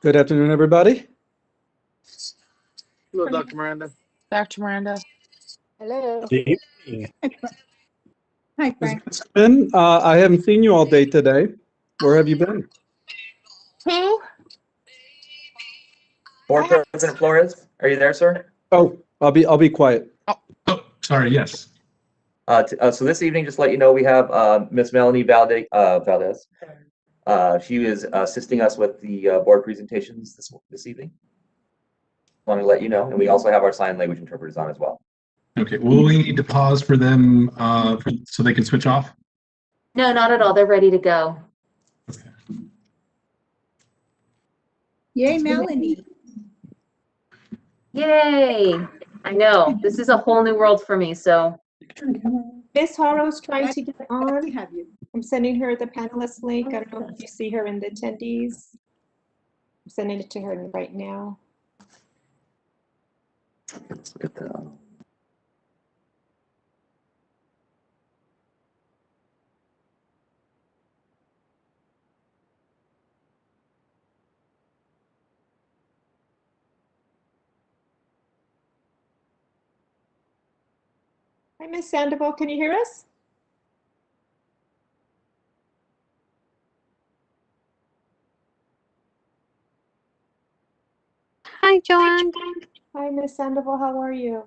Good afternoon, everybody. Hello, Dr. Miranda. Dr. Miranda. Hello. Good evening. Hi, Frank. I haven't seen you all day today. Where have you been? Who? Board President Flores, are you there, sir? Oh, I'll be quiet. Oh, sorry, yes. So this evening, just to let you know, we have Miss Melanie Valdez. She is assisting us with the board presentations this evening. Want to let you know, and we also have our sign language interpreters on as well. Okay, will we need to pause for them so they can switch off? No, not at all. They're ready to go. Okay. Yay, Melanie. Yay! I know. This is a whole new world for me, so. Miss Harrow's trying to get on. We have you. I'm sending her the panelist link. I don't know if you see her in the attendees. I'm sending it to her right now. Let's look at the. Hi, Miss Sandoval, can you hear us? Hi, Joanne. Hi, Miss Sandoval, how are you?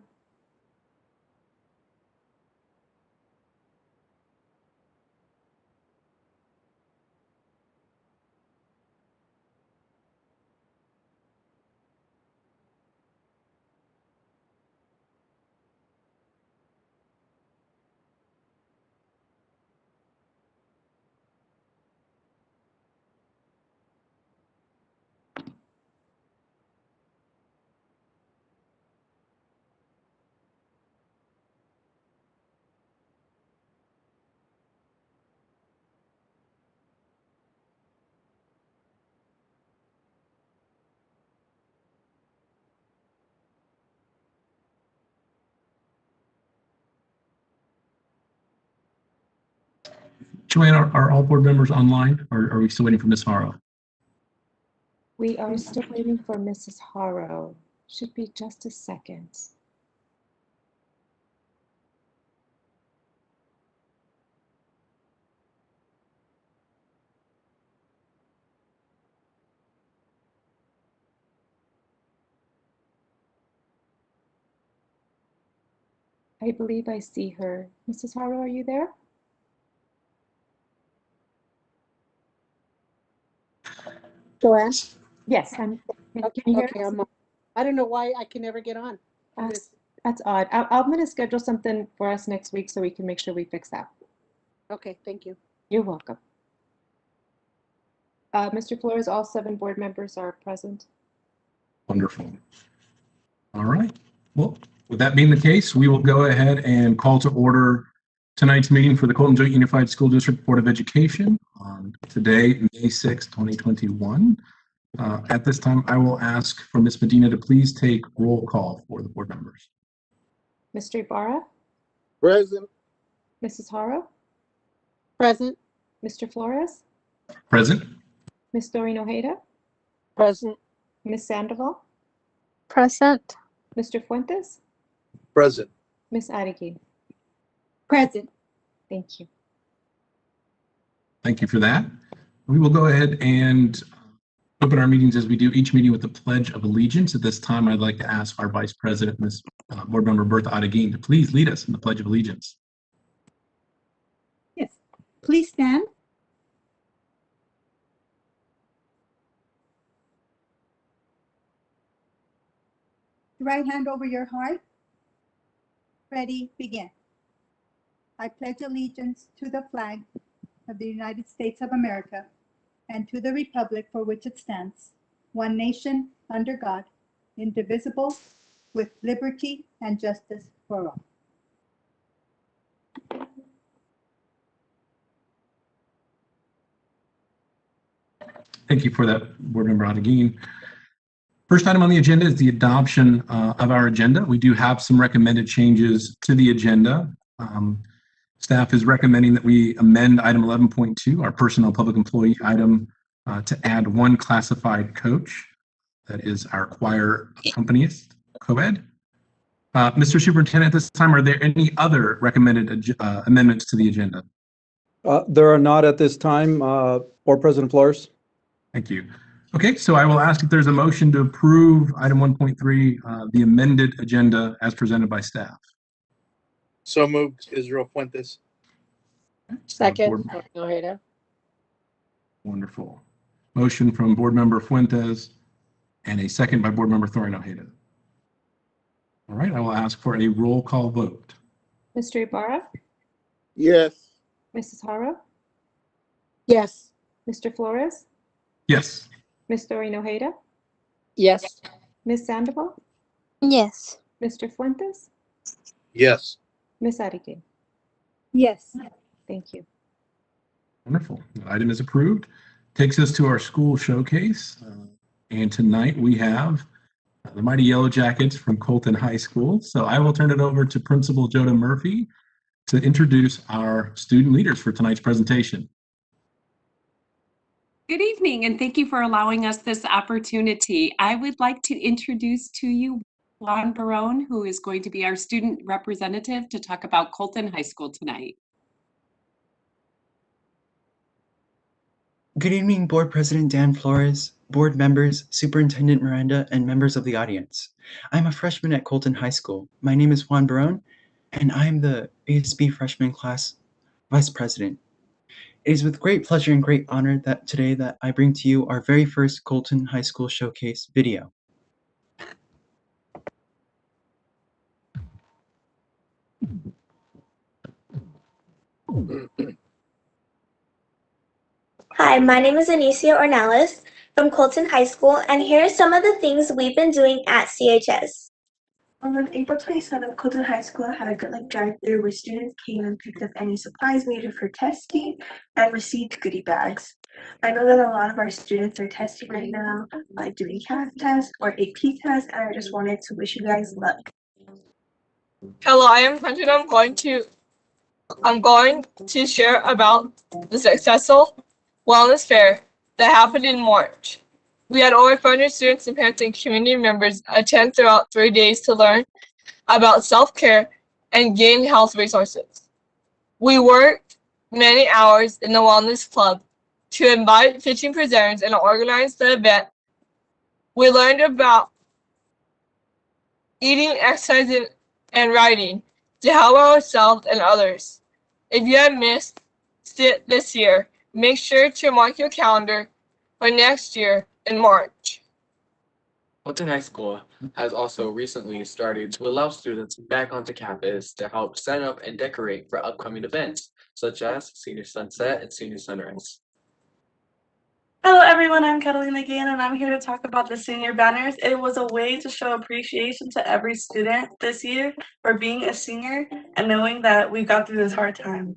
Joanne, are all board members online, or are we still waiting for Ms. Harrow? We are still waiting for Mrs. Harrow. Should be just a second. I believe I see her. Mrs. Harrow, are you there? Joanne? Yes, I'm. Okay, Can you hear okay, us? I don't know why I can never get on. That's odd. I'm going to schedule something for us next week so we can make sure we fix that. Okay, thank you. You're welcome. Mr. Flores, all 7 board members are present. Wonderful. All right. Well, with that being the case, we will go ahead and call to order tonight's meeting for the Colton Joint Unified School District Board of Education on today, May 6, 2021. At this time, I will ask for Ms. Medina to please take roll call for the board members. Mr. Ibarra, Present. Mrs. Harrow, Present. Mr. Flores, Present. Ms. Doreen Ojeda, Present. Ms. Sandoval, Present. Mr. Fuentes, Present. Ms. Adigui. Present. Thank you. Thank you for that. We will go ahead and open our meetings as we do each meeting with the Pledge of Allegiance. At this time, I'd like to ask our Vice President, Ms. Board Member Bertha Adigui, to please lead us in the Pledge of Allegiance. Yes. Please stand. Right hand over your heart. Ready, begin. I pledge allegiance to the flag of the United States of America and to the republic for which it stands, one nation, under God, indivisible, with liberty and justice for all. Thank you for that, Board Member Adigui. First item on the agenda is the adoption of our agenda. We do have some recommended changes to the agenda. Staff is recommending that we amend item 11.2, our personnel public employee item, to add one classified coach. That is our choir accompanist, co-ed. Mr. Superintendent, at this time, are there any other recommended amendments to the agenda? There are not at this time, Board President Flores. Thank you. Okay, so I will ask if there's a motion to approve item 1.3, the amended agenda as presented by staff. So moved, Israel Fuentes. Second. Wonderful. Motion from Board Member Fuentes and a second by Board Member Thorin Ojeda. All right, I will ask for a roll call vote. Mr. Ibarra, Yes. Mrs. Haro, Yes. Mr. Flores, Yes. Ms. Doreen Ojeda, Yes. Ms. Sandoval, Yes. Mr. Fuentes, Yes. Ms. Arrigue. Yes. Thank you. Wonderful. The item is approved. Takes us to our school showcase. And tonight we have the Mighty Yellow Jackets from Colton High School. So I will turn it over to Principal Joda Murphy to introduce our student leaders for tonight's presentation. Good evening, and thank you for allowing us this opportunity. I would like to introduce to you Juan Barone, who is going to be our student representative to talk about Colton High School tonight. Good evening, Board President Dan Flores, board members, Superintendent Miranda, and members of the audience. I'm a freshman at Colton High School. My name is Juan Barone, and I'm the ASB freshman class vice president. It is with great pleasure and great honor that today that I bring to you our very first Colton High School showcase video. Hi, my name is Anicia Ornelas from Colton High School, and here are some of the things we've been doing at CHS. On April 27th, Colton High School had a good luck drive-through where students came and picked up any supplies needed for testing and received goodie bags. I know that a lot of our students are testing right now, like doing CAT tests or AP tests, and I just wanted to wish you guys luck. Hello, I am Hunter. I'm going to share about the successful wellness fair that happened in March. We had over 400 students and parents and community members attend throughout 3 days to learn about self-care and gain health resources. We worked many hours in the Wellness Club to invite 15 presenters and organize the event. We learned about eating, exercising, and writing to help ourselves and others. If you have missed it this year, make sure to mark your calendar for next year in March. Colton High School has also recently started to allow students back onto campus to help set up and decorate for upcoming events, such as Senior Sunset and Senior Sunrise. Hello everyone, I'm Catalina again, and I'm here to talk about the senior banners. It was a way to show appreciation to every student this year for being a senior and knowing that we got through this hard time.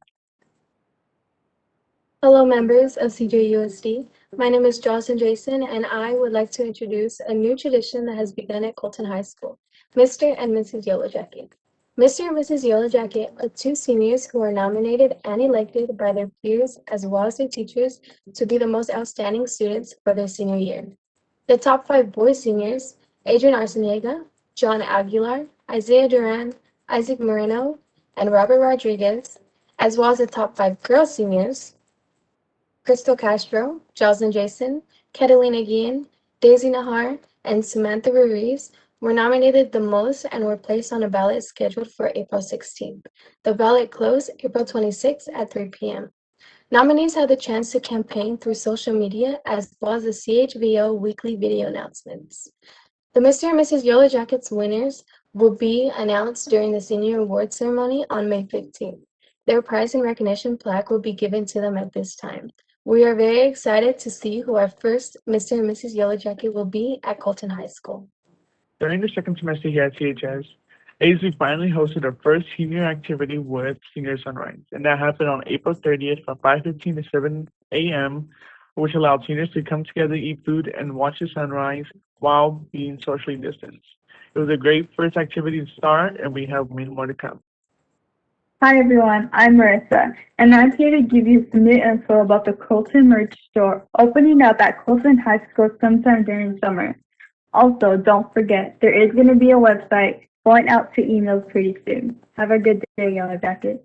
Hello members of CJUSD. My name is Jocelyn Jason, and I would like to introduce a new tradition that has begun at Colton High School, Mr. and Mrs. Yellow Jacket. Mr. and Mrs. Yellow Jacket are two seniors who are nominated and elected by their peers as well as their teachers to be the most outstanding students for their senior year. The top 5 boy seniors, Adrian Arciniega, John Aguilar, Isaiah Duran, Isaac Moreno, and Robert Rodriguez, as well as the top 5 girl seniors, Crystal Castro, Jocelyn Jason, Catalina Guillen, Daisy Nahar, and Samantha Ruiz were nominated the most and were placed on a ballot scheduled for April 16th. The ballot closed April 26th at 3 p.m. Nominees had the chance to campaign through social media as well as the CHVO weekly video announcements. The Mr. and Mrs. Yellow Jackets winners will be announced during the senior award ceremony on May 15th. Their prize and recognition plaque will be given to them at this time. We are very excited to see who our first Mr. and Mrs. Yellow Jacket will be at Colton High School. During the second semester here at CHS, ASB finally hosted our first senior activity with Senior Sunrise, and that happened on April 30th from 5:15 to 7 a.m., which allowed seniors to come together, eat food, and watch the sunrise while being socially distanced. It was a great first activity to start, and we have many more to come. Hi everyone, I'm Marissa, and I'm here to give you some new info about the Colton merch store opening up at Colton High School sometime during summer. Also, don't forget, there is going to be a website going out to emails pretty soon. Have a good day, Yellow Jackets.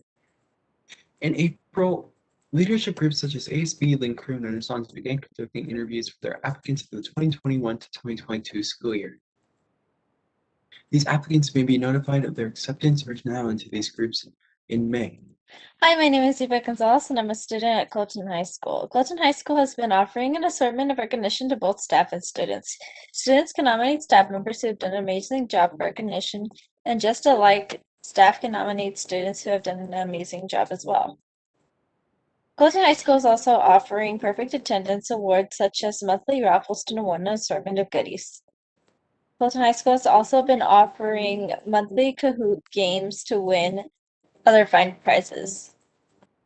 In April, leadership groups such as ASB, Link Crew, and Renaissance began conducting interviews for their applicants for the 2021 to 2022 school year. These applicants may be notified of their acceptance or denial into these groups in May. Hi, my name is Eva Gonzalez, and I'm a student at Colton High School. Colton High School has been offering an assortment of recognition to both staff and students. Students can nominate staff members who have done an amazing job for recognition, and just alike, staff can nominate students who have done an amazing job as well. Colton High School is also offering perfect attendance awards such as monthly raffles to win an assortment of goodies. Colton High School has also been offering monthly Kahoot games to win other fine prizes.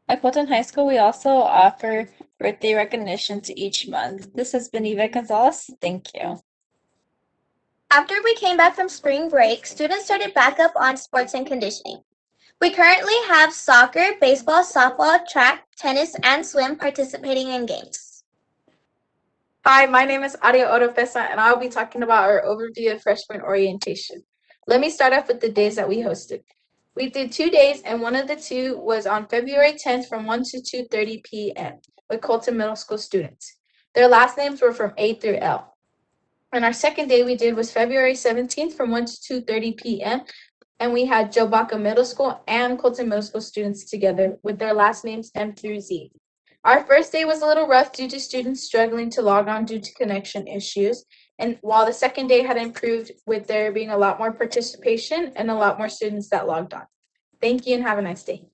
At Colton High School, we also offer birthday recognitions each month. This has been Eva Gonzalez. Thank you. After we came back from spring break, students started back up on sports and conditioning. We currently have soccer, baseball, softball, track, tennis, and swim participating in games. Hi, my name is Adia Oropesa, and I'll be talking about our overview of freshman orientation. Let me start off with the days that we hosted. We did 2 days, and one of the two was on February 10th from 1 to 2:30 p.m. with Colton Middle School students. Their last names were from A through L. And our second day we did was February 17th from 1 to 2:30 p.m. And we had Joe Baca Middle School and Colton Middle School students together with their last names M through Z. Our first day was a little rough due to students struggling to log on due to connection issues. And while the second day had improved with there being a lot more participation and a lot more students that logged on. Thank you and have a nice day.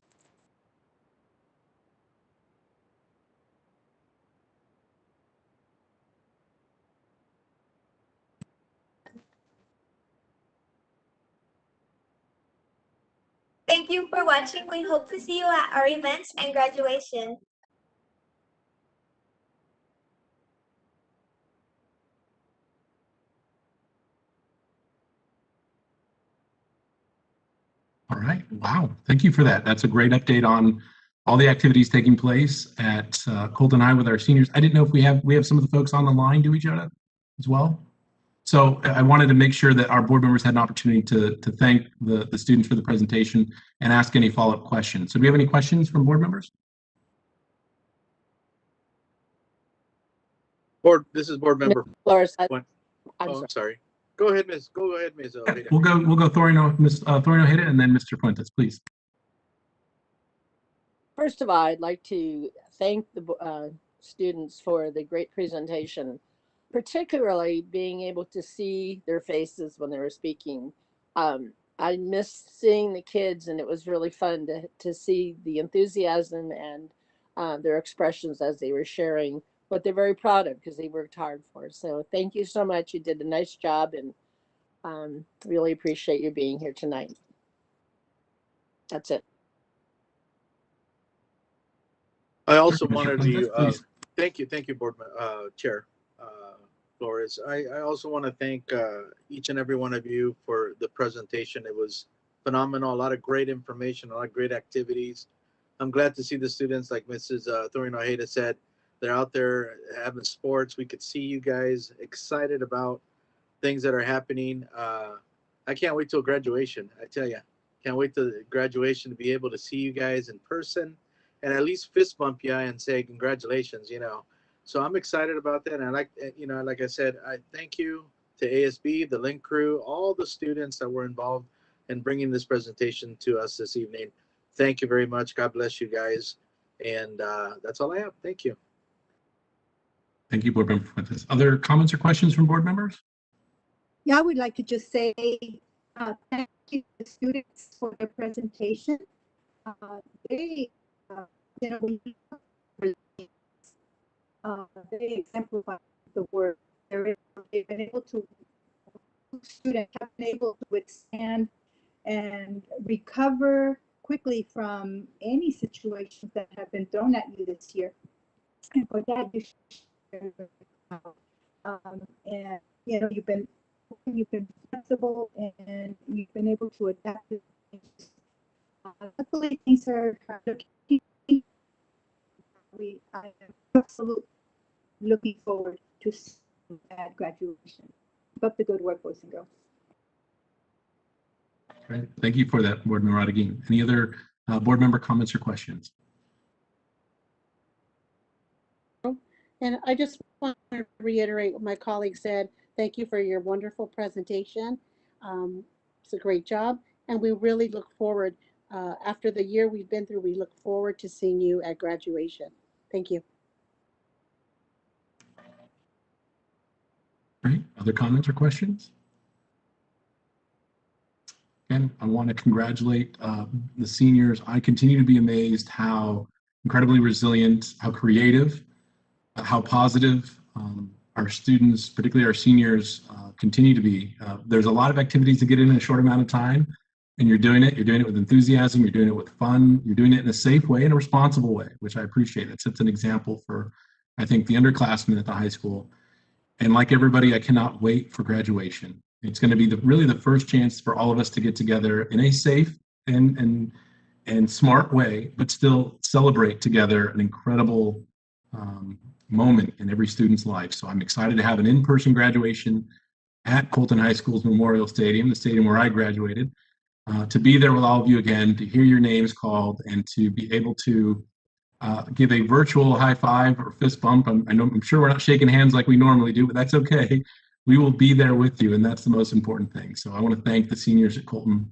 Thank you for watching. We hope to see you at our events and graduation. All right. Wow. Thank you for that. That's a great update on all the activities taking place at Colton High with our seniors. I didn't know if we have some of the folks on the line, do we, Jonah, as well? So I wanted to make sure that our board members had an opportunity to thank the students for the presentation and ask any follow-up questions. So do we have any questions from board members? This is board member. Flores, I'm sorry. Go ahead, Ms. Yeah, we'll go Thorino, Ms. Thorino Hida, and then Mr. Fuentes, please. First of all, I'd like to thank the students for the great presentation, particularly being able to see their faces when they were speaking. I missed seeing the kids, and it was really fun to see the enthusiasm and their expressions as they were sharing what they're very proud of because they worked hard for it. So thank you so much. You did a nice job, and really appreciate you being here tonight. That's it. I also wanted to thank you, Board Chair Flores. I also want to thank each and every one of you for the presentation. It was phenomenal. A lot of great information, a lot of great activities. I'm glad to see the students, like Mrs. Thorino Ojeda said, they're out there having sports. We could see you guys excited about things that are happening. I can't wait till graduation. I tell you, can't wait till graduation to be able to see you guys in person and at least fist bump you and say congratulations, you know. So I'm excited about that. And I like, you know, like I said, I thank you to ASB, the Link crew, all the students that were involved in bringing this presentation to us this evening. Thank you very much. God bless you guys. And that's all I have. Thank you. Thank you, Board Member Fuentes. Other comments or questions from board members? Yeah, I would like to just say thank you to the students for their presentation. They, you know, they exemplify the work. They've been able to, students have been able to withstand and recover quickly from any situations that have been thrown at you this year. And for that, you should, and you know, you've been flexible and you've been able to adapt to things. Luckily, things are looking. I am absolutely looking forward to at graduation. Keep up the good work, boys and girls. Great. Thank you for that, Board Member Rodriguez. Any other board member comments or questions? And I just want to reiterate what my colleague said. Thank you for your wonderful presentation. It's a great job. And we really look forward, after the year we've been through, we look forward to seeing you at graduation. Thank you. Great. Other comments or questions? Again, I want to congratulate the seniors. I continue to be amazed how incredibly resilient, how creative, how positive our students, particularly our seniors, continue to be. There's a lot of activities to get in a short amount of time, and you're doing it with enthusiasm, you're doing it with fun, you're doing it in a safe way and a responsible way, which I appreciate. It sets an example for, I think, the underclassmen at the high school. And like everybody, I cannot wait for graduation. It's going to be really the first chance for all of us to get together in a safe and smart way, but still celebrate together an incredible moment in every student's life. So I'm excited to have an in-person graduation at Colton High School's Memorial Stadium, the stadium where I graduated, to be there with all of you again, to hear your names called, and to be able to give a virtual high five or fist bump. I'm sure we're not shaking hands like we normally do, but that's okay. We will be there with you, and that's the most important thing. So I want to thank the seniors at Colton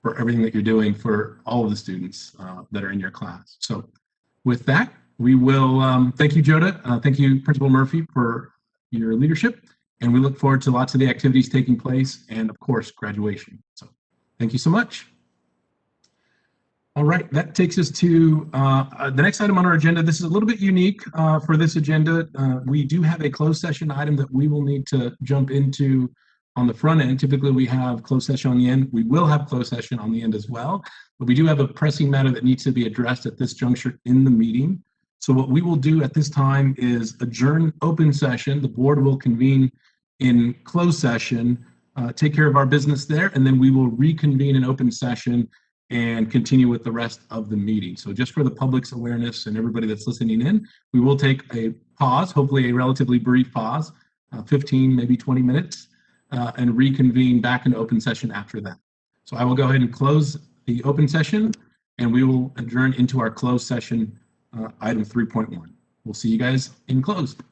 for everything that you're doing for all of the students that are in your class. So with that, we will thank you, Joda. Thank you, Principal Murphy, for your leadership. And we look forward to lots of the activities taking place and, of course, graduation. So thank you so much. All right, that takes us to the next item on our agenda. This is a little bit unique for this agenda. We do have a closed session item that we will need to jump into on the front end. Typically, we have closed session on the end. We will have closed session on the end as well, but we do have a pressing matter that needs to be addressed at this juncture in the meeting. So what we will do at this time is adjourn open session. The board will convene in closed session, take care of our business there, and then we will reconvene in open session and continue with the rest of the meeting. So just for the public's awareness and everybody that's listening in, we will take a pause, hopefully a relatively brief pause, 15, maybe 20 minutes, and reconvene back in open session after that. So I will go ahead and close the open session, and we will adjourn into our closed session, item 3.1. We'll see you guys in closed.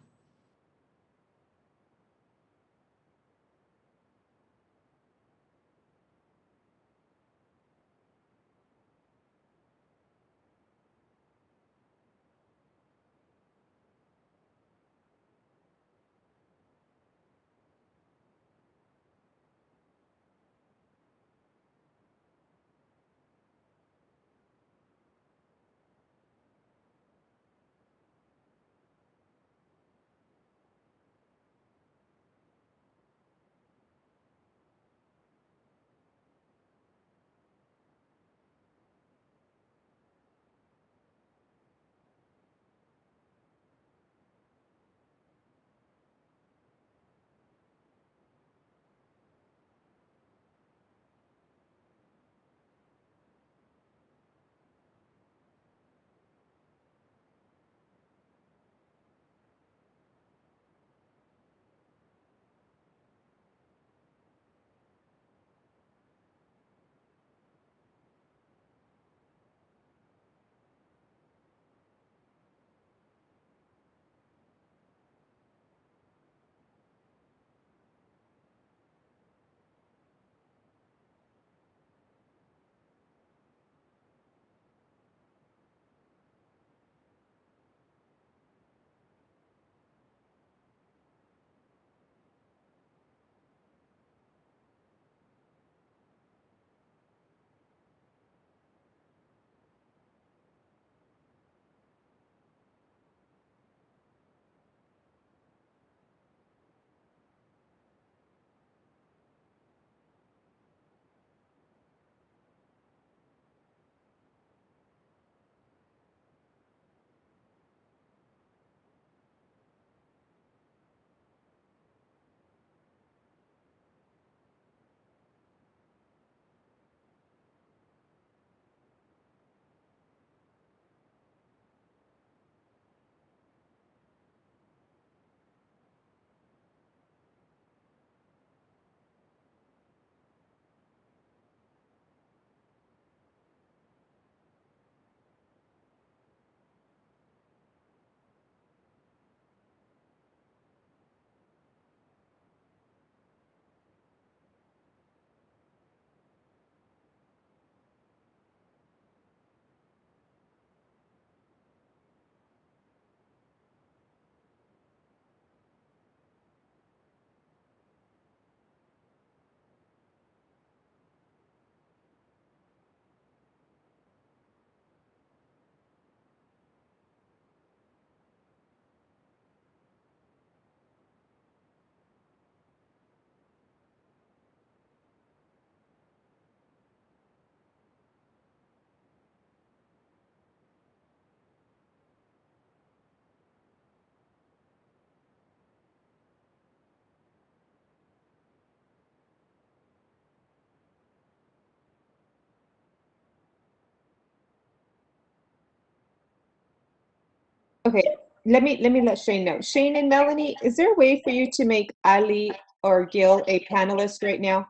Okay, let Shane know. Shane and Melanie, is there a way for you to make Ali or Gil a panelist right now?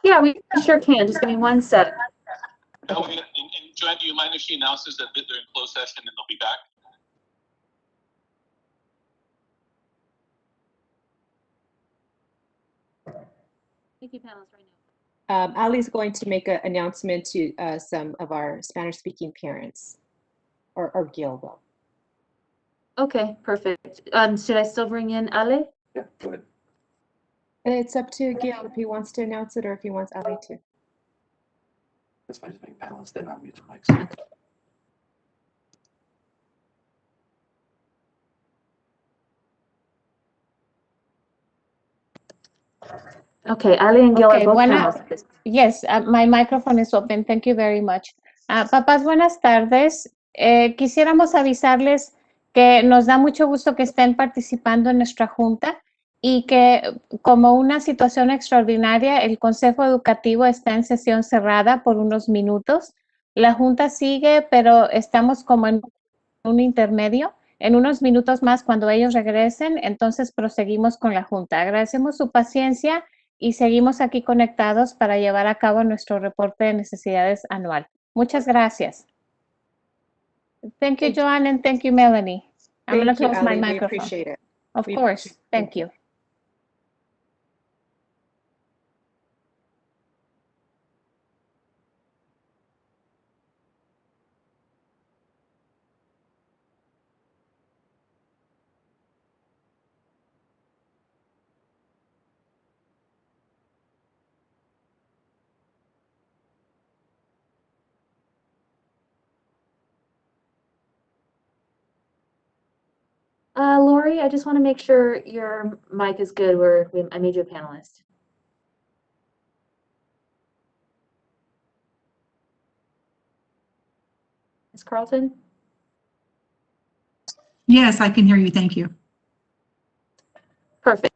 Yeah, we sure can. Just give me one sec. And Joanne, do you mind if she announces that they're in closed session and they'll be back? Thank you, panelists, right now. Ali's going to make an announcement to some of our Spanish-speaking parents, or Gil will. Okay, perfect. Should I still bring in Ale? Yeah, go ahead. It's up to Gil if he wants to announce it or if he wants Ali to. That's fine, just make panelists, then I'll mute the mics. Okay, Ale and Gil are both panelists. Yes, my microphone is open. Thank you very much. Papás, buenas tardes. Quisiéramos avisarles que nos da mucho gusto que estén participando en nuestra junta y que como una situación extraordinaria, el Consejo Educativo está en sesión cerrada por unos minutos. La junta sigue, pero estamos como en un intermedio. En unos minutos más, cuando ellos regresen, entonces proseguimos con la junta. Agradecemos su paciencia y seguimos aquí conectados para llevar a cabo nuestro reporte de necesidades anual. Muchas gracias. Thank you, Joanne, and thank you, Melanie. I'm going to close my Ali. We microphone. appreciate it. Of We course. appreciate- Thank you. Lori, I just want to make sure your mic is good. I made you a panelist. Ms. Carlton? Yes, I can hear you. Thank you. Perfect.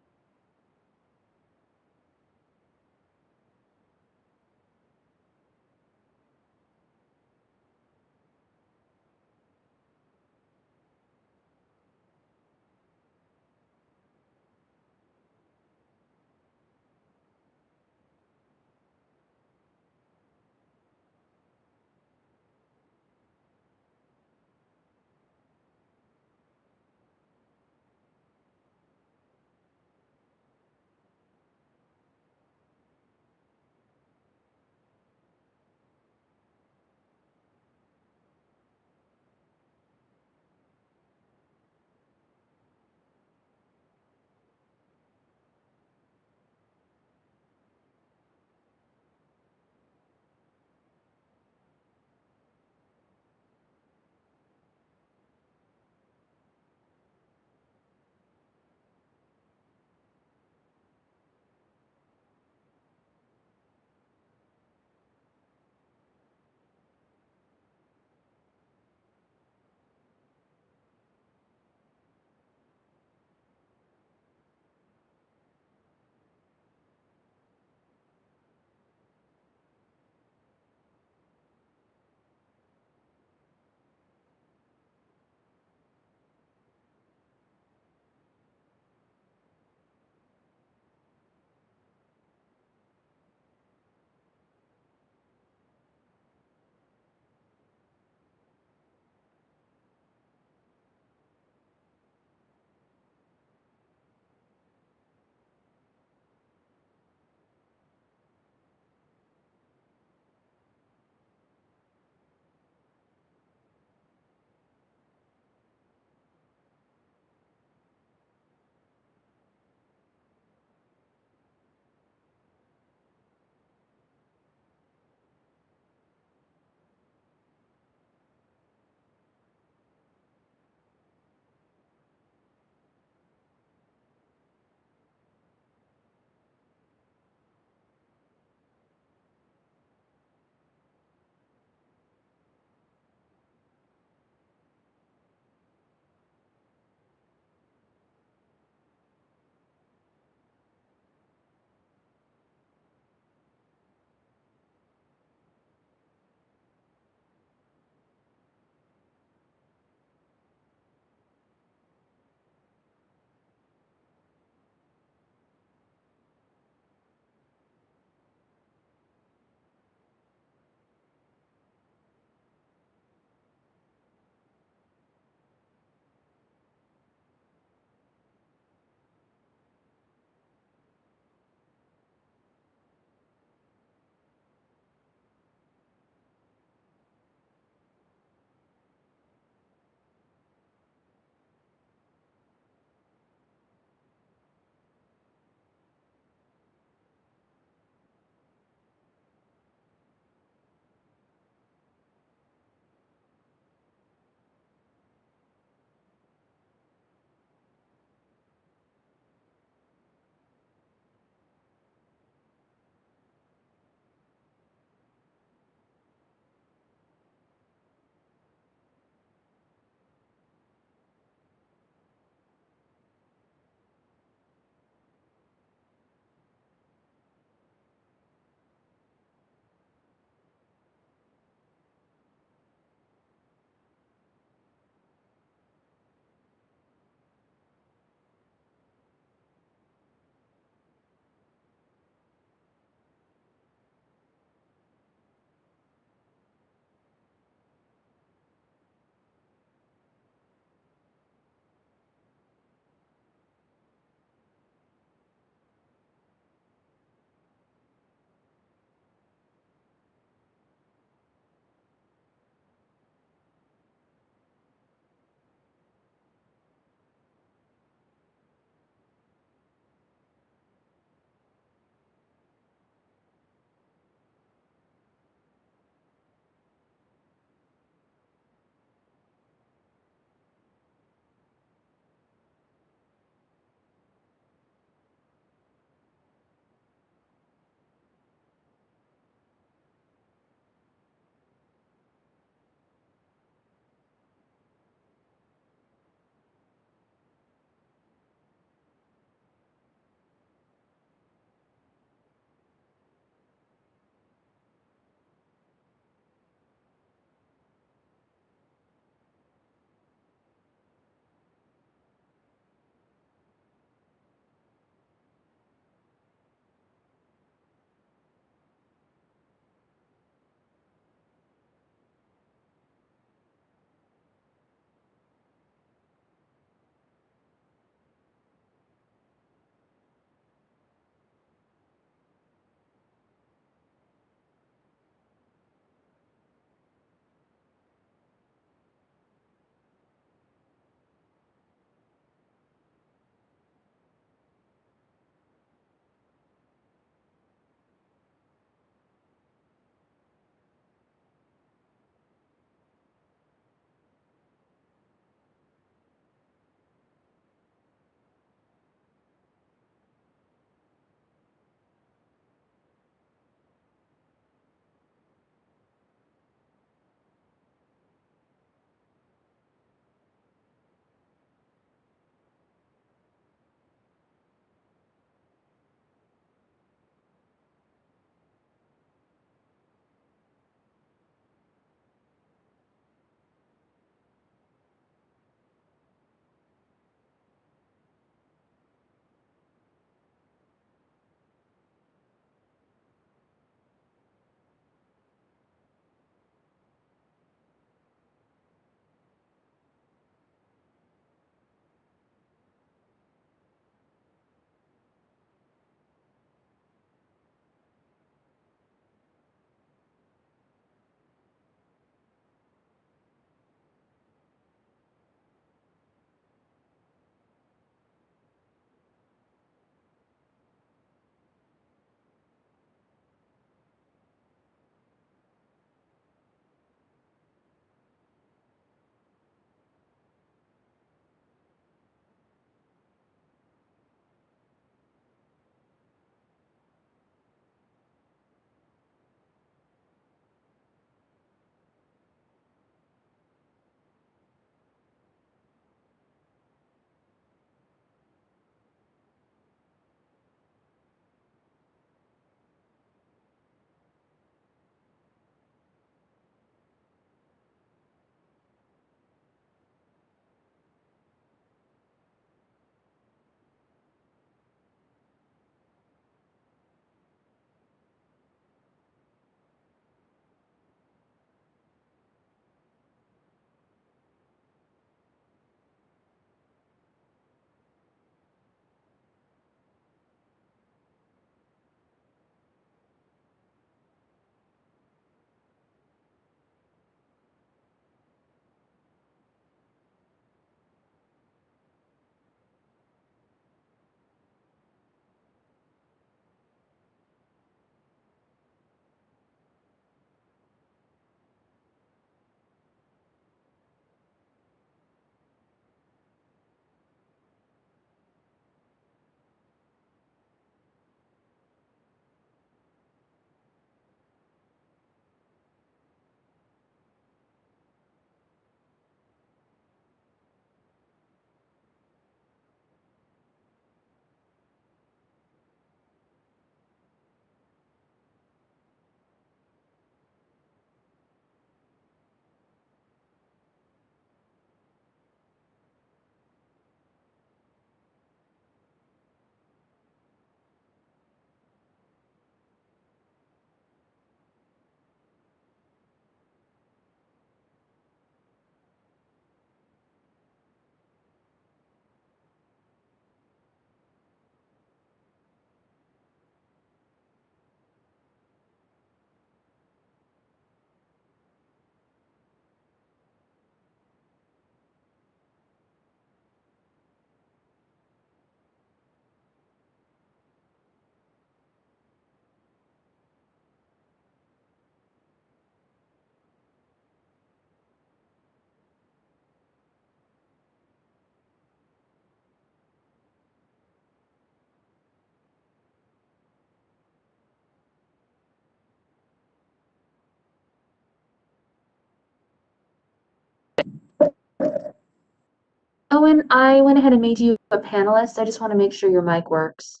Owen, I went ahead and made you a panelist. I just want to make sure your mic works.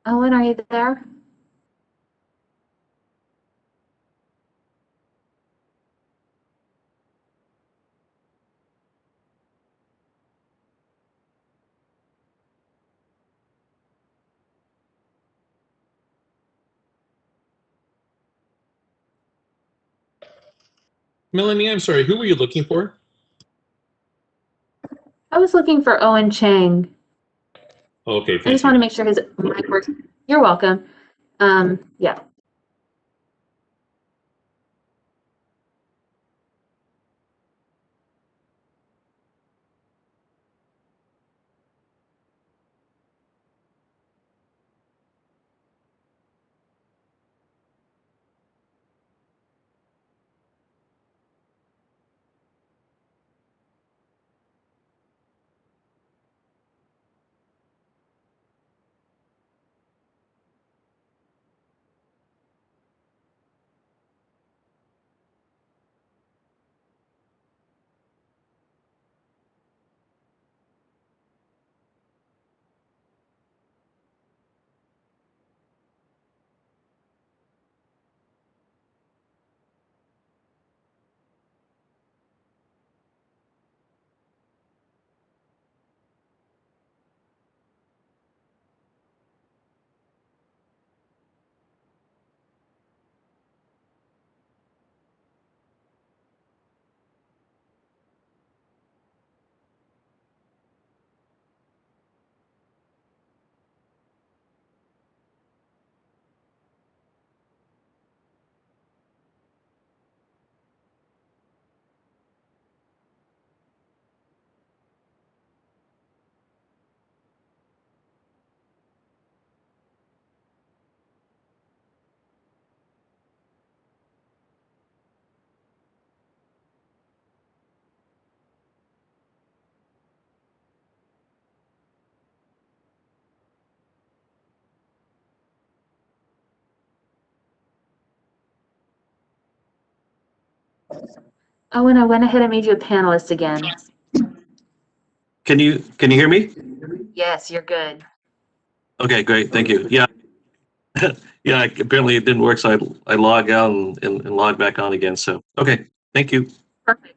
Owen, are you there? Melanie, I'm sorry, who were you looking for? I was looking for Owen Chang. Okay, I thank just want to you. make sure his mic works. You're welcome. Yeah. Owen, I went ahead and made you a panelist again. Can you hear me? Yes, you're good. Okay, great. Thank you. Yeah. Yeah, apparently it didn't work, so I log out and log back on again. So, okay. Thank you. Perfect.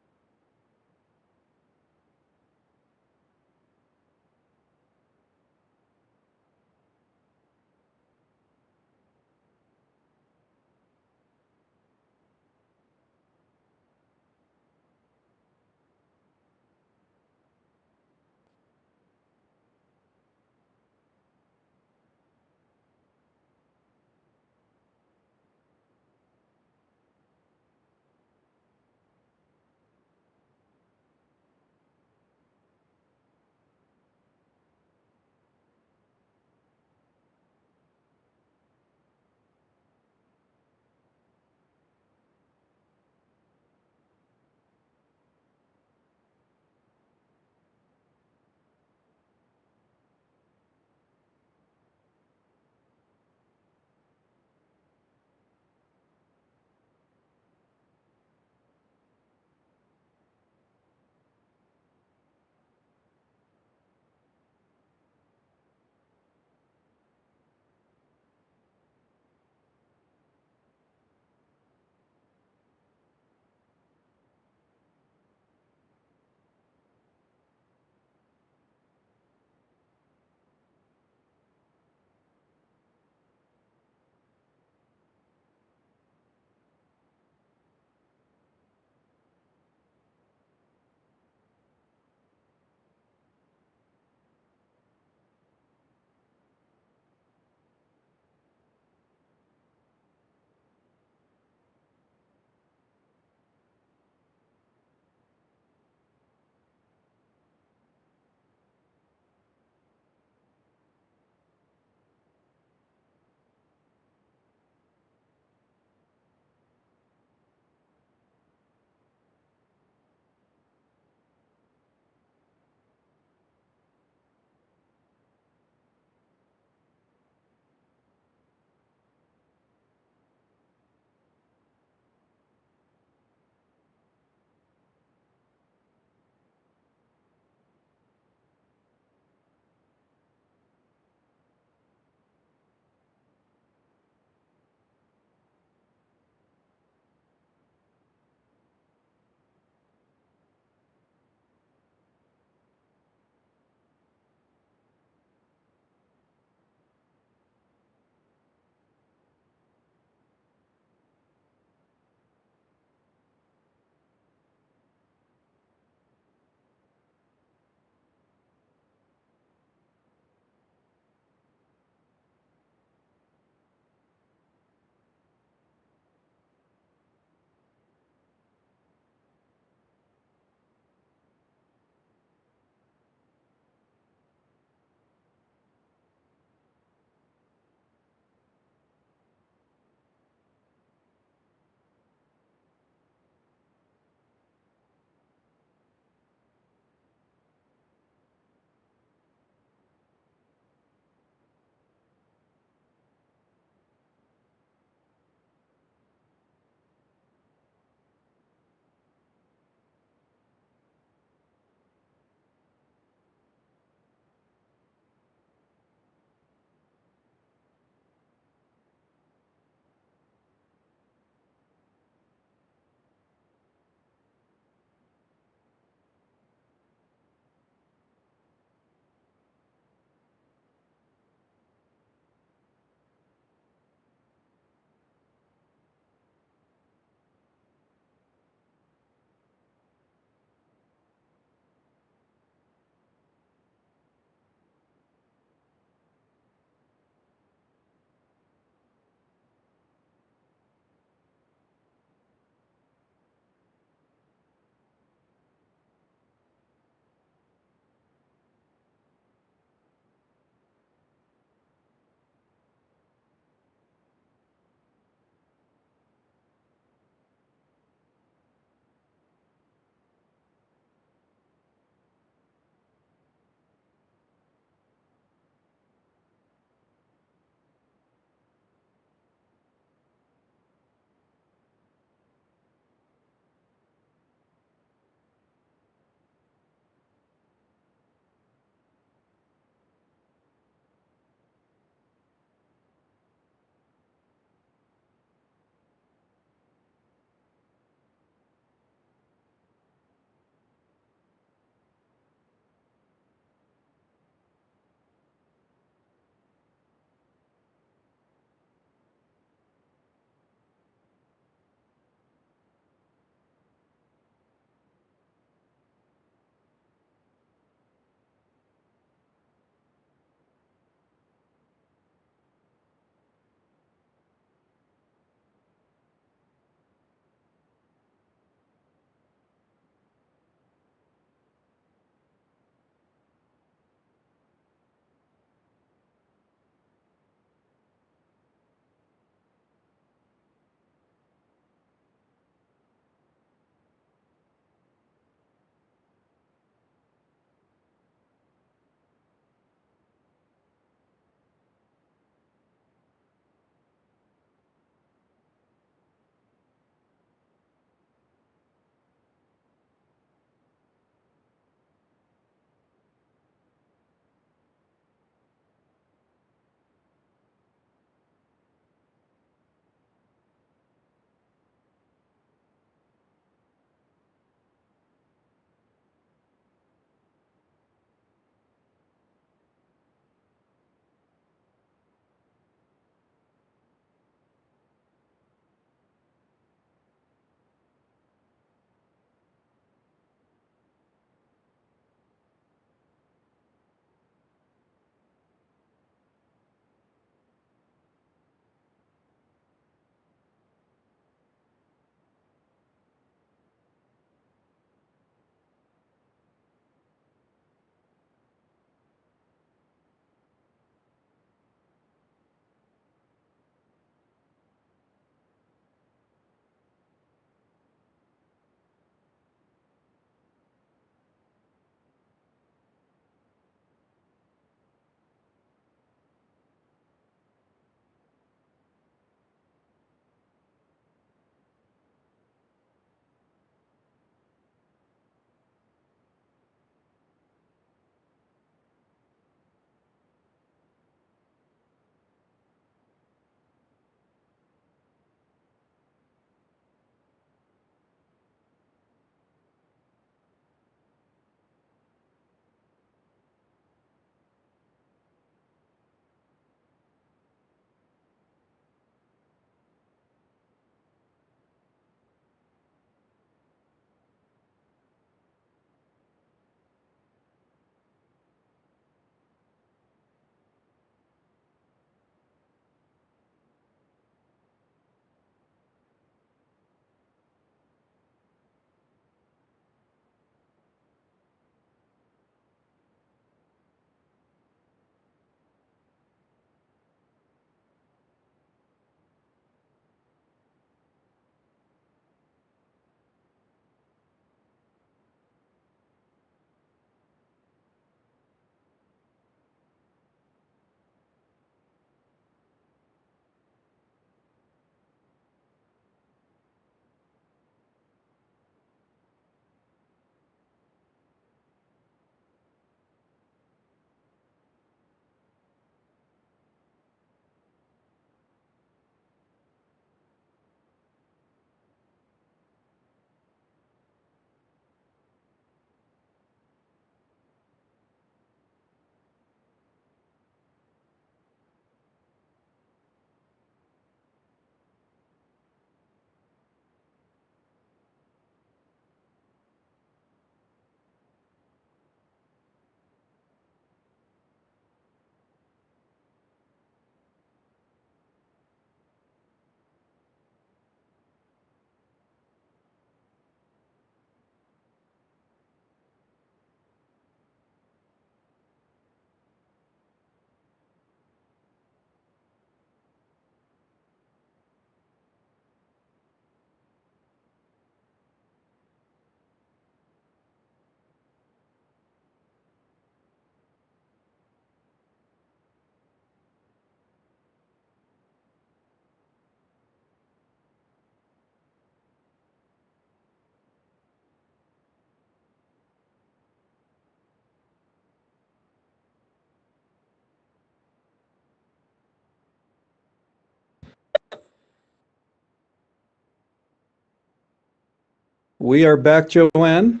We are back, Joanne.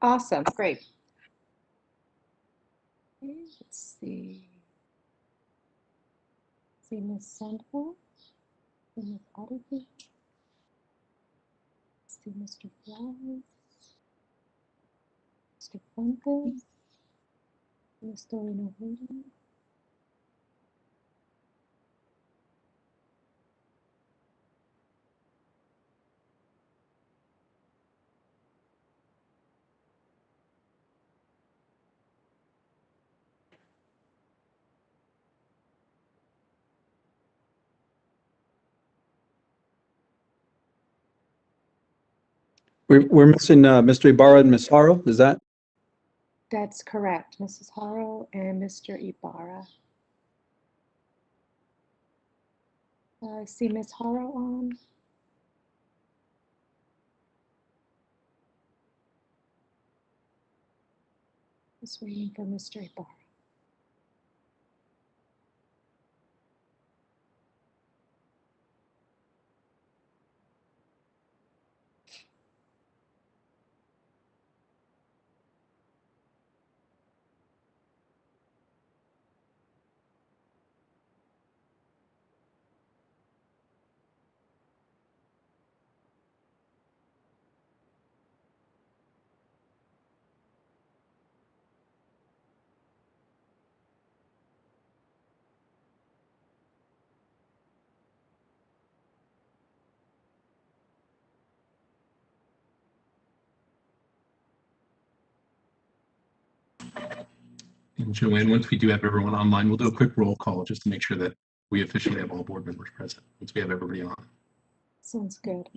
Awesome, great. Okay, let's see. See Ms. Sandville, see Ms. Odyssey, see Mr. Flowers, Mr. Fuentes, Ms. Dorina Williams. We're missing Mr. Ibarra and Ms. Haro, is that? That's correct, Mrs. Haro and Mr. Ibarra. I see Ms. Haro on. Just waiting for Mr. Ibarra. And Joanne, once we do have everyone online, we'll do a quick roll call just to make sure that we officially have all board members present, once we have everybody on. Sounds good.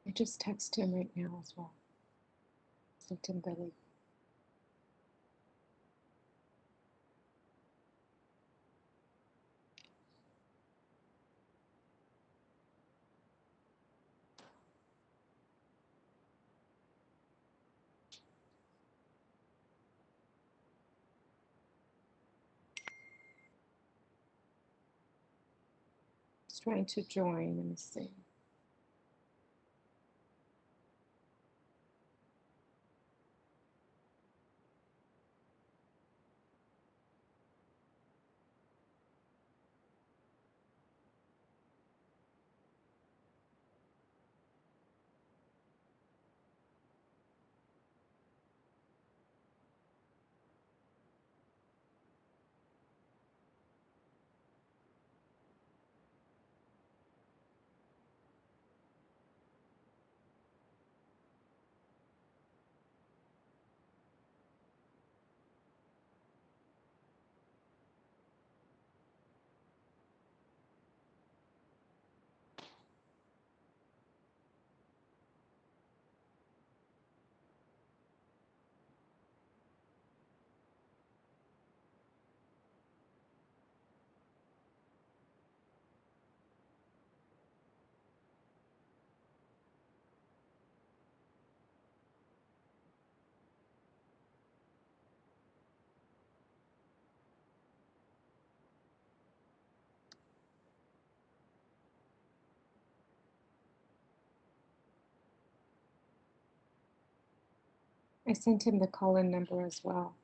I just text him right now as well. Sent him the link. He's trying to join. Let me see. I sent him the call-in number as well.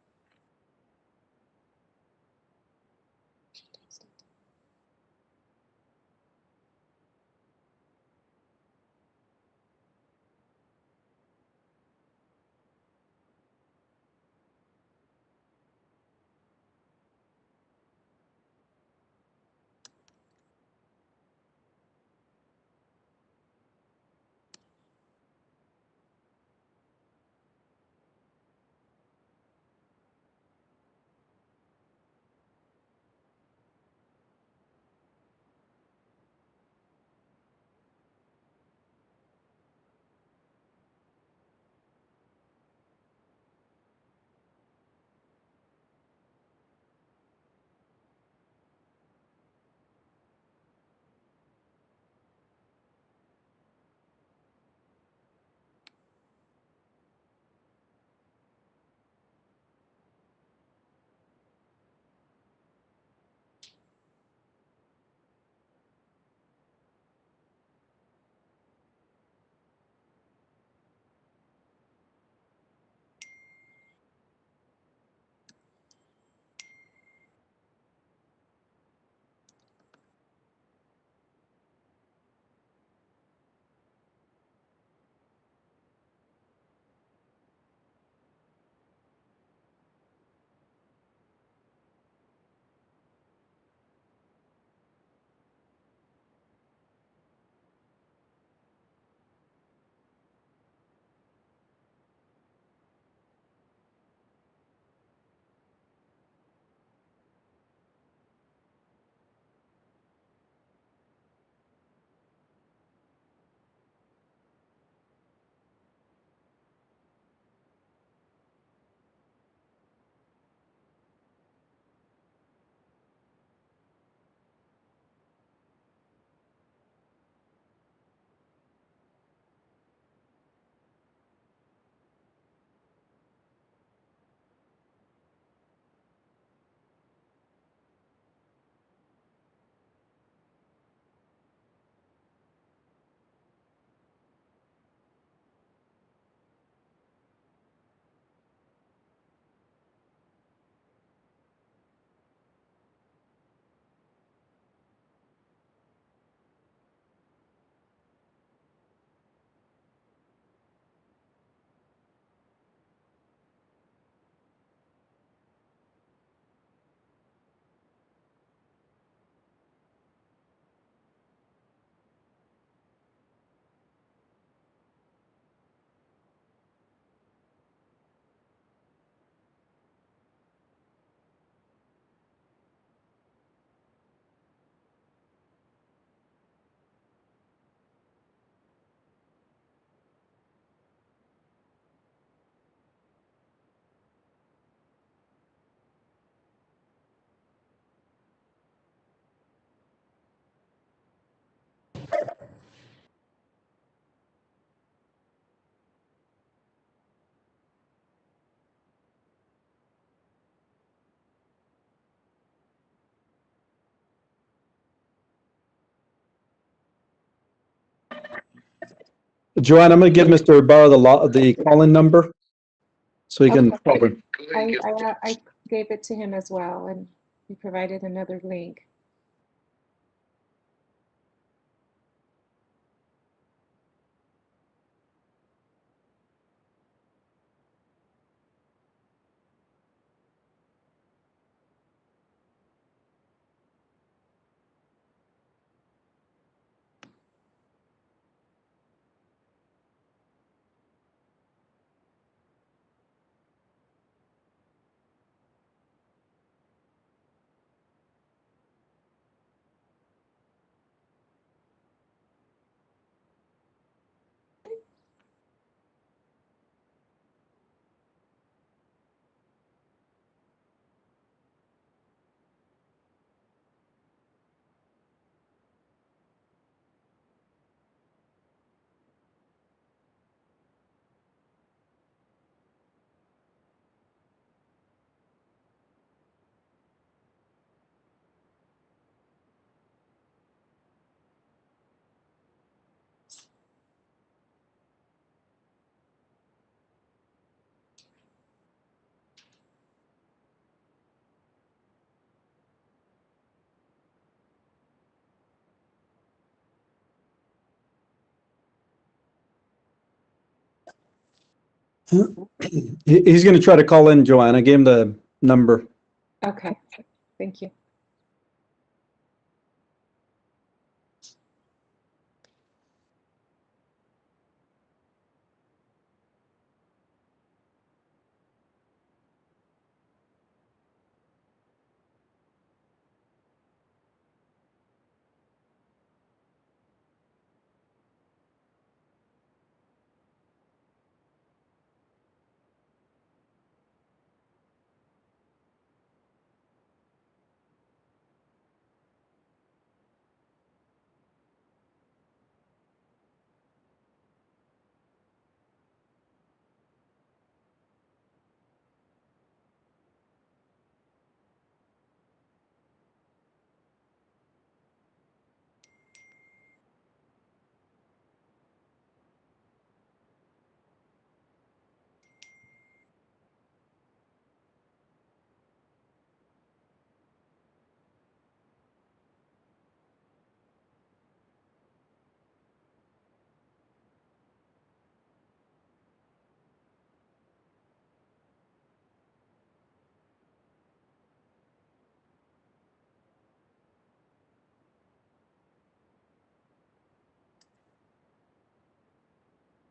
Joanne, I'm going to give Mr. Ibarra the call-in number so he can. Okay. I gave it to him as well, and he provided another link. He's going to try to call in, Joanna. Give him the number. Okay, thank you.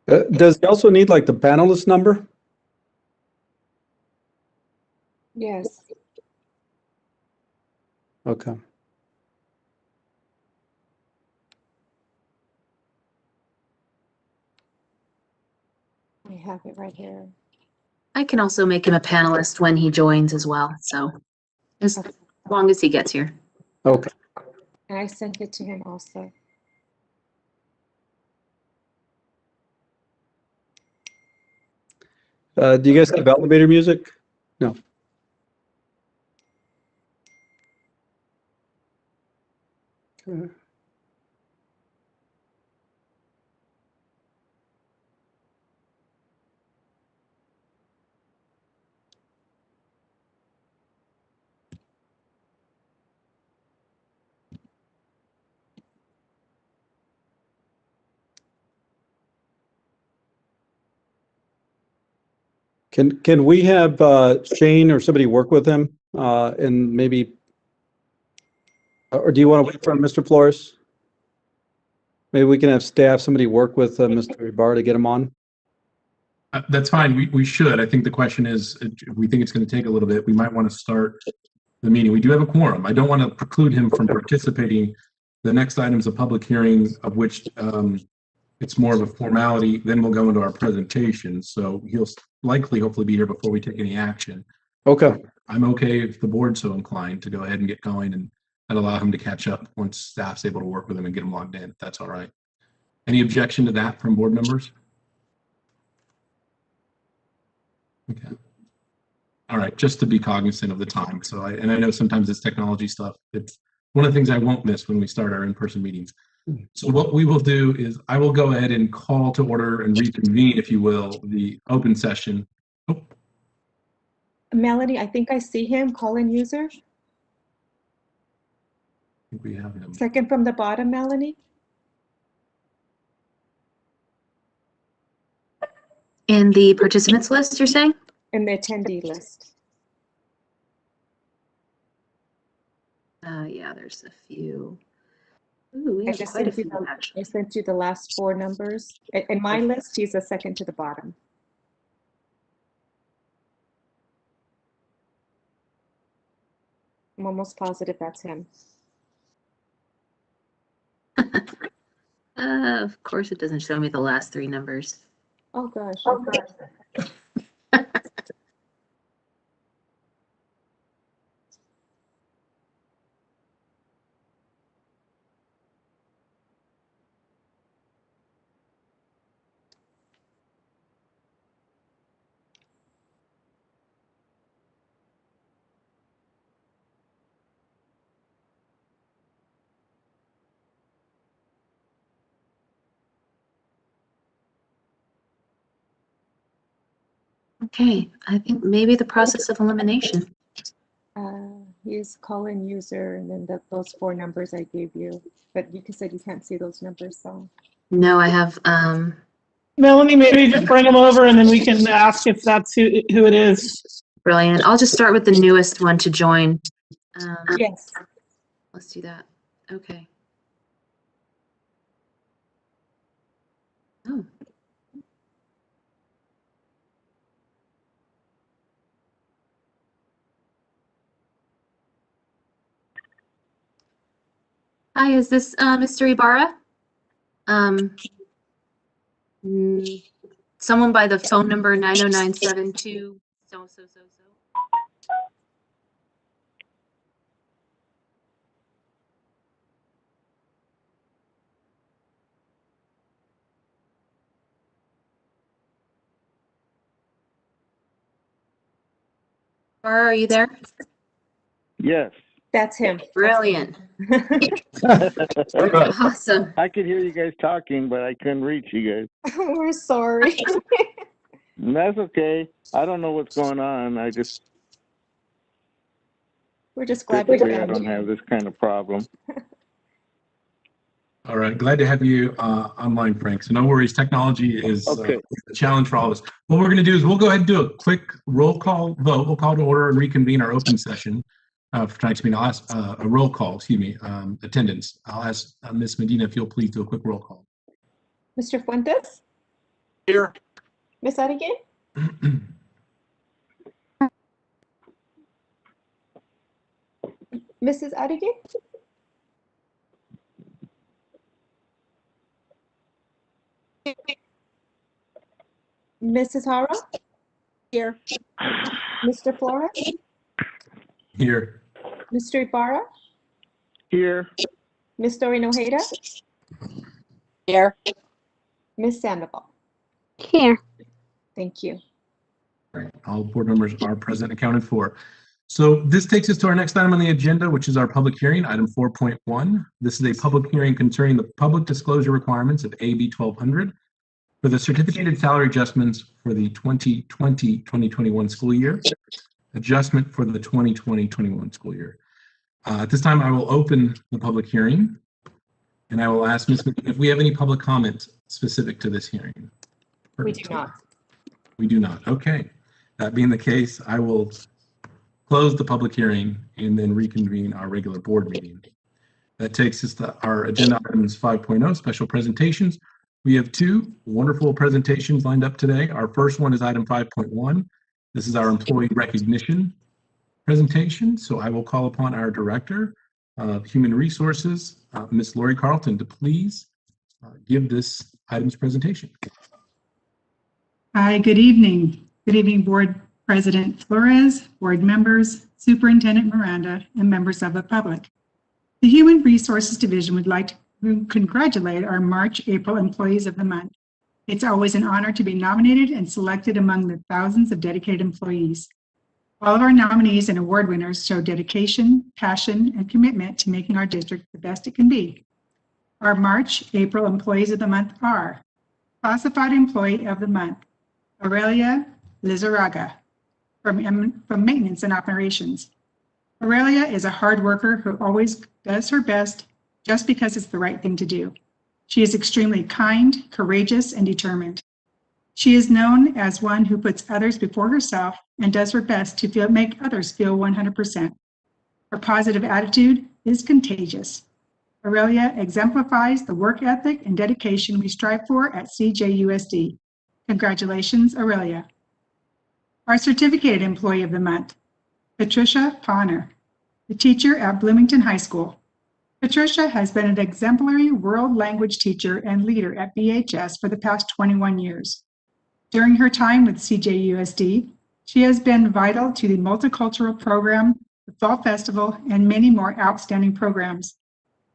Does he also need like the panelist number? Yes. Okay. I have it right here. I can also make him a panelist when he joins as well, so as long as he gets here. Okay. And I sent it to him also. Do you guys have elevator music? No. Okay. Can we have Shane or somebody work with him and maybe, or do you want to wait for Mr. Flores? Maybe we can have staff, somebody work with Mr. Ibarra to get him on. That's fine. We should. I think the question is, if we think it's going to take a little bit, we might want to start the meeting. We do have a quorum. I don't want to preclude him from participating. The next item is a public hearing of which it's more of a formality. Then we'll go into our presentation. So he'll likely, hopefully be here before we take any action. Okay. I'm okay if the board's so inclined to go ahead and get going and allow him to catch up once staff's able to work with him and get him logged in, if that's all right. Any objection to that from board members? Okay. All right, just to be cognizant of the time. So I know sometimes it's technology stuff. It's one of the things I won't miss when we start our in-person meetings. So what we will do is I will go ahead and call to order and reconvene, if you will, the open session. Oh. Melody, I think I see him, call-in user. I think we have him. Second from the bottom, Melanie. In the participants list, you're saying? In the attendee list. Yeah, there's a few. Ooh, we I have just quite a sent you few, the, actually. I sent you the last four numbers. In my list, he's the second to the bottom. I'm almost positive that's him. Of course, it doesn't show me the last three numbers. Oh gosh. Oh, gosh. Okay, I think maybe the process of elimination. He's call-in user, and then those four numbers I gave you. But you said you can't see those numbers, so. No, I have Melanie, maybe just bring them over and then we can ask if that's who it is. Brilliant. I'll just start with the newest one to join. Yes. Let's do that. Okay. Oh. Hi, is this Mr. Ibarra? Someone by the phone number 90972 so. Ibarra, are you there? Yes. That's him. Brilliant. Awesome. I could hear you guys talking, but I couldn't reach you guys. We're sorry. That's okay. I don't know what's going on. We're just glad we typically I found don't you. have this kind of problem. All right, glad to have you online, Frank. So no worries, technology is Okay. a challenge for all of us. What we're going to do is we'll go ahead and do a quick roll call vote. We'll call to order and reconvene our open session for tonight's meeting. I'll ask a roll call, attendance. I'll ask Ms. Medina if you'll please do a quick roll call. Mr. Fuentes? Here. Miss Adige? Mrs. Adige? Mrs. Hara? Here. Mr. Flores? Here. Mr. Ibarra? Here. Ms. Doreen Ojeda? Here. Ms. Sandoval? Here. Thank you. Right. All board members are present and accounted for. So this takes us to our next item on the agenda, which is our public hearing, item 4.1. This is a public hearing concerning the public disclosure requirements of AB 1200 for the certificated salary adjustments for the 2020-2021 school year, adjustment for the 2020-21 school year. At this time, I will open the public hearing, and I will ask Ms. McKee if we have any public comments specific to this hearing. We do not. We do not. Okay. That being the case, I will close the public hearing and then reconvene our regular board meeting. That takes us to our agenda items 5.0, special presentations. We have two wonderful presentations lined up today. Our first one is item 5.1. This is our employee recognition presentation. So I will call upon our Director of Human Resources, Ms. Lori Carlton, to please give this item's presentation. Hi, good evening. Good evening, Board President Flores, board members, Superintendent Miranda, and members of the public. The Human Resources Division would like to congratulate our March-April Employees of the Month. It's always an honor to be nominated and selected among the thousands of dedicated employees. All of our nominees and award winners show dedication, passion, and commitment to making our district the best it can be. Our March-April Employees of the Month are Classified Employee of the Month, Aurelia Lizarraga, from Maintenance and Operations. Aurelia is a hard worker who always does her best just because it's the right thing to do. She is extremely kind, courageous, and determined. She is known as one who puts others before herself and does her best to make others feel 100%. Her positive attitude is contagious. Aurelia exemplifies the work ethic and dedication we strive for at CJUSD. Congratulations, Aurelia. Our Certificated Employee of the Month, Patricia Pawner, the teacher at Bloomington High School. Patricia has been an exemplary world language teacher and leader at BHS for the past 21 years. During her time with CJUSD, she has been vital to the multicultural program, the Fall Festival, and many more outstanding programs.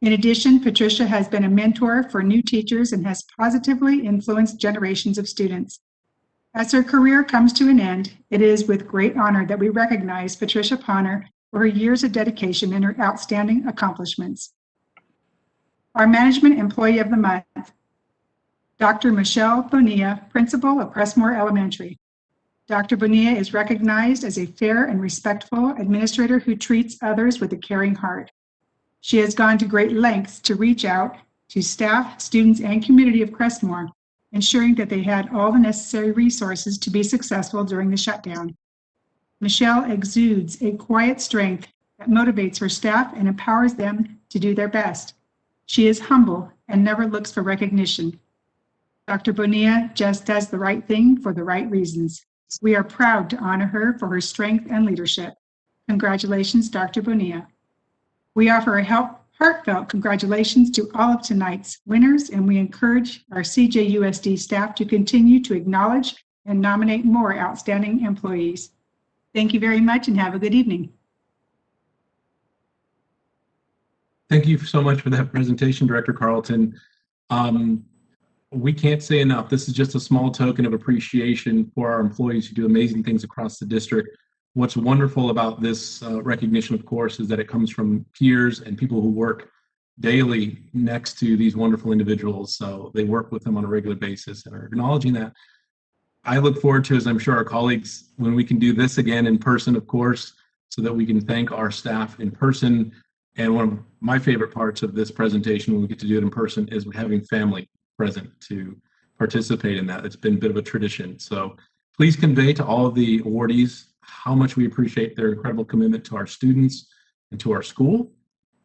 In addition, Patricia has been a mentor for new teachers and has positively influenced generations of students. As her career comes to an end, it is with great honor that we recognize Patricia Pawner for her years of dedication and her outstanding accomplishments. Our Management Employee of the Month, Dr. Michelle Bonilla, Principal of Pressmore Elementary. Dr. Bonilla is recognized as a fair and respectful administrator who treats others with a caring heart. She has gone to great lengths to reach out to staff, students, and community of Crestmore ensuring that they had all the necessary resources to be successful during the shutdown. Michelle exudes a quiet strength that motivates her staff and empowers them to do their best. She is humble and never looks for recognition. Dr. Bonilla just does the right thing for the right reasons. We are proud to honor her for her strength and leadership. Congratulations, Dr. Bonilla. We offer a heartfelt congratulations to all of tonight's winners, and we encourage our CJUSD staff to continue to acknowledge and nominate more outstanding employees. Thank you very much and have a good evening. Thank you so much for that presentation, Director Carlton. We can't say enough. This is just a small token of appreciation for our employees who do amazing things across the district. What's wonderful about this recognition, of course, is that it comes from peers and people who work daily next to these wonderful individuals. So they work with them on a regular basis and are acknowledging that. I look forward to, as I'm sure our colleagues, when we can do this again in person, of course, so that we can thank our staff in person. And one of my favorite parts of this presentation, when we get to do it in person, is having family present to participate in that. It's been a bit of a tradition. So please convey to all of the awardees how much we appreciate their incredible commitment to our students and to our school,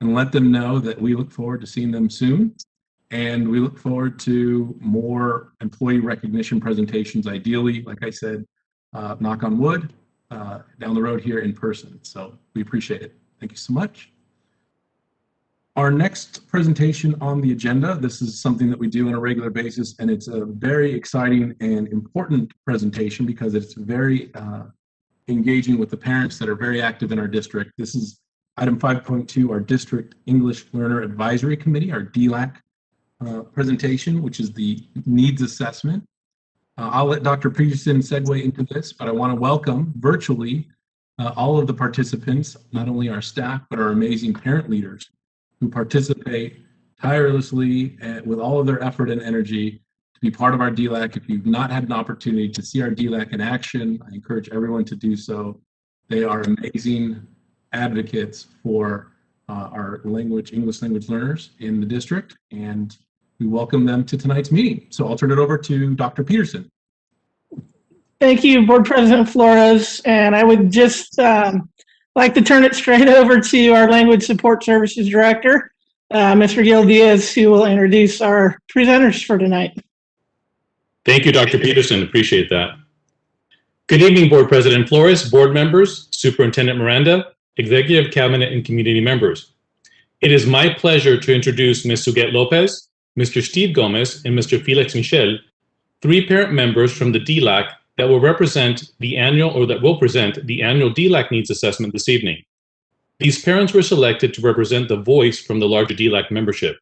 and let them know that we look forward to seeing them soon. And we look forward to more employee recognition presentations, ideally, like I said, knock on wood, down the road here in person. So we appreciate it. Thank you so much. Our next presentation on the agenda, this is something that we do on a regular basis, and it's a very exciting and important presentation because it's very engaging with the parents that are very active in our district. This is item 5.2, our District English Learner Advisory Committee, our DLAC presentation, which is the needs assessment. I'll let Dr. Peterson segue into this, but I want to welcome virtually all of the participants, not only our staff, but our amazing parent leaders who participate tirelessly and with all of their effort and energy to be part of our DLAC. If you've not had an opportunity to see our DLAC in action, I encourage everyone to do so. They are amazing advocates for our English language learners in the district, and we welcome them to tonight's meeting. So I'll turn it over to Dr. Peterson. Thank you, Board President Flores. And I would just like to turn it straight over to our Language Support Services Director, Mr. Gil Diaz, who will introduce our presenters for tonight. Thank you, Dr. Peterson. Appreciate that. Good evening, Board President Flores, board members, Superintendent Miranda, Executive Cabinet, and community members. It is my pleasure to introduce Ms. Suget Lopez, Mr. Steve Gomez, and Mr. Felix Michel, three parent members from the DLAC that will present the annual DLAC Needs Assessment this evening. These parents were selected to represent the voice from the larger DLAC membership.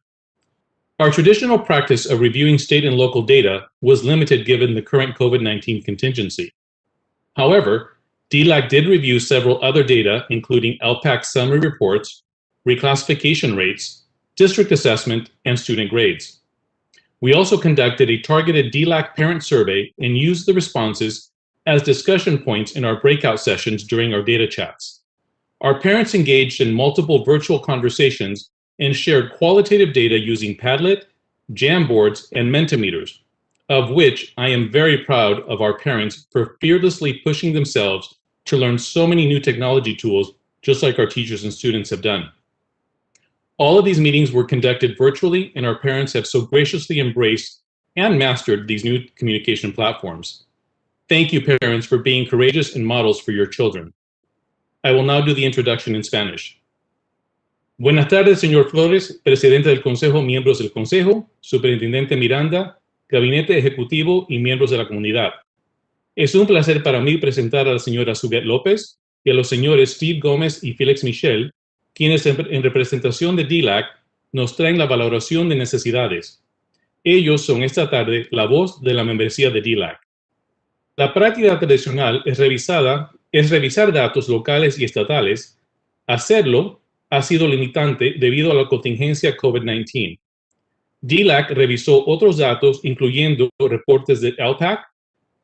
Our traditional practice of reviewing state and local data was limited given the current COVID-19 contingency. However, DLAC did review several other data, including LPAC summary reports, reclassification rates, district assessment, and student grades. We also conducted a targeted DLAC parent survey and used the responses as discussion points in our breakout sessions during our data chats. Our parents engaged in multiple virtual conversations and shared qualitative data using Padlet, Jamboards, and Mentimeters, of which I am very proud of our parents for fearlessly pushing themselves to learn so many new technology tools, just like our teachers and students have done. All of these meetings were conducted virtually, and our parents have so graciously embraced and mastered these new communication platforms. Thank you, parents, for being courageous and models for your children. I will now do the introduction in Spanish. Buenas tardes, señor Flores, presidente del Consejo, miembros del Consejo, superintendente Miranda, gabinete ejecutivo y miembros de la comunidad. Es un placer para mí presentar a la señora Suget López y a los señores Steve Gómez y Felix Michel, quienes en representación de DLAC nos traen la valoración de necesidades. Ellos son esta tarde la voz de la membresía de DLAC. La práctica tradicional es revisar datos locales y estatales. Hacerlo ha sido limitante debido a la contingencia COVID-19. DLAC revisó otros datos, incluyendo reportes de LPAC,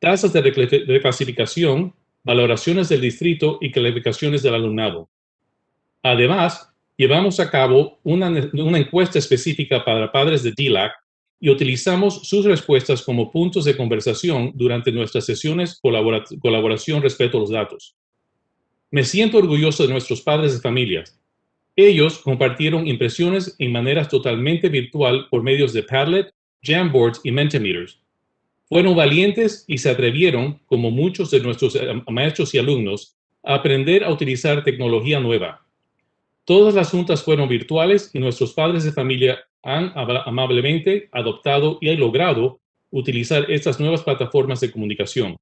tasas de reclasificación, valoraciones del distrito y calificaciones del alumnado. Además, llevamos a cabo una encuesta específica para padres de DLAC y utilizamos sus respuestas como puntos de conversación durante nuestras sesiones colaboración respecto a los datos. Me siento orgulloso de nuestros padres de familia. Ellos compartieron impresiones en maneras totalmente virtual por medios de Padlet, Jamboards y Mentimeters. Fueron valientes y se atrevieron, como muchos de nuestros maestros y alumnos, a aprender a utilizar tecnología nueva. Todas las juntas fueron virtuales y nuestros padres de familia han amablemente adoptado y logrado utilizar estas nuevas plataformas de comunicación.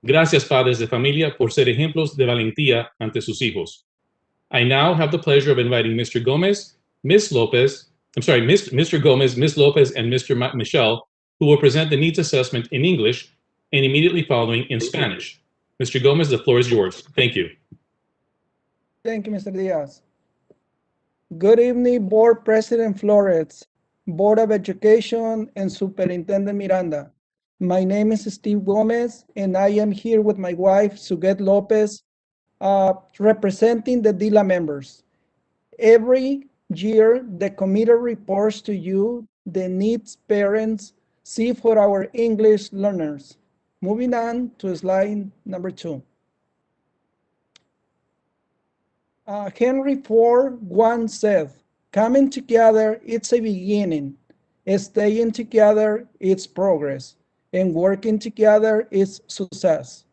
Gracias, padres de familia, por ser ejemplos de valentía ante sus hijos. I now have the pleasure of inviting Mr. Gomez, Ms. Lopez, Mr. Gomez, Ms. Lopez, and Mr. Michel, who will present the needs assessment in English and immediately following in Spanish. Mr. Gomez, the floor is yours. Thank you. Thank you, Mr. Diaz. Good evening, Board President Flores, Board of Education, and Superintendent Miranda. My name is Steve Gomez, and I am here with my wife, Suget Lopez, representing the DILA members. Every year, the committee reports to you the needs parents see for our English learners. Moving on to slide number 2. Henry Ford once said, "Coming together, it's a beginning. Staying together, it's progress. And working together is success."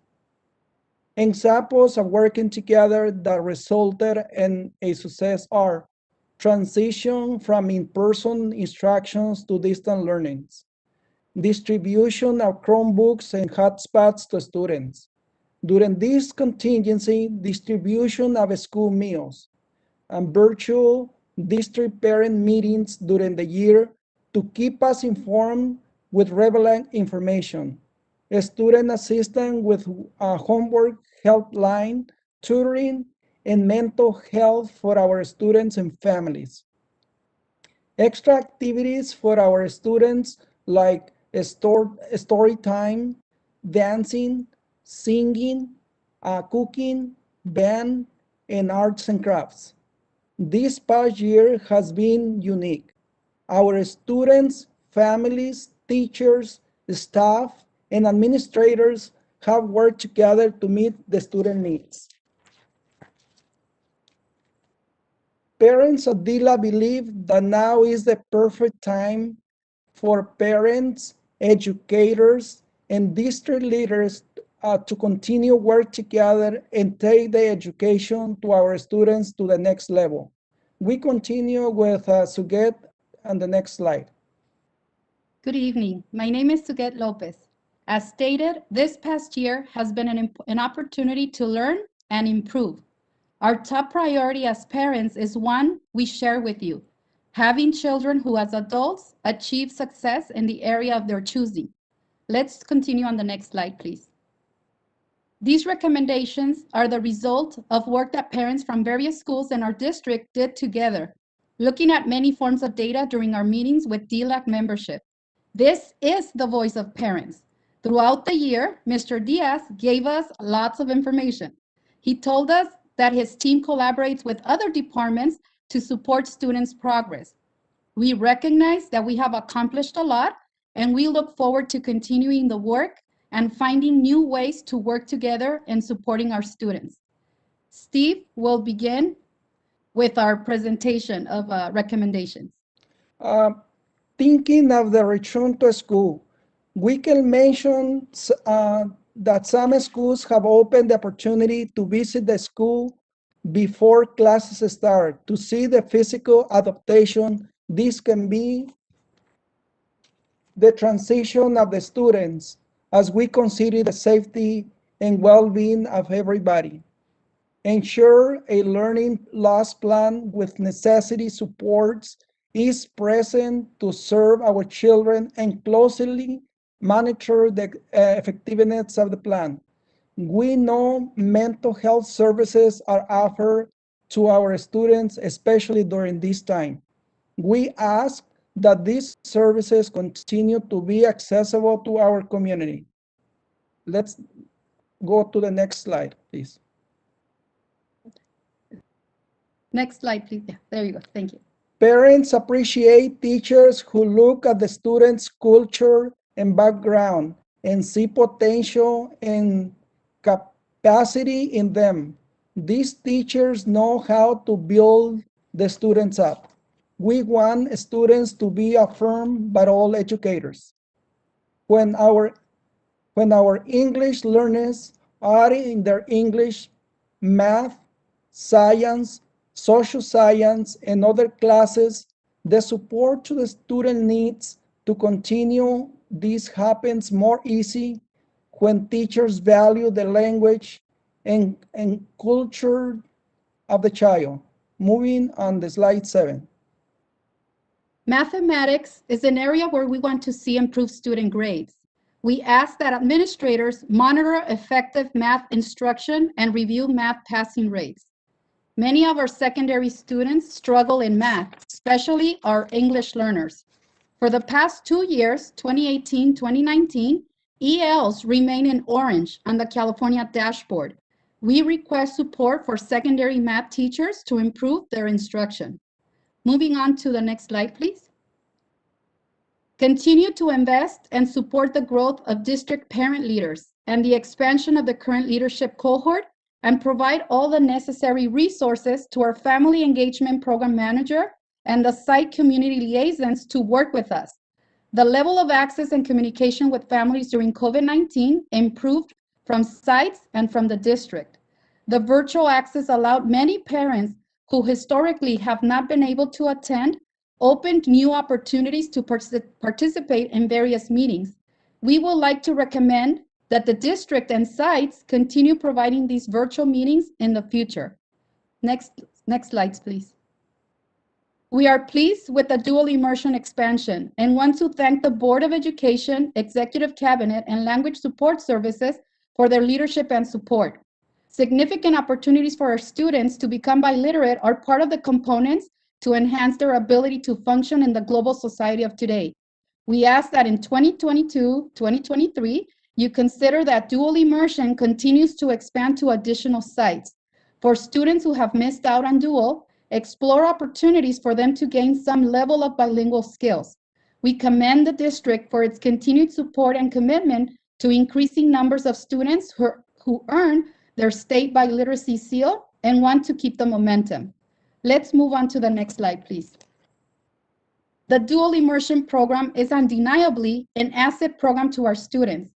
Examples of working together that resulted in a success are transition from in-person instructions to distant learnings, distribution of Chromebooks and hotspots to students. During this contingency, distribution of school meals, and virtual district parent meetings during the year to keep us informed with relevant information, a student assistance with a homework helpline, tutoring, and mental health for our students and families. Extra activities for our students like story time, dancing, singing, cooking, band, and arts and crafts. This past year has been unique. Our students, families, teachers, staff, and administrators have worked together to meet the student needs. Parents of DILA believe that now is the perfect time for parents, educators, and district leaders to continue work together and take the education to our students to the next level. We continue with Suget on the next slide. Good evening. My name is Suget Lopez. As stated, this past year has been an opportunity to learn and improve. Our top priority as parents is one we share with you, having children who as adults achieve success in the area of their choosing. Let's continue on the next slide, please. These recommendations are the result of work that parents from various schools in our district did together, looking at many forms of data during our meetings with DLAC membership. This is the voice of parents. Throughout the year, Mr. Diaz gave us lots of information. He told us that his team collaborates with other departments to support students' progress. We recognize that we have accomplished a lot, and we look forward to continuing the work and finding new ways to work together in supporting our students. Steve will begin with our presentation of recommendations. Thinking of the return to school, we can mention that some schools have opened the opportunity to visit the school before classes start to see the physical adaptation. This can be the transition of the students as we consider the safety and well-being of everybody. Ensure a learning loss plan with necessary supports is present to serve our children and closely monitor the effectiveness of the plan. We know mental health services are offered to our students, especially during this time. We ask that these services continue to be accessible to our community. Let's go to the next slide, please. Next slide, please. Yeah, there you go. Thank you. Parents appreciate teachers who look at the students' culture and background and see potential and capacity in them. These teachers know how to build the students up. We want students to be affirmed by all educators. When our English learners are in their English, math, science, social science, and other classes, the support to the student needs to continue this happens more easy when teachers value the language and culture of the child. Moving on to slide 7. Mathematics is an area where we want to see improved student grades. We ask that administrators monitor effective math instruction and review math passing rates. Many of our secondary students struggle in math, especially our English learners. For the past 2 years, 2018-2019, ELs remain in orange on the California dashboard. We request support for secondary math teachers to improve their instruction. Moving on to the next slide, please. Continue to invest and support the growth of district parent leaders and the expansion of the current leadership cohort, and provide all the necessary resources to our family engagement program manager and the site community liaisons to work with us. The level of access and communication with families during COVID-19 improved from sites and from the district. The virtual access allowed many parents who historically have not been able to attend, opened new opportunities to participate in various meetings. We would like to recommend that the district and sites continue providing these virtual meetings in the future. Next slides, please. We are pleased with the dual immersion expansion and want to thank the Board of Education, Executive Cabinet, and Language Support Services for their leadership and support. Significant opportunities for our students to become biliterate are part of the components to enhance their ability to function in the global society of today. We ask that in 2022-2023, you consider that dual immersion continues to expand to additional sites. For students who have missed out on dual, explore opportunities for them to gain some level of bilingual skills. We commend the district for its continued support and commitment to increasing numbers of students who earn their state biliteracy seal and want to keep the momentum. Let's move on to the next slide, please. The dual immersion program is undeniably an asset program to our students.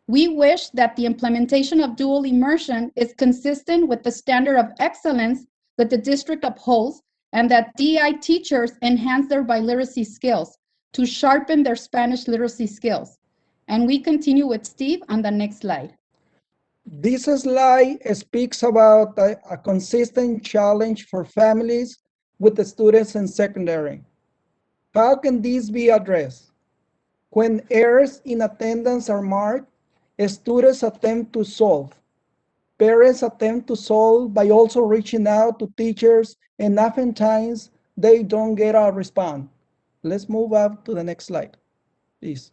We wish that the implementation of dual immersion is consistent with the standard of excellence that the district upholds, and that DI teachers enhance their biliteracy skills to sharpen their Spanish literacy skills. And we continue with Steve on the next slide. This slide speaks about a consistent challenge for families with the students in secondary. How can this be addressed? When errors in attendance are marked, students attempt to solve. Parents attempt to solve by also reaching out to teachers, and oftentimes they don't get a response. Let's move up to the next slide, please.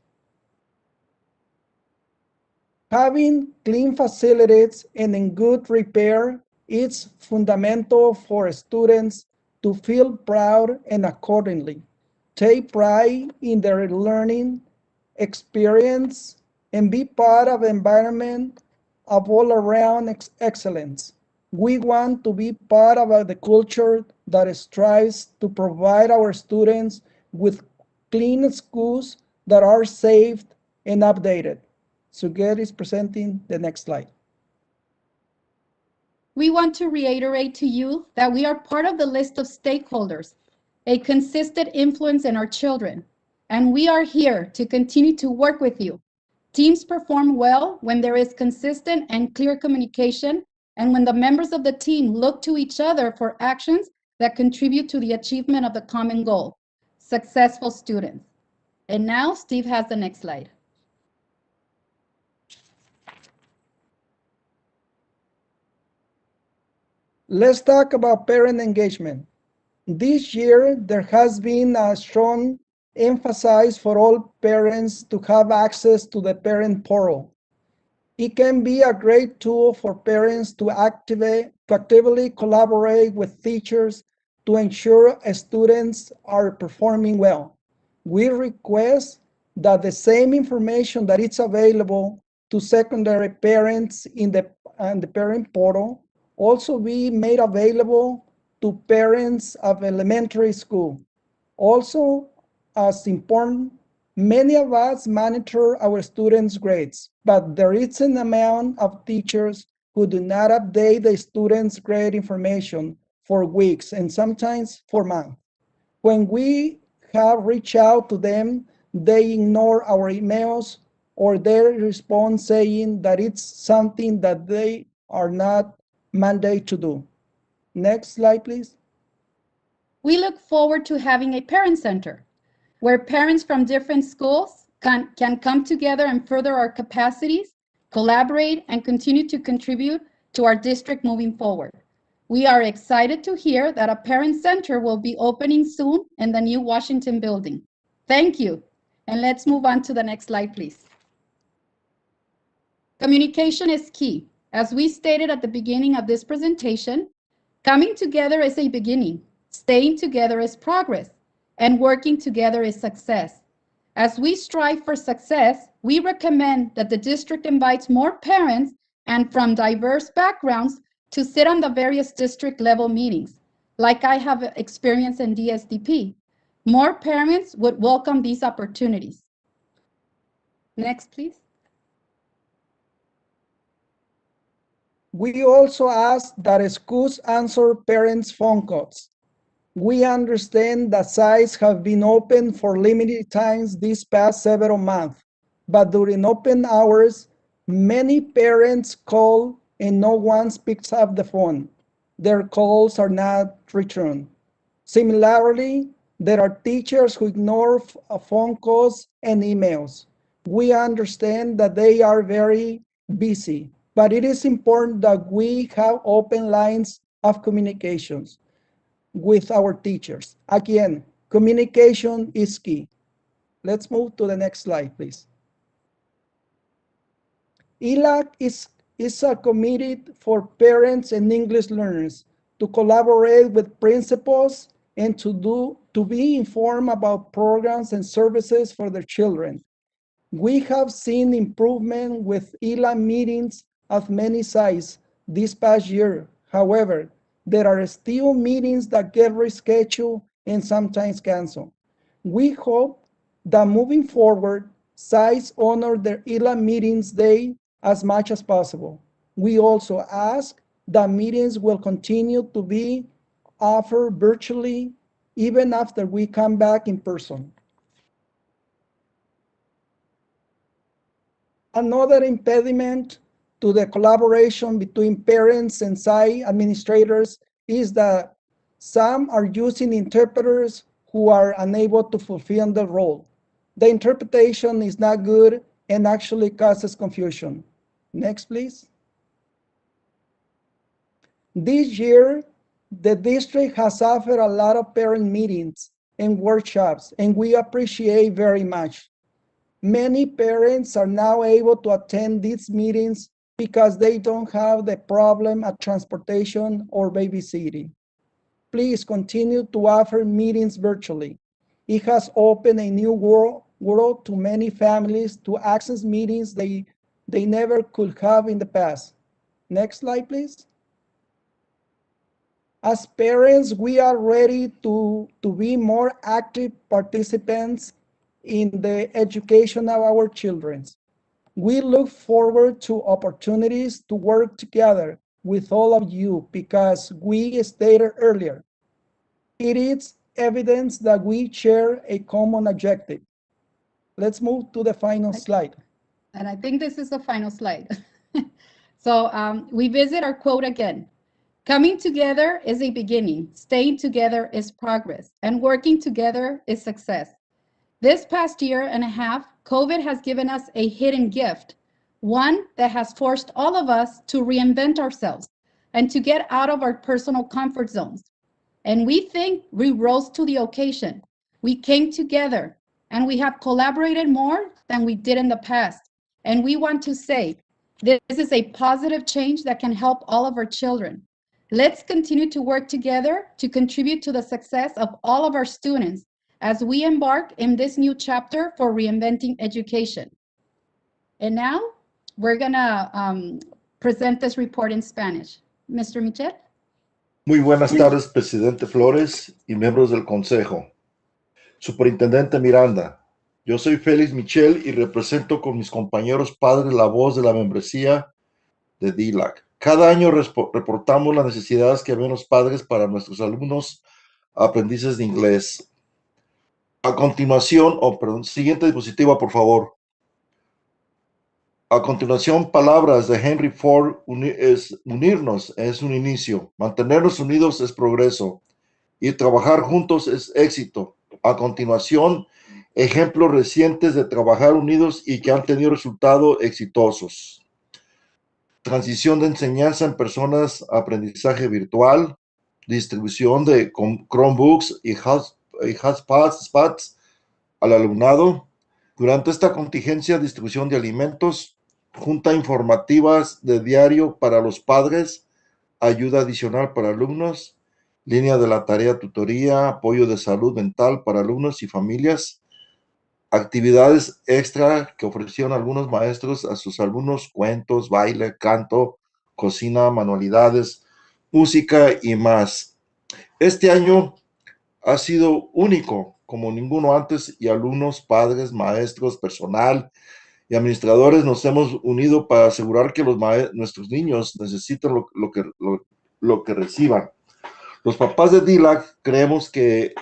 Having clean facilities and in good repair is fundamental for students to feel proud and accordingly take pride in their learning experience and be part of an environment of all-around excellence. We want to be part of the culture that strives to provide our students with clean schools that are safe and updated. Suget is presenting the next slide. We want to reiterate to you that we are part of the list of stakeholders, a consistent influence in our children, and we are here to continue to work with you. Teams perform well when there is consistent and clear communication, and when the members of the team look to each other for actions that contribute to the achievement of the common goal, successful students. And now Steve has the next slide. Let's talk about parent engagement. This year, there has been a strong emphasis for all parents to have access to the parent portal. It can be a great tool for parents to actively collaborate with teachers to ensure students are performing well. We request that the same information that is available to secondary parents in the parent portal also be made available to parents of elementary school. Also, as important, many of us monitor our students' grades, but there is an amount of teachers who do not update the students' grade information for weeks and sometimes for months. When we have reached out to them, they ignore our emails or they respond saying that it's something that they are not mandated to do. Next slide, please. We look forward to having a parent center where parents from different schools can come together and further our capacities, collaborate, and continue to contribute to our district moving forward. We are excited to hear that a parent center will be opening soon in the new Washington building. Thank you. And let's move on to the next slide, please. Communication is key. As we stated at the beginning of this presentation, coming together is a beginning, staying together is progress, and working together is success. As we strive for success, we recommend that the district invites more parents and from diverse backgrounds to sit on the various district level meetings, like I have experienced in DSDP. More parents would welcome these opportunities. Next, please. We also ask that schools answer parents' phone calls. We understand that sites have been open for limited times these past several months, but during open hours, many parents call and no one picks up the phone. Their calls are not returned. Similarly, there are teachers who ignore phone calls and emails. We understand that they are very busy, but it is important that we have open lines of communications with our teachers. Again, communication is key. Let's move to the next slide, please. ELAC is a committee for parents and English learners to collaborate with principals and to be informed about programs and services for their children. We have seen improvement with ELAC meetings of many sites this past year. However, there are still meetings that get rescheduled and sometimes canceled. We hope that moving forward, sites honor their ELAC meetings day as much as possible. We also ask that meetings will continue to be offered virtually even after we come back in person. Another impediment to the collaboration between parents and site administrators is that some are using interpreters who are unable to fulfill the role. The interpretation is not good and actually causes confusion. Next, please. This year, the district has offered a lot of parent meetings and workshops, and we appreciate very much. Many parents are now able to attend these meetings because they don't have the problem of transportation or babysitting. Please continue to offer meetings virtually. It has opened a new world to many families to access meetings they never could have in the past. Next slide, please. As parents, we are ready to be more active participants in the education of our children. We look forward to opportunities to work together with all of you because we stated earlier, it is evidence that we share a common objective. Let's move to the final slide. And I think this is the final slide. So we visit our quote again. Coming together is a beginning, staying together is progress, and working together is success. This past year and a half, COVID has given us a hidden gift, one that has forced all of us to reinvent ourselves and to get out of our personal comfort zones. And we think we rose to the occasion. We came together and we have collaborated more than we did in the past. And we want to say, this is a positive change that can help all of our children. Let's continue to work together to contribute to the success of all of our students as we embark in this new chapter for reinventing education. And now we're gonna present this report in Spanish. Mr. Michel? Muy buenas tardes, Presidente Flores y miembros del Consejo. Superintendente Miranda, yo soy Félix Michel y represento con mis compañeros padres la voz de la membresía de DILAC. Cada año reportamos las necesidades que ven los padres para nuestros alumnos aprendices de inglés. A continuación, siguiente diapositiva, por favor. A continuación, palabras de Henry Ford: unirnos es un inicio, mantenernos unidos es progreso y trabajar juntos es éxito. A continuación, ejemplos recientes de trabajar unidos y que han tenido resultados exitosos. Transición de enseñanza en personas, aprendizaje virtual, distribución de Chromebooks y hotspots al alumnado. Durante esta contingencia, distribución de alimentos, junta informativas de diario para los padres, ayuda adicional para alumnos, línea de la tarea tutoría, apoyo de salud mental para alumnos y familias, actividades extra que ofrecieron algunos maestros a sus alumnos, cuentos, baile, canto, cocina, manualidades, música y más. Este año ha sido único como ninguno antes y alumnos, padres, maestros, personal y administradores nos hemos unido para asegurar que nuestros niños necesitan lo que reciban. Los papás de DILAC creemos que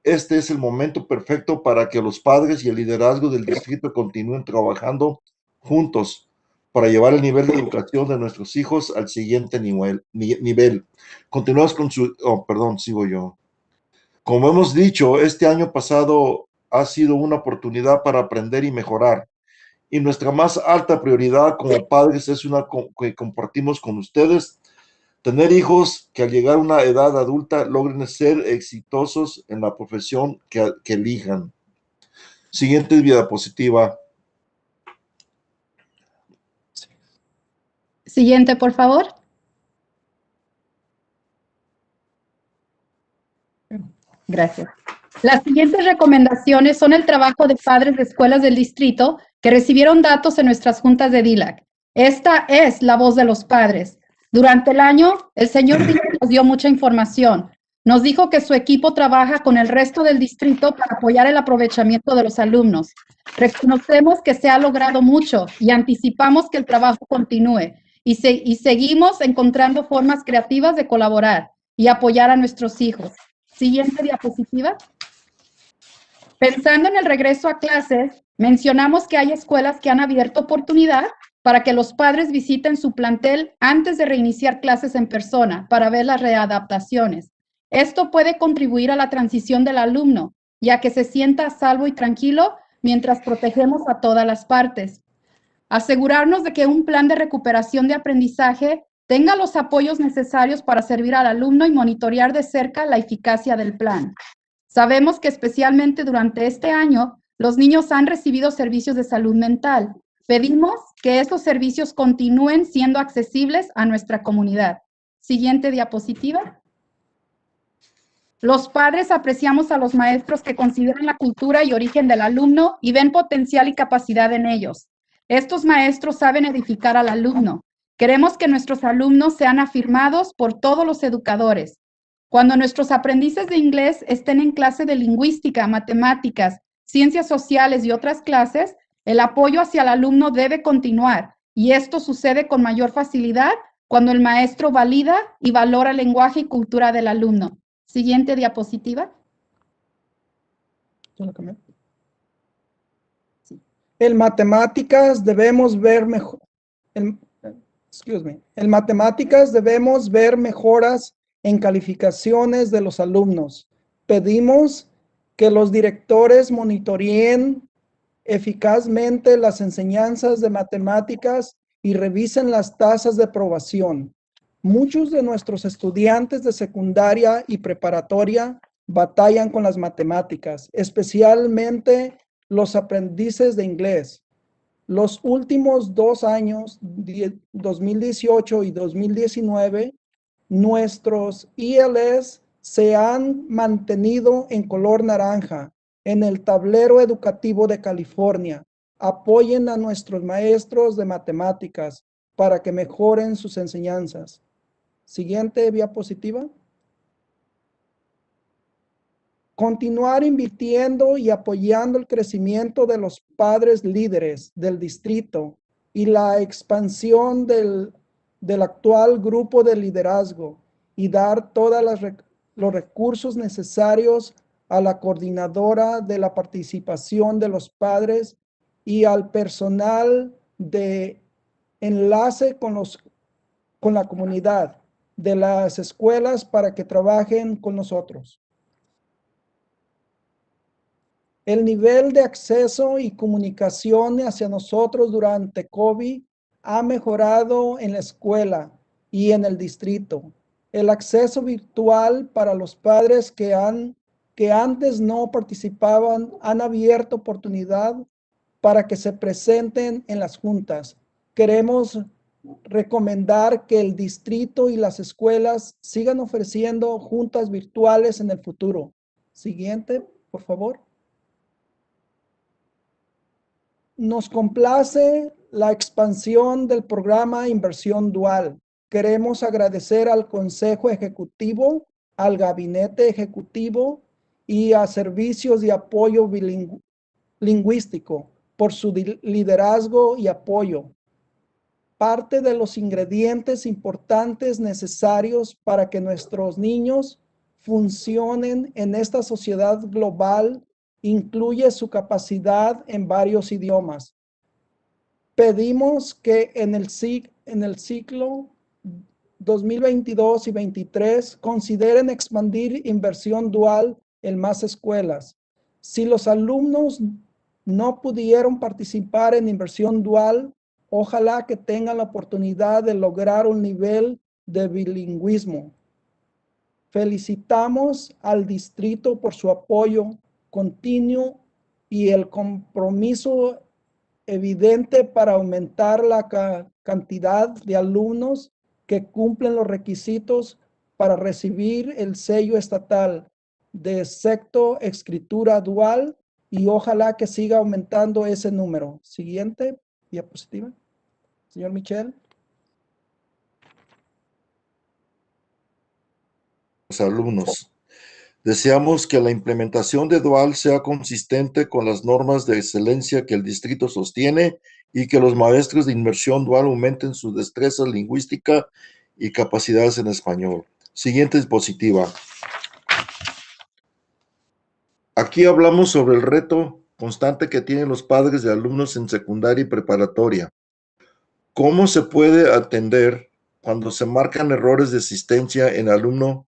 este es el momento perfecto para que los padres y el liderazgo del distrito continúen trabajando juntos para llevar el nivel de educación de nuestros hijos al siguiente nivel. Continuamos con sigo yo. Como hemos dicho, este año pasado ha sido una oportunidad para aprender y mejorar. Y nuestra más alta prioridad como padres es una que compartimos con ustedes, tener hijos que al llegar a una edad adulta logren ser exitosos en la profesión que elijan. Siguiente diapositiva. Siguiente, por favor. Gracias. Las siguientes recomendaciones son el trabajo de padres de escuelas del distrito que recibieron datos en nuestras juntas de DILAC. Esta es la voz de los padres. Durante el año, el señor DILAC nos dio mucha información. Nos dijo que su equipo trabaja con el resto del distrito para apoyar el aprovechamiento de los alumnos. Reconocemos que se ha logrado mucho y anticipamos que el trabajo continúe y seguimos encontrando formas creativas de colaborar y apoyar a nuestros hijos. Siguiente diapositiva. Pensando en el regreso a clases, mencionamos que hay escuelas que han abierto oportunidad para que los padres visiten su plantel antes de reiniciar clases en persona para ver las readaptaciones. Esto puede contribuir a la transición del alumno, ya que se sienta a salvo y tranquilo mientras protegemos a todas las partes. Asegurarnos de que un plan de recuperación de aprendizaje tenga los apoyos necesarios para servir al alumno y monitorear de cerca la eficacia del plan. Sabemos que especialmente durante este año, los niños han recibido servicios de salud mental. Pedimos que estos servicios continúen siendo accesibles a nuestra comunidad. Siguiente diapositiva. Los padres apreciamos a los maestros que consideran la cultura y origen del alumno y ven potencial y capacidad en ellos. Estos maestros saben edificar al alumno. Queremos que nuestros alumnos sean afirmados por todos los educadores. Cuando nuestros aprendices de inglés estén en clase de lingüística, matemáticas, ciencias sociales y otras clases, el apoyo hacia el alumno debe continuar y esto sucede con mayor facilidad cuando el maestro valida y valora el lenguaje y cultura del alumno. Siguiente diapositiva. En matemáticas debemos ver mejoras en calificaciones de los alumnos. Pedimos que los directores monitoreen eficazmente las enseñanzas de matemáticas y revisen las tasas de aprobación. Muchos de nuestros estudiantes de secundaria y preparatoria batallan con las matemáticas, especialmente los aprendices de inglés. Los últimos 2 años, 2018 y 2019, Nuestros ILS se han mantenido en color naranja en el tablero educativo de California. Apoyen a nuestros maestros de matemáticas para que mejoren sus enseñanzas. Siguiente diapositiva. Continuar invirtiendo y apoyando el crecimiento de los padres líderes del distrito y la expansión del actual grupo de liderazgo y dar todos los recursos necesarios a la coordinadora de la participación de los padres y al personal de enlace con la comunidad de las escuelas para que trabajen con nosotros. El nivel de acceso y comunicación hacia nosotros durante COVID ha mejorado en la escuela y en el distrito. El acceso virtual para los padres que antes no participaban han abierto oportunidad para que se presenten en las juntas. Queremos recomendar que el distrito y las escuelas sigan ofreciendo juntas virtuales en el futuro. Siguiente, por favor. Nos complace la expansión del programa Inversión Dual. Queremos agradecer al Consejo Ejecutivo, al Gabinete Ejecutivo y a Servicios de Apoyo Lingüístico por su liderazgo y apoyo. Parte de los ingredientes importantes necesarios para que nuestros niños funcionen en esta sociedad global incluye su capacidad en varios idiomas. Pedimos que en el ciclo 2022 y 2023 consideren expandir inversión dual en más escuelas. Si los alumnos no pudieron participar en inversión dual, ojalá que tengan la oportunidad de lograr un nivel de bilingüismo. Felicitamos al distrito por su apoyo continuo y el compromiso evidente para aumentar la cantidad de alumnos que cumplen los requisitos para recibir el sello estatal de sexto escritura dual y ojalá que siga aumentando ese número. Siguiente diapositiva. Señor Michel. Los alumnos. Deseamos que la implementación de Dual sea consistente con las normas de excelencia que el distrito sostiene y que los maestros de inmersión dual aumenten su destreza lingüística y capacidades en español. Siguiente diapositiva. Aquí hablamos sobre el reto constante que tienen los padres de alumnos en secundaria y preparatoria. ¿Cómo se puede atender cuando se marcan errores de asistencia en alumno?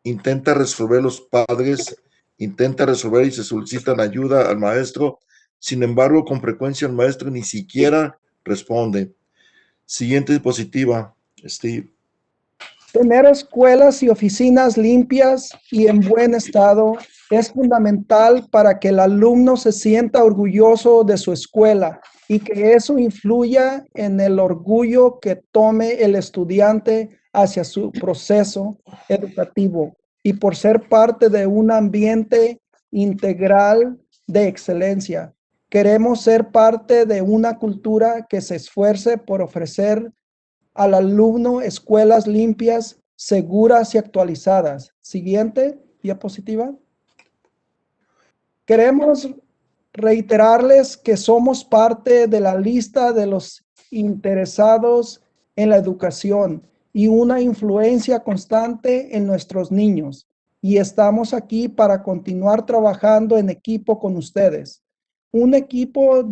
Intenta resolver los padres, intenta resolver y se solicitan ayuda al maestro. Sin embargo, con frecuencia el maestro ni siquiera responde. Siguiente diapositiva, Steve. Tener escuelas y oficinas limpias y en buen estado es fundamental para que el alumno se sienta orgulloso de su escuela y que eso influya en el orgullo que tome el estudiante hacia su proceso educativo y por ser parte de un ambiente integral de excelencia. Queremos ser parte de una cultura que se esfuerce por ofrecer al alumno escuelas limpias, seguras y actualizadas. Siguiente diapositiva. Queremos reiterarles que somos parte de la lista de los interesados en la educación y una influencia constante en nuestros niños. Y estamos aquí para continuar trabajando en equipo con ustedes. Un equipo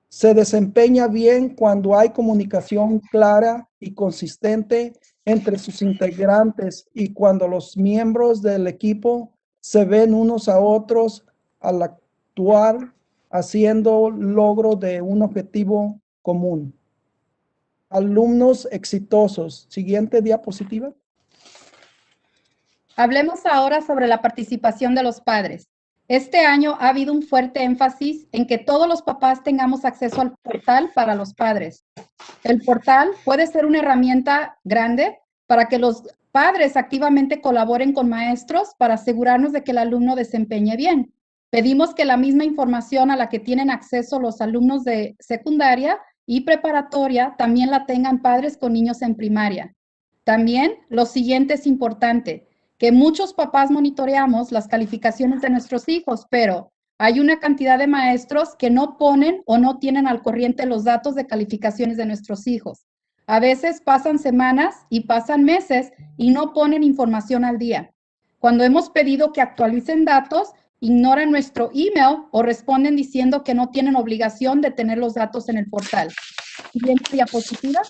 se desempeña bien cuando hay comunicación clara y consistente entre sus integrantes y cuando los miembros del equipo se ven unos a otros al actuar haciendo logro de un objetivo común. Alumnos exitosos. Siguiente diapositiva. Hablemos ahora sobre la participación de los padres. Este año ha habido un fuerte énfasis en que todos los papás tengamos acceso al portal para los padres. El portal puede ser una herramienta grande, para que los padres activamente colaboren con maestros para asegurarnos de que el alumno desempeñe bien. Pedimos que la misma información a la que tienen acceso los alumnos de secundaria y preparatoria también la tengan padres con niños en primaria. También lo siguiente es importante, que muchos papás monitoreamos las calificaciones de nuestros hijos, pero hay una cantidad de maestros que no ponen o no tienen al corriente los datos de calificaciones de nuestros hijos. A veces pasan semanas y pasan meses y no ponen información al día. Cuando hemos pedido que actualicen datos, ignoran nuestro email o responden diciendo que no tienen obligación de tener los datos en el portal. Siguiente diapositiva.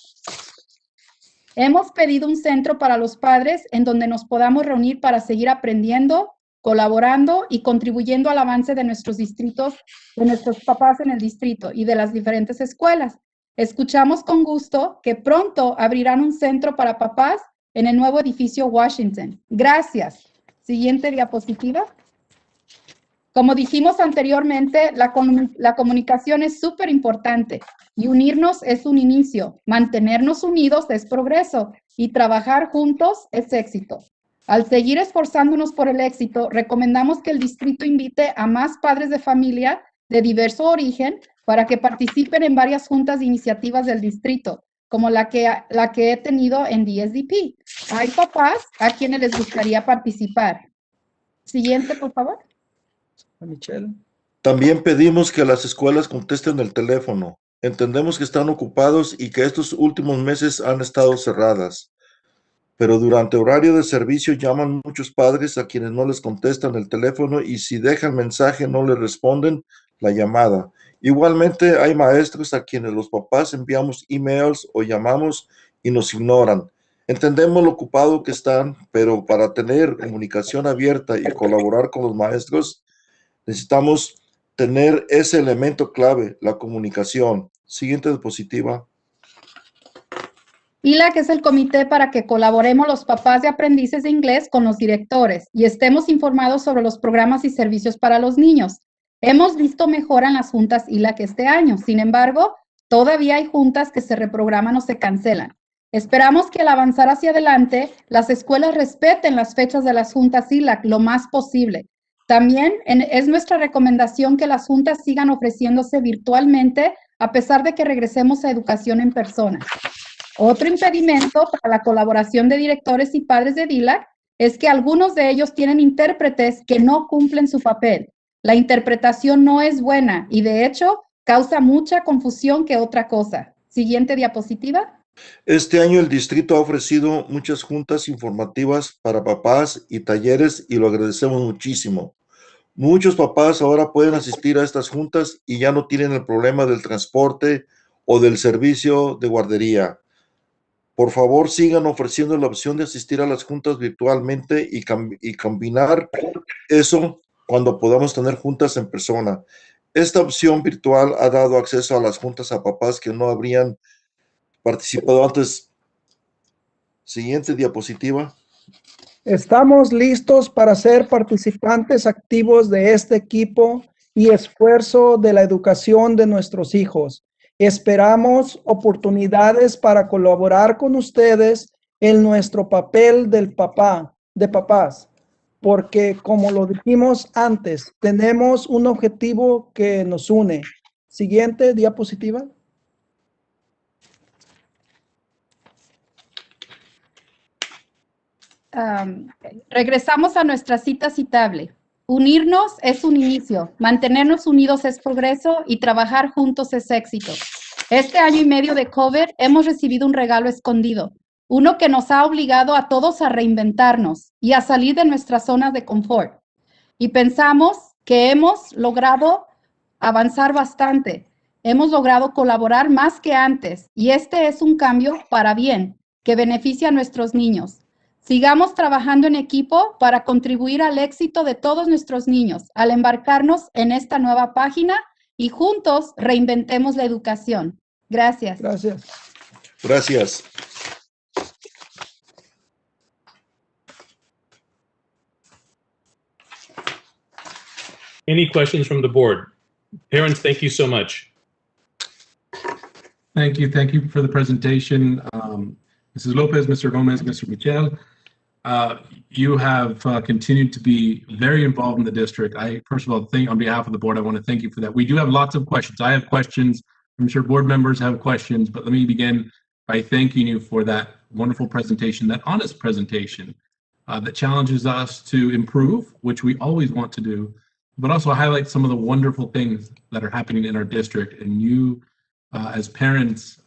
Hemos pedido un centro para los padres en donde nos podamos reunir para seguir aprendiendo, colaborando y contribuyendo al avance de nuestros distritos, de nuestros papás en el distrito y de las diferentes escuelas. Escuchamos con gusto que pronto abrirán un centro para papás en el nuevo edificio Washington. Gracias. Siguiente diapositiva. Como dijimos anteriormente, la comunicación es súper importante y unirnos es un inicio. Mantenernos unidos es progreso y trabajar juntos es éxito. Al seguir esforzándonos por el éxito, recomendamos que el distrito invite a más padres de familia de diverso origen para que participen en varias juntas de iniciativas del distrito, como la que he tenido en DSDP. Hay papás a quienes les gustaría participar. Siguiente, por favor. Michelle. También pedimos que las escuelas contesten el teléfono. Entendemos que están ocupados y que estos últimos meses han estado cerradas. Pero durante horario de servicio llaman muchos padres a quienes no les contestan el teléfono y si dejan mensaje no les responden la llamada. Igualmente hay maestros a quienes los papás enviamos emails o llamamos y nos ignoran. Entendemos lo ocupado que están, pero para tener comunicación abierta y colaborar con los maestros, necesitamos tener ese elemento clave, la comunicación. Siguiente diapositiva. ILAC es el comité para que colaboremos los papás de aprendices de inglés con los directores y estemos informados sobre los programas y servicios para los niños. Hemos visto mejora en las juntas ILAC este año. Sin embargo, todavía hay juntas que se reprograman o se cancelan. Esperamos que al avanzar hacia adelante, las escuelas respeten las fechas de las juntas ILAC lo más posible. También es nuestra recomendación que las juntas sigan ofreciéndose virtualmente a pesar de que regresemos a educación en persona. Otro impedimento para la colaboración de directores y padres de DILAC es que algunos de ellos tienen intérpretes que no cumplen su papel. La interpretación no es buena y de hecho causa mucha confusión que otra cosa. Siguiente diapositiva. Este año el distrito ha ofrecido muchas juntas informativas para papás y talleres y lo agradecemos muchísimo. Muchos papás ahora pueden asistir a estas juntas y ya no tienen el problema del transporte o del servicio de guardería. Por favor, sigan ofreciendo la opción de asistir a las juntas virtualmente y combinar eso cuando podamos tener juntas en persona. Esta opción virtual ha dado acceso a las juntas a papás que no habrían participado antes. Siguiente diapositiva. Estamos listos para ser participantes activos de este equipo y esfuerzo de la educación de nuestros hijos. Esperamos oportunidades para colaborar con ustedes en nuestro papel de papás, porque como lo dijimos antes, tenemos un objetivo que nos une. Siguiente diapositiva. Regresamos a nuestra cita citable. Unirnos es un inicio, mantenernos unidos es progreso y trabajar juntos es éxito. Este año y medio de COVID hemos recibido un regalo escondido, uno que nos ha obligado a todos a reinventarnos y a salir de nuestras zonas de confort. Y pensamos que hemos logrado avanzar bastante, hemos logrado colaborar más que antes y este es un cambio para bien que beneficia a nuestros niños. Sigamos trabajando en equipo para contribuir al éxito de todos nuestros niños al embarcarnos en esta nueva página y juntos reinventemos la educación. Gracias. Gracias. Gracias. Any questions from the board? Parents, thank you so much. Thank you for the presentation. Mrs. Lopez, Mr. Gomez, Mr. Michel. You have continued to be very involved in the district. I, first of all, think on behalf of the board, I want to thank you for that. We do have lots of questions. I have questions. I'm sure board members have questions, but let me begin by thanking you for that wonderful presentation, that honest presentation that challenges us to improve, which we always want to do, but also highlight some of the wonderful things that are happening in our district. And you, as parents,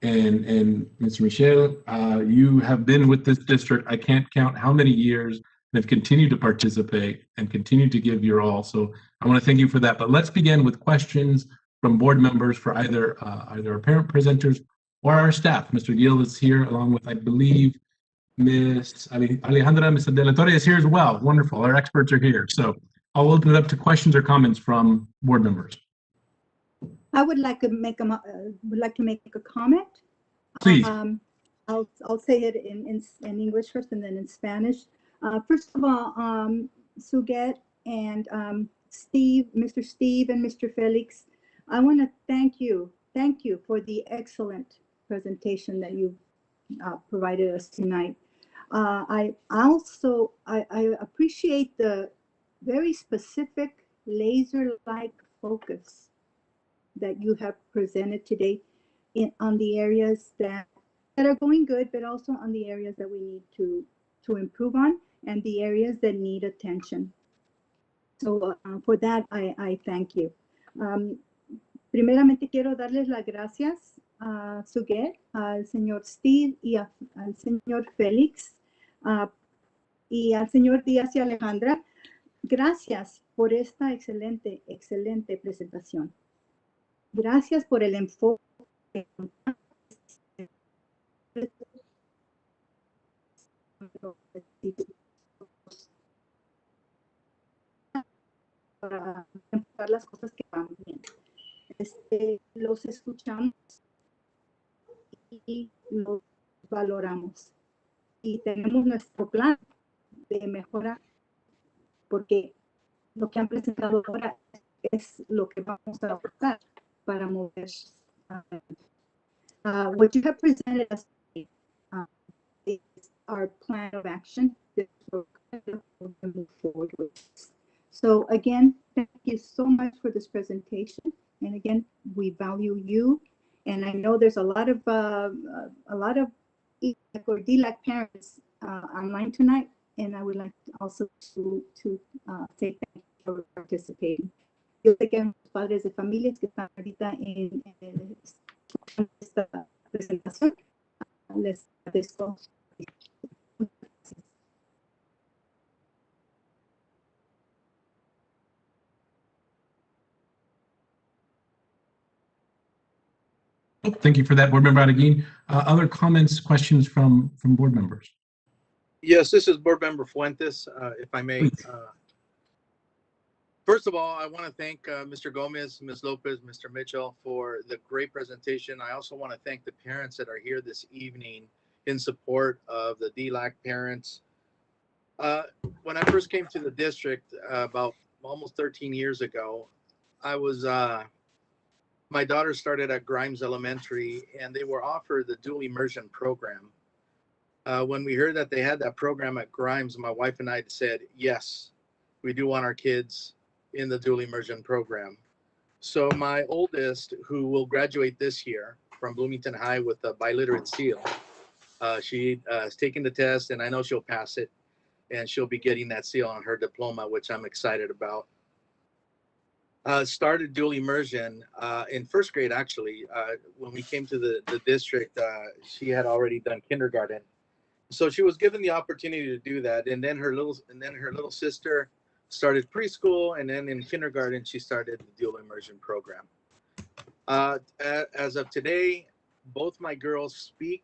and Mr. Michel, you have been with this district, I can't count how many years, and have continued to participate and continue to give your all. So I want to thank you for that. But let's begin with questions from board members for either our parent presenters or our staff. Mr. Gill is here along with, I believe, Ms. Alejandra, Ms. De La Torre is here as well. Wonderful. Our experts are here. So I'll open it up to questions or comments from board members. I would like to make a comment. Please. I'll say it in English first and then in Spanish. First of all, Suget and Steve, Mr. Steve and Mr. Felix, I want to thank you for the excellent presentation that you provided us tonight. I appreciate the very specific laser-like focus that you have presented today on the areas that are going good, but also on the areas that we need to improve on and the areas that need attention. So for that, I thank you. Primeramente quiero darles las gracias a Suget, al señor Steve y al señor Félix y al señor Díaz y Alejandra. Gracias por esta excelente presentación. Gracias por el enfoque para enfocar las cosas que van bien. Los escuchamos y los valoramos. Y tenemos nuestro plan de mejora porque lo que han presentado ahora es lo que vamos a aportar para mover. What you have presented us is our plan of action that we're going to move forward with. So again, thank you so much for this presentation. And again, we value you. And I know there's a lot of ELAC or DLAC parents online tonight. And I would like also to say thank you for participating. Yo sé que hay muchos padres de familias que están ahorita en esta presentación. Les agradezco. Thank you for that, Board Member Adeguin. Other comments, questions from board members? Yes, this is Board Member Fuentes, if I may. First of all, I want to thank Mr. Gomez, Ms. Lopez, Mr. Mitchell for the great presentation. I also want to thank the parents that are here this evening in support of the DLAC parents. When I first came to the district about almost 13 years ago, my daughter started at Grimes Elementary and they were offered the dual immersion program. When we heard that they had that program at Grimes, my wife and I said, yes, we do want our kids in the dual immersion program. So my oldest, who will graduate this year from Bloomington High with a biliterate seal, she has taken the test and I know she'll pass it and she'll be getting that seal on her diploma, which I'm excited about. Started dual immersion in first grade, actually. When we came to the district, she had already done kindergarten. So she was given the opportunity to do that. And then her little sister started preschool, and then in kindergarten, she started the dual immersion program. As of today, both my girls speak,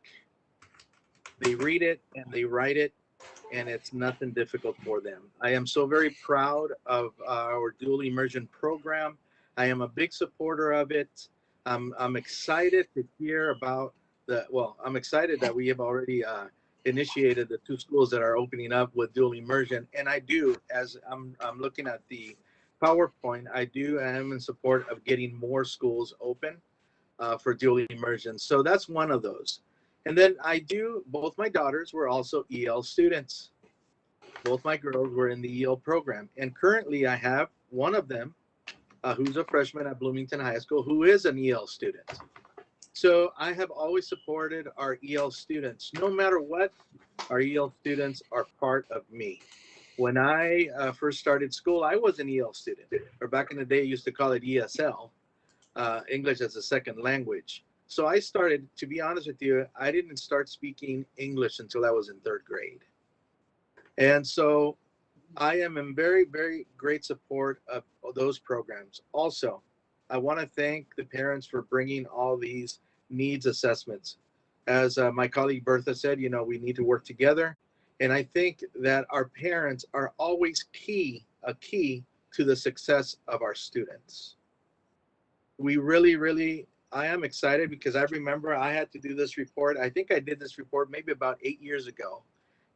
they read it, and they write it, and it's nothing difficult for them. I am so very proud of our dual immersion program. I am a big supporter of it. I'm excited to hear about I'm excited that we have already initiated the 2 schools that are opening up with dual immersion. And I do, as I'm looking at the PowerPoint, I am in support of getting more schools open for dual immersion. So that's one of those. And then both my daughters were also EL students. Both my girls were in the EL program. And currently I have one of them who's a freshman at Bloomington High School who is an EL student. So I have always supported our EL students. No matter what, our EL students are part of me. When I first started school, I was an EL student, or back in the day, used to call it ESL, English as a second language. So I started, to be honest with you, I didn't start speaking English until I was in 3rd grade. And so I am in very, very great support of those programs. Also, I want to thank the parents for bringing all these needs assessments. As my colleague Bertha said, you know, we need to work together. And I think that our parents are always a key to the success of our students. We really, I am excited because I remember I had to do this report. I think I did this report maybe about 8 years ago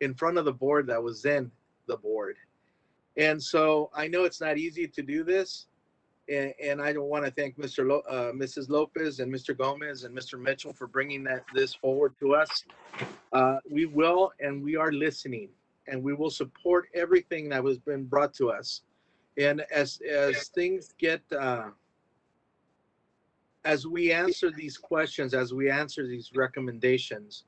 in front of the board that was then the board. And so I know it's not easy to do this. And I want to thank Mrs. Lopez and Mr. Gomez and Mr. Mitchell for bringing this forward to us. We will, and we are listening, and we will support everything that has been brought to us. And as things get, as we answer these questions, as we answer these recommendations,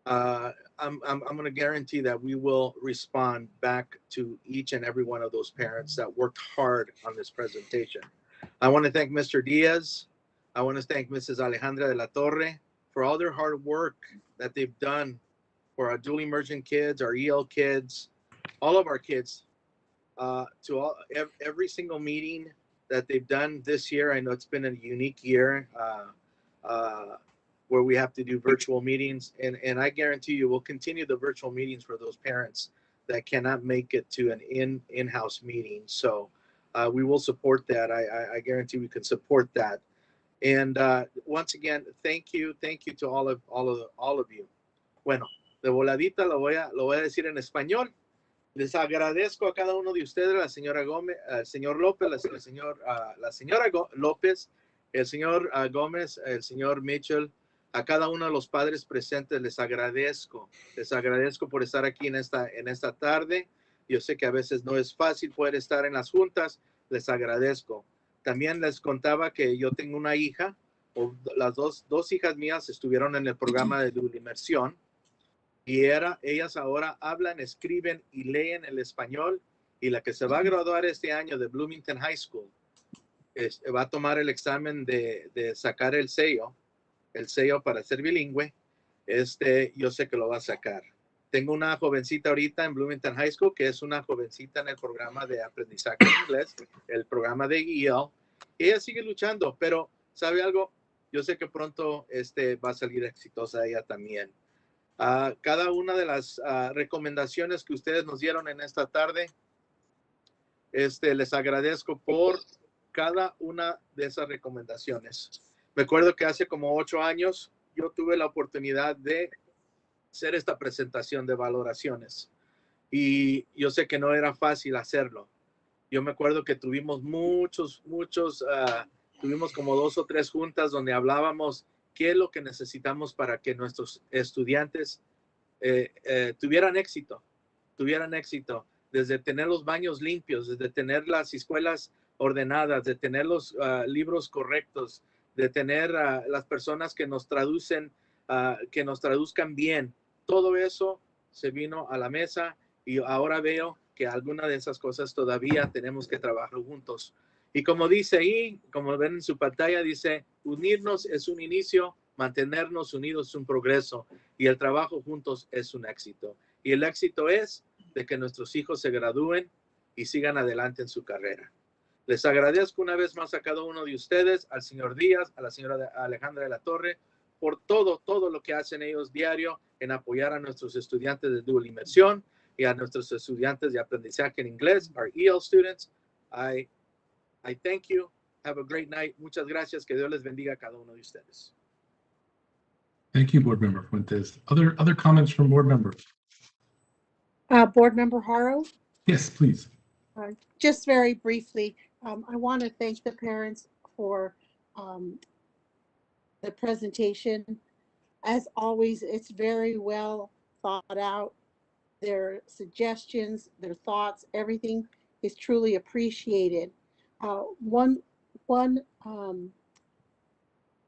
I'm going to guarantee that we will respond back to each and every one of those parents that worked hard on this presentation. I want to thank Mr. Diaz. I want to thank Mrs. Alejandra de la Torre for all their hard work that they've done for our dual emergent kids, our EL kids, all of our kids, to every single meeting that they've done this year. I know it's been a unique year where we have to do virtual meetings, and I guarantee you we'll continue the virtual meetings for those parents that cannot make it to an in-house meeting. So we will support that. I guarantee we can support that. And once again, thank you to all of you. Bueno, de voladita lo voy a decir en español. Les agradezco a cada uno de ustedes, la señora Gómez, el señor López, la señora López, el señor Gómez, el señor Mitchell, a cada uno de los padres presentes les agradezco por estar aquí en esta tarde. Yo sé que a veces no es fácil poder estar en las juntas, les agradezco. También les contaba que yo tengo una hija, o las dos hijas mías estuvieron en el programa de dual inmersión, y ellas ahora hablan, escriben y leen el español, y la que se va a graduar este año de Bloomington High School va a tomar el examen de sacar el sello para ser bilingüe. Yo sé que lo va a sacar. Tengo una jovencita ahorita en Bloomington High School que es una jovencita en el programa de aprendizaje en inglés, el programa de EL. Ella sigue luchando, pero ¿sabe algo? Yo sé que pronto va a salir exitosa ella también. Cada una de las recomendaciones que ustedes nos dieron en esta tarde, les agradezco por cada una de esas recomendaciones. Me acuerdo que hace como 8 años yo tuve la oportunidad de hacer esta presentación de valoraciones y yo sé que no era fácil hacerlo. Yo me acuerdo que tuvimos tuvimos como 2 o 3 juntas donde hablábamos qué es lo que necesitamos para que nuestros estudiantes tuvieran éxito, desde tener los baños limpios, desde tener las escuelas ordenadas, de tener los libros correctos, de tener las personas que nos traducen, que nos traduzcan bien. Todo eso se vino a la mesa y ahora veo que alguna de esas cosas todavía tenemos que trabajar juntos. Y como dice ahí, como ven en su pantalla, dice, unirnos es un inicio, mantenernos unidos es un progreso y el trabajo juntos es un éxito. Y el éxito es de que nuestros hijos se gradúen y sigan adelante en su carrera. Les agradezco una vez más a cada uno de ustedes, al señor Díaz, a la señora Alejandra de la Torre, por todo lo que hacen ellos diario en apoyar a nuestros estudiantes de dual inmersión y a nuestros estudiantes de aprendizaje en inglés, our EL students. I thank you. Have a great night. Muchas gracias. Que Dios les bendiga a cada uno de ustedes. Thank you, Board Member Fuentes. Other comments from board members? Board Member Haro? Yes, please. Just very briefly, I want to thank the parents for the presentation. As always, it's very well thought out. Their suggestions, their thoughts, everything is truly appreciated. One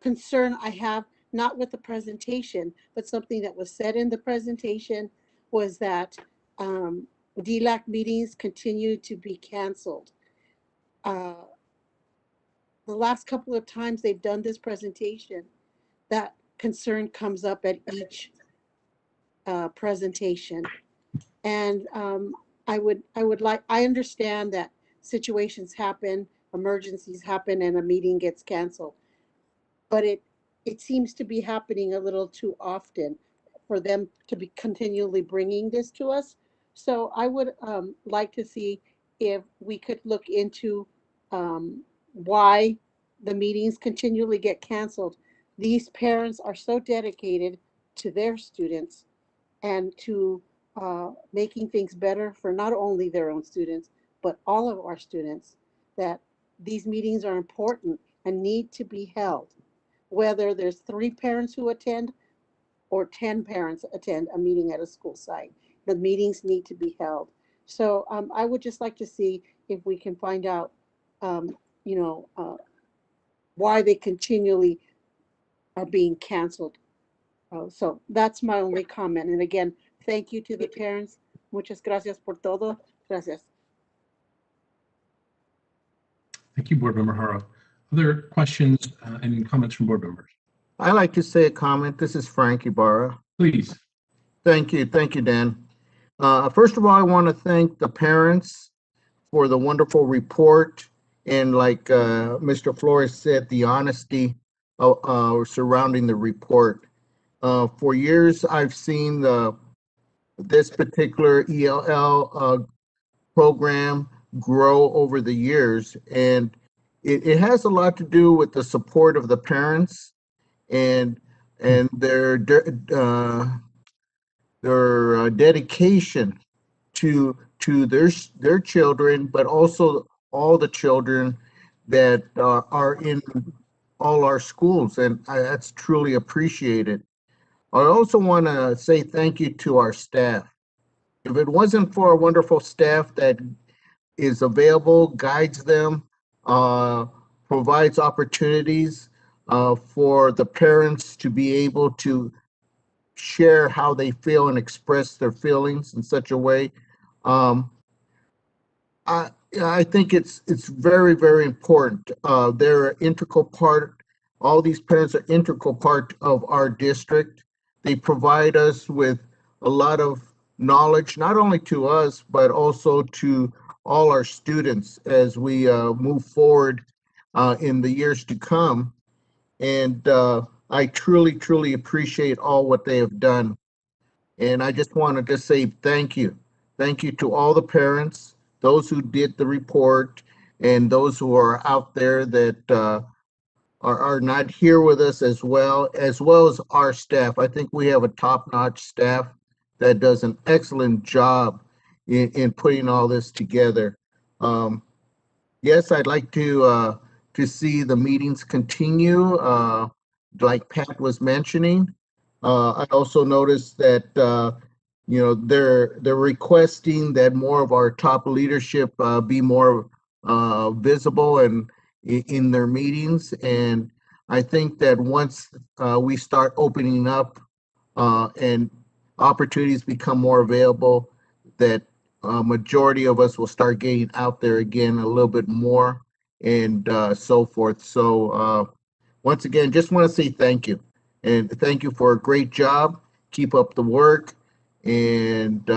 concern I have, not with the presentation, but something that was said in the presentation, was that DLAC meetings continue to be canceled. The last couple of times they've done this presentation, that concern comes up at each presentation. And I understand that situations happen, emergencies happen, and a meeting gets canceled. But it seems to be happening a little too often for them to be continually bringing this to us. So I would like to see if we could look into why the meetings continually get canceled. These parents are so dedicated to their students and to making things better for not only their own students, but all of our students, that these meetings are important and need to be held. Whether there's 3 parents who attend or 10 parents attend a meeting at a school site, the meetings need to be held. So I would just like to see if we can find out, why they continually are being canceled. So that's my only comment. And again, thank you to the parents. Muchas gracias por todo. Gracias. Thank you, Board Member Haro. Other questions and comments from board members? I'd like to say a comment. This is Frank Ibarra. Please. Thank you, Dan. First of all, I want to thank the parents for the wonderful report, and like Mr. Flores said, the honesty surrounding the report. For years, I've seen this particular ELL program grow over the years, and it has a lot to do with the support of the parents and their dedication to their children, but also all the children that are in all our schools, and that's truly appreciated. I also want to say thank you to our staff. If it wasn't for our wonderful staff that is available, guides them, provides opportunities for the parents to be able to share how they feel and express their feelings in such a way. I think it's very, very important. They're an integral part. All these parents are integral part of our district. They provide us with a lot of knowledge, not only to us, but also to all our students as we move forward in the years to come. And I truly, truly appreciate all what they have done. And I just wanted to say thank you. Thank you to all the parents, those who did the report, and those who are out there that are not here with us, as well as our staff. I think we have a top-notch staff that does an excellent job in putting all this together. Yes, I'd like to see the meetings continue, like Pat was mentioning. I also noticed that they're requesting that more of our top leadership be more visible and in their meetings. And I think that once we start opening up and opportunities become more available, that majority of us will start getting out there again a little bit more and so forth. So once again, just want to say thank you. And thank you for a great job. Keep up the work. And,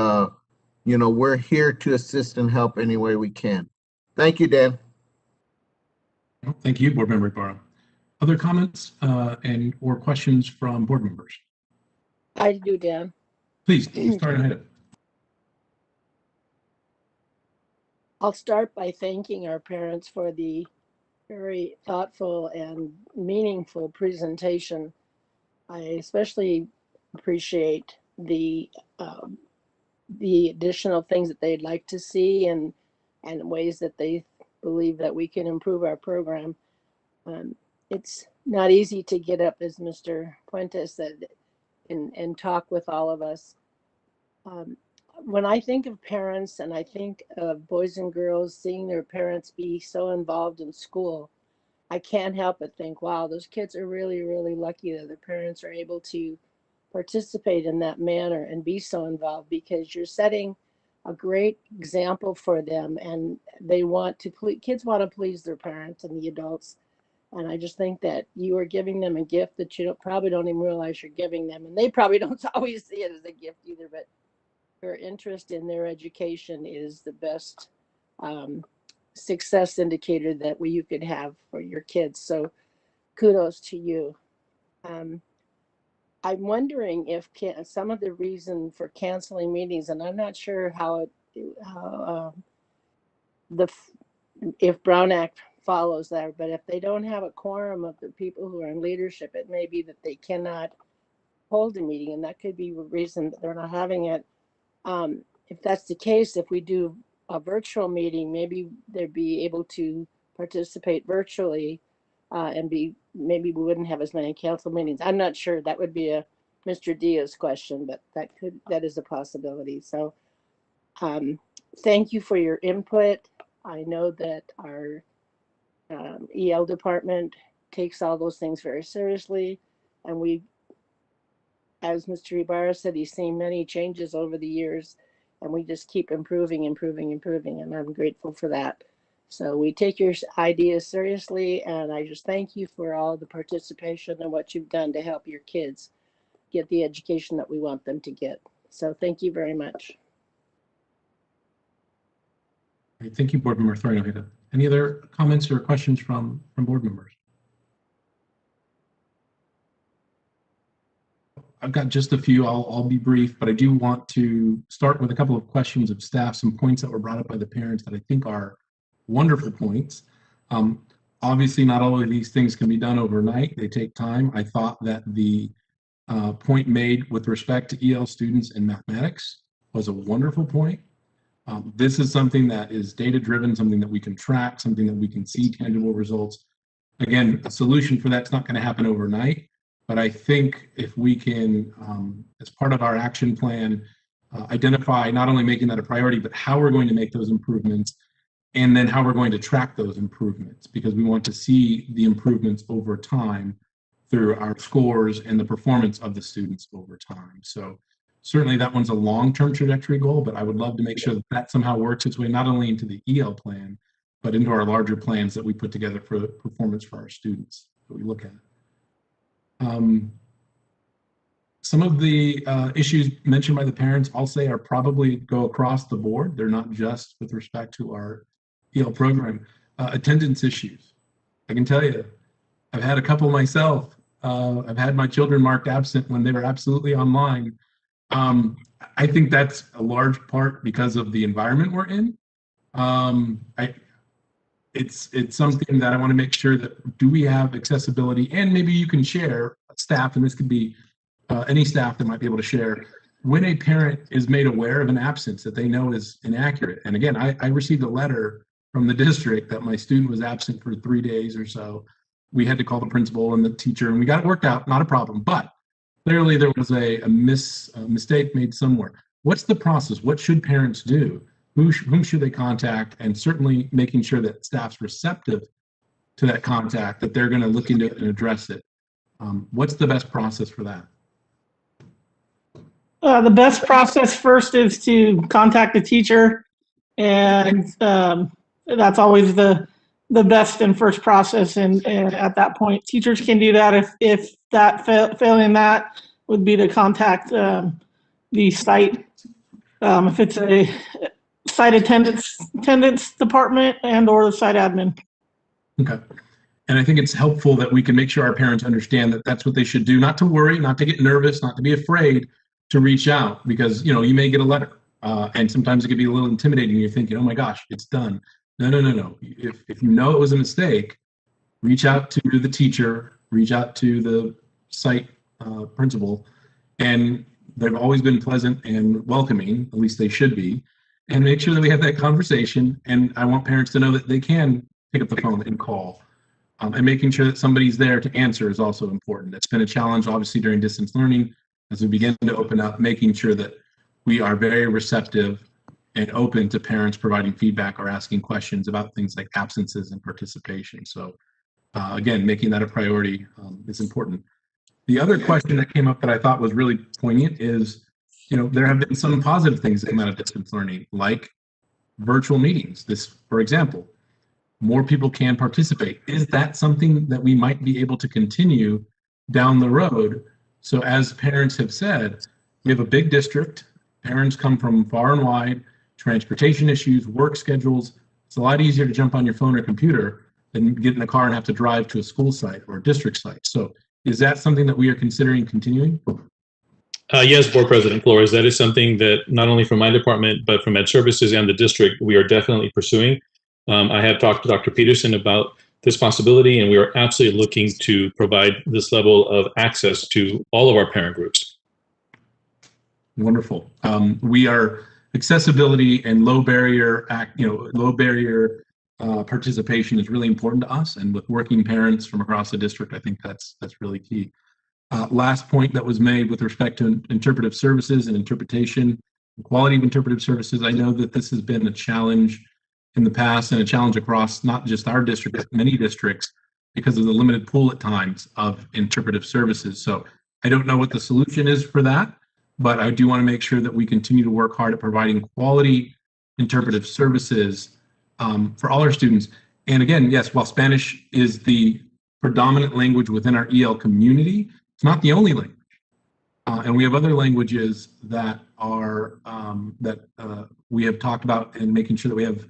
we're here to assist and help any way we can. Thank you, Dan. Thank you, Board Member Ibarra. Other comments and or questions from board members? I do, Dan. Please, start ahead. I'll start by thanking our parents for the very thoughtful and meaningful presentation. I especially appreciate the additional things that they'd like to see and ways that they believe that we can improve our program. It's not easy to get up, as Mr. Puentes said, and talk with all of us. When I think of parents and I think of boys and girls seeing their parents be so involved in school, I can't help but think, wow, those kids are really, really lucky that their parents are able to participate in that manner and be so involved, because you're setting a great example for them, and they want to kids want to please their parents and the adults. And I just think that you are giving them a gift that you probably don't even realize you're giving them, and they probably don't always see it as a gift either. But your interest in their education is the best success indicator that you could have for your kids. So kudos to you. I'm wondering if some of the reason for canceling meetings, and I'm not sure if Brown Act follows that, but if they don't have a quorum of the people who are in leadership, it may be that they cannot hold a meeting, and that could be the reason that they're not having it. If that's the case, if we do a virtual meeting, maybe they'd be able to participate virtually, and maybe we wouldn't have as many council meetings. I'm not sure. That would be a Mr. Diaz question, but that is a possibility. So thank you for your input. I know that our EL department takes all those things very seriously, and we, as Mr. Ibarra said, he's seen many changes over the years, and we just keep improving, and I'm grateful for that. So we take your ideas seriously, and I just thank you for all the participation and what you've done to help your kids get the education that we want them to get. So thank you very much. Great. Thank you, Board Member Thornhill. Any other comments or questions from board members? I've got just a few. I'll be brief, but I do want to start with a couple of questions of staff, some points that were brought up by the parents that I think are wonderful points. Obviously, not all of these things can be done overnight. They take time. I thought that the point made with respect to EL students in mathematics was a wonderful point. This is something that is data-driven, something that we can track, something that we can see tangible results. Again, a solution for that's not going to happen overnight, but I think if we can, as part of our action plan, identify not only making that a priority, but how we're going to make those improvements, and then how we're going to track those improvements, because we want to see the improvements over time through our scores and the performance of the students over time. So certainly that one's a long-term trajectory goal, but I would love to make sure that that somehow works its way not only into the EL plan, but into our larger plans that we put together for the performance for our students that we look at. Some of the issues mentioned by the parents, I'll say, are probably go across the board. They're not just with respect to our EL program. Attendance issues. I can tell you, I've had a couple myself. I've had my children marked absent when they were absolutely online. I think that's a large part because of the environment we're in. It's something that I want to make sure that, do we have accessibility, and maybe you can share staff, and this could be any staff that might be able to share, when a parent is made aware of an absence that they know is inaccurate. And again, I received a letter from the district that my student was absent for 3 days or so. We had to call the principal and the teacher, and we got it worked out, not a problem. But clearly there was a mistake made somewhere. What's the process? What should parents do? Whom should they contact? And certainly making sure that staff's receptive to that contact, that they're going to look into it and address it. What's the best process for that? The best process first is to contact the teacher, and that's always the best and first process. And at that point, teachers can do that. If that failing that would be to contact the site, if it's a site attendance department and or the site admin. Okay. And I think it's helpful that we can make sure our parents understand that that's what they should do, not to worry, not to get nervous, not to be afraid to reach out, because, you know, you may get a letter and sometimes it can be a little intimidating. You're thinking, oh my gosh, it's done. No. If you know it was a mistake, reach out to the teacher, reach out to the site principal, and they've always been pleasant and welcoming, at least they should be, and make sure that we have that conversation. And I want parents to know that they can pick up the phone and call. And making sure that somebody's there to answer is also important. It's been a challenge, obviously, during distance learning, as we begin to open up, making sure that we are very receptive and open to parents providing feedback or asking questions about things like absences and participation. So again, making that a priority is important. The other question that came up that I thought was really poignant is, there have been some positive things that come out of distance learning, like virtual meetings. This, for example, more people can participate. Is that something that we might be able to continue down the road? So as parents have said, we have a big district. Parents come from far and wide, transportation issues, work schedules. It's a lot easier to jump on your phone or computer than get in a car and have to drive to a school site or a district site. So is that something that we are considering continuing? Yes, Board President Flores, that is something that not only from my department, but from Ed Services and the district, we are definitely pursuing. I have talked to Dr. Peterson about this possibility, and we are absolutely looking to provide this level of access to all of our parent groups. Wonderful. We are accessibility and low barrier participation is really important to us, and with working parents from across the district, I think that's really key. Last point that was made with respect to interpretive services and interpretation, the quality of interpretive services. I know that this has been a challenge in the past and a challenge across not just our district, but many districts because of the limited pool at times of interpretive services. So I don't know what the solution is for that, but I do want to make sure that we continue to work hard at providing quality interpretive services for all our students. And again, yes, while Spanish is the predominant language within our EL community, it's not the only language. And we have other languages that are we have talked about and making sure that we have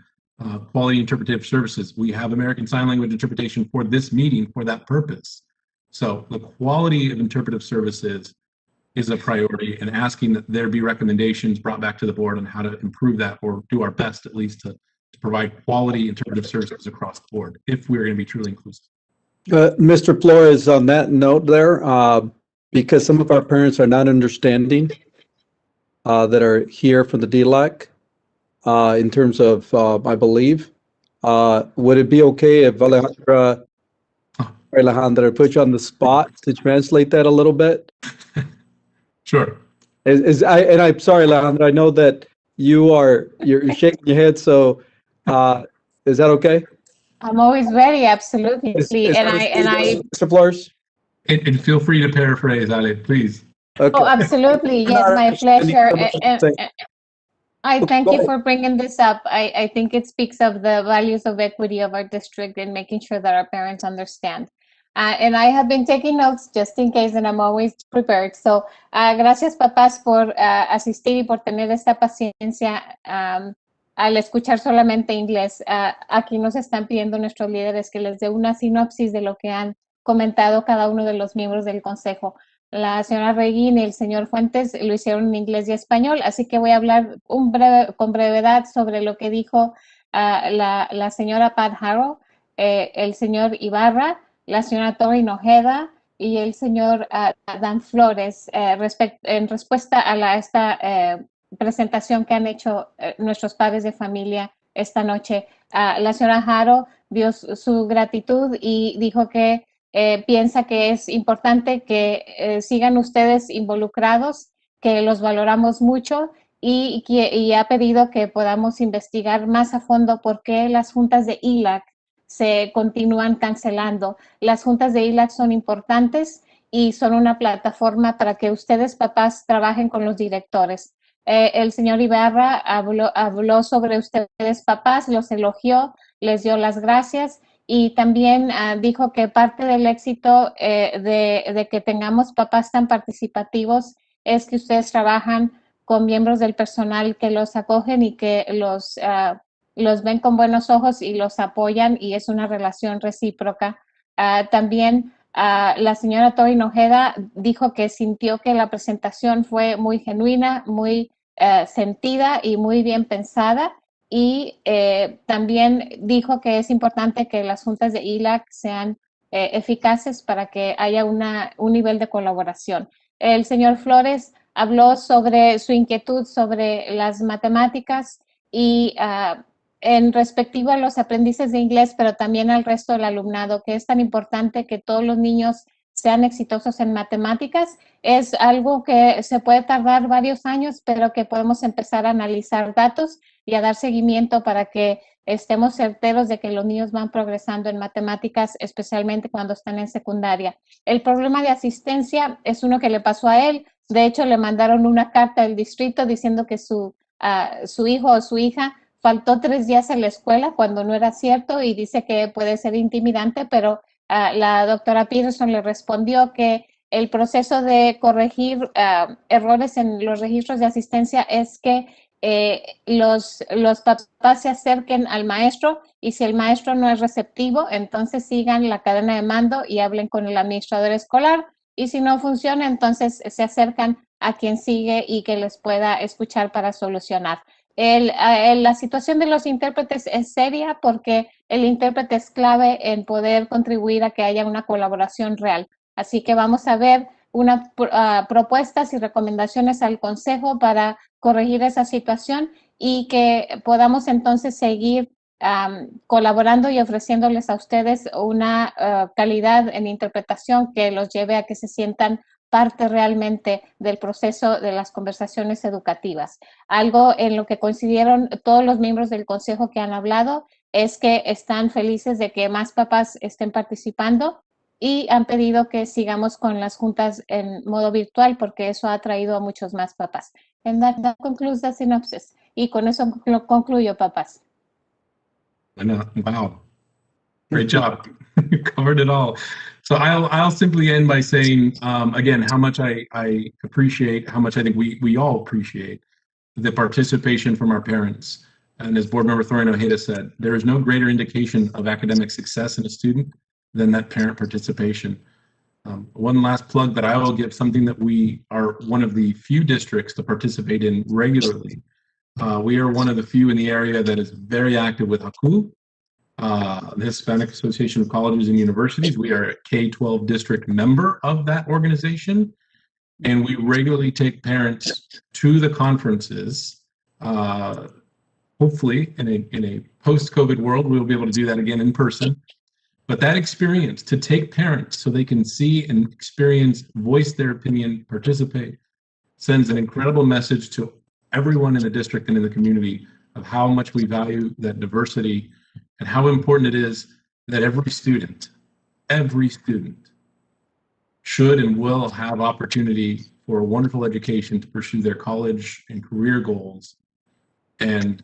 quality interpretive services. We have American Sign Language interpretation for this meeting for that purpose. So the quality of interpretive services is a priority, and asking that there be recommendations brought back to the board on how to improve that, or do our best at least to provide quality interpretive services across the board if we're going to be truly inclusive. Mr. Flores, on that note there, because some of our parents are not understanding that are here from the DLAC in terms of, I believe, would it be okay if Alejandra put you on the spot to translate that a little bit? Sure. And I'm sorry, Alejandra, I know that you're shaking your head, so is that okay? I'm always ready, absolutely. Mr. Flores? And feel free to paraphrase, Ale, please. Okay. Oh, absolutely. Yes, my pleasure. I thank you for bringing this up. I think it speaks of the values of equity of our district and making sure that our parents understand. And I have been taking notes just in case, and I'm always prepared. So, gracias, papás, por asistir y por tener esta paciencia al escuchar solamente inglés. Aquí nos están pidiendo nuestros líderes que les dé una sinopsis de lo que han comentado cada uno de los miembros del consejo. La señora Reguín y el señor Fuentes lo hicieron en inglés y español, así que voy a hablar con brevedad sobre lo que dijo la señora Pat Harrow, el señor Ibarra, la señora Tori Nojeda y el señor Dan Flores en respuesta a esta presentación que han hecho nuestros padres de familia esta noche. La señora Harrow dio su gratitud y dijo que piensa que es importante que sigan ustedes involucrados, que los valoramos mucho y ha pedido que podamos investigar más a fondo por qué las juntas de ILAC se continúan cancelando. Las juntas de ILAC son importantes y son una plataforma para que ustedes, papás, trabajen con los directores. El señor Ibarra habló sobre ustedes, papás, los elogió, les dio las gracias y también dijo que parte del éxito de que tengamos papás tan participativos es que ustedes trabajan con miembros del personal que los acogen y que los ven con buenos ojos y los apoyan, y es una relación recíproca. También la señora Tori Nojeda dijo que sintió que la presentación fue muy genuina, muy sentida y muy bien pensada, y también dijo que es importante que las juntas de ILAC sean eficaces para que haya un nivel de colaboración. El señor Flores habló sobre su inquietud sobre las matemáticas y en respectivo a los aprendices de inglés, pero también al resto del alumnado, que es tan importante que todos los niños sean exitosos en matemáticas. Es algo que se puede tardar varios años, pero que podemos empezar a analizar datos y a dar seguimiento para que estemos certeros de que los niños van progresando en matemáticas, especialmente cuando están en secundaria. El problema de asistencia es uno que le pasó a él. De hecho, le mandaron una carta del distrito diciendo que su hijo o su hija faltó 3 días en la escuela cuando no era cierto, y dice que puede ser intimidante, pero la doctora Peterson le respondió que el proceso de corregir errores en los registros de asistencia es que los papás se acerquen al maestro, y si el maestro no es receptivo, entonces sigan la cadena de mando y hablen con el administrador escolar, y si no funciona, entonces se acercan a quien sigue y que les pueda escuchar para solucionar. La situación de los intérpretes es seria porque el intérprete es clave en poder contribuir a que haya una colaboración real. Así que vamos a ver unas propuestas y recomendaciones al Consejo para corregir esa situación y que podamos entonces seguir colaborando y ofreciéndoles a ustedes una calidad en interpretación que los lleve a que se sientan parte realmente del proceso de las conversaciones educativas. Algo en lo que coincidieron todos los miembros del Consejo que han hablado es que están felices de que más papás estén participando y han pedido que sigamos con las juntas en modo virtual porque eso ha atraído a muchos más papás. And that concludes the synopsis. Y con eso concluyo, papás. Wow. Great job. You covered it all. So I'll simply end by saying, again, how much I appreciate, how much I think we all appreciate the participation from our parents. And as Board Member Thorin Ojeda said, there is no greater indication of academic success in a student than that parent participation. One last plug that I will give, something that we are one of the few districts to participate in regularly. We are one of the few in the area that is very active with HAKU, the Hispanic Association of Colleges and Universities. We are a K-12 district member of that organization, and we regularly take parents to the conferences. Hopefully, in a post-COVID world, we'll be able to do that again in person. But that experience, to take parents so they can see and experience, voice their opinion, participate, sends an incredible message to everyone in the district and in the community of how much we value that diversity and how important it is that every student should and will have opportunity for a wonderful education to pursue their college and career goals. And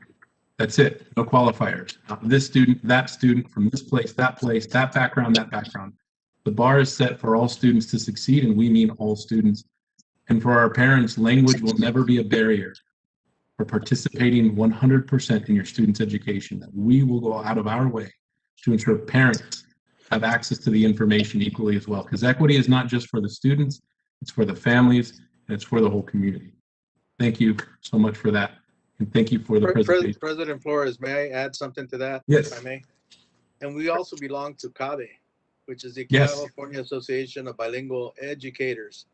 that's it, no qualifiers. This student, that student, from this place, that background, that background. The bar is set for all students to succeed, and we mean all students. And for our parents, language will never be a barrier for participating 100% in your student's education. That we will go out of our way to ensure parents have access to the information equally as well. Because equity is not just for the students, it's for the families, and it's for the whole community. Thank you so much for that. And thank you for the presentation. President Flores, may I add something to that? Yes. If I may. And we also belong to CABE, which is the Yes. California Association of Bilingual Educators.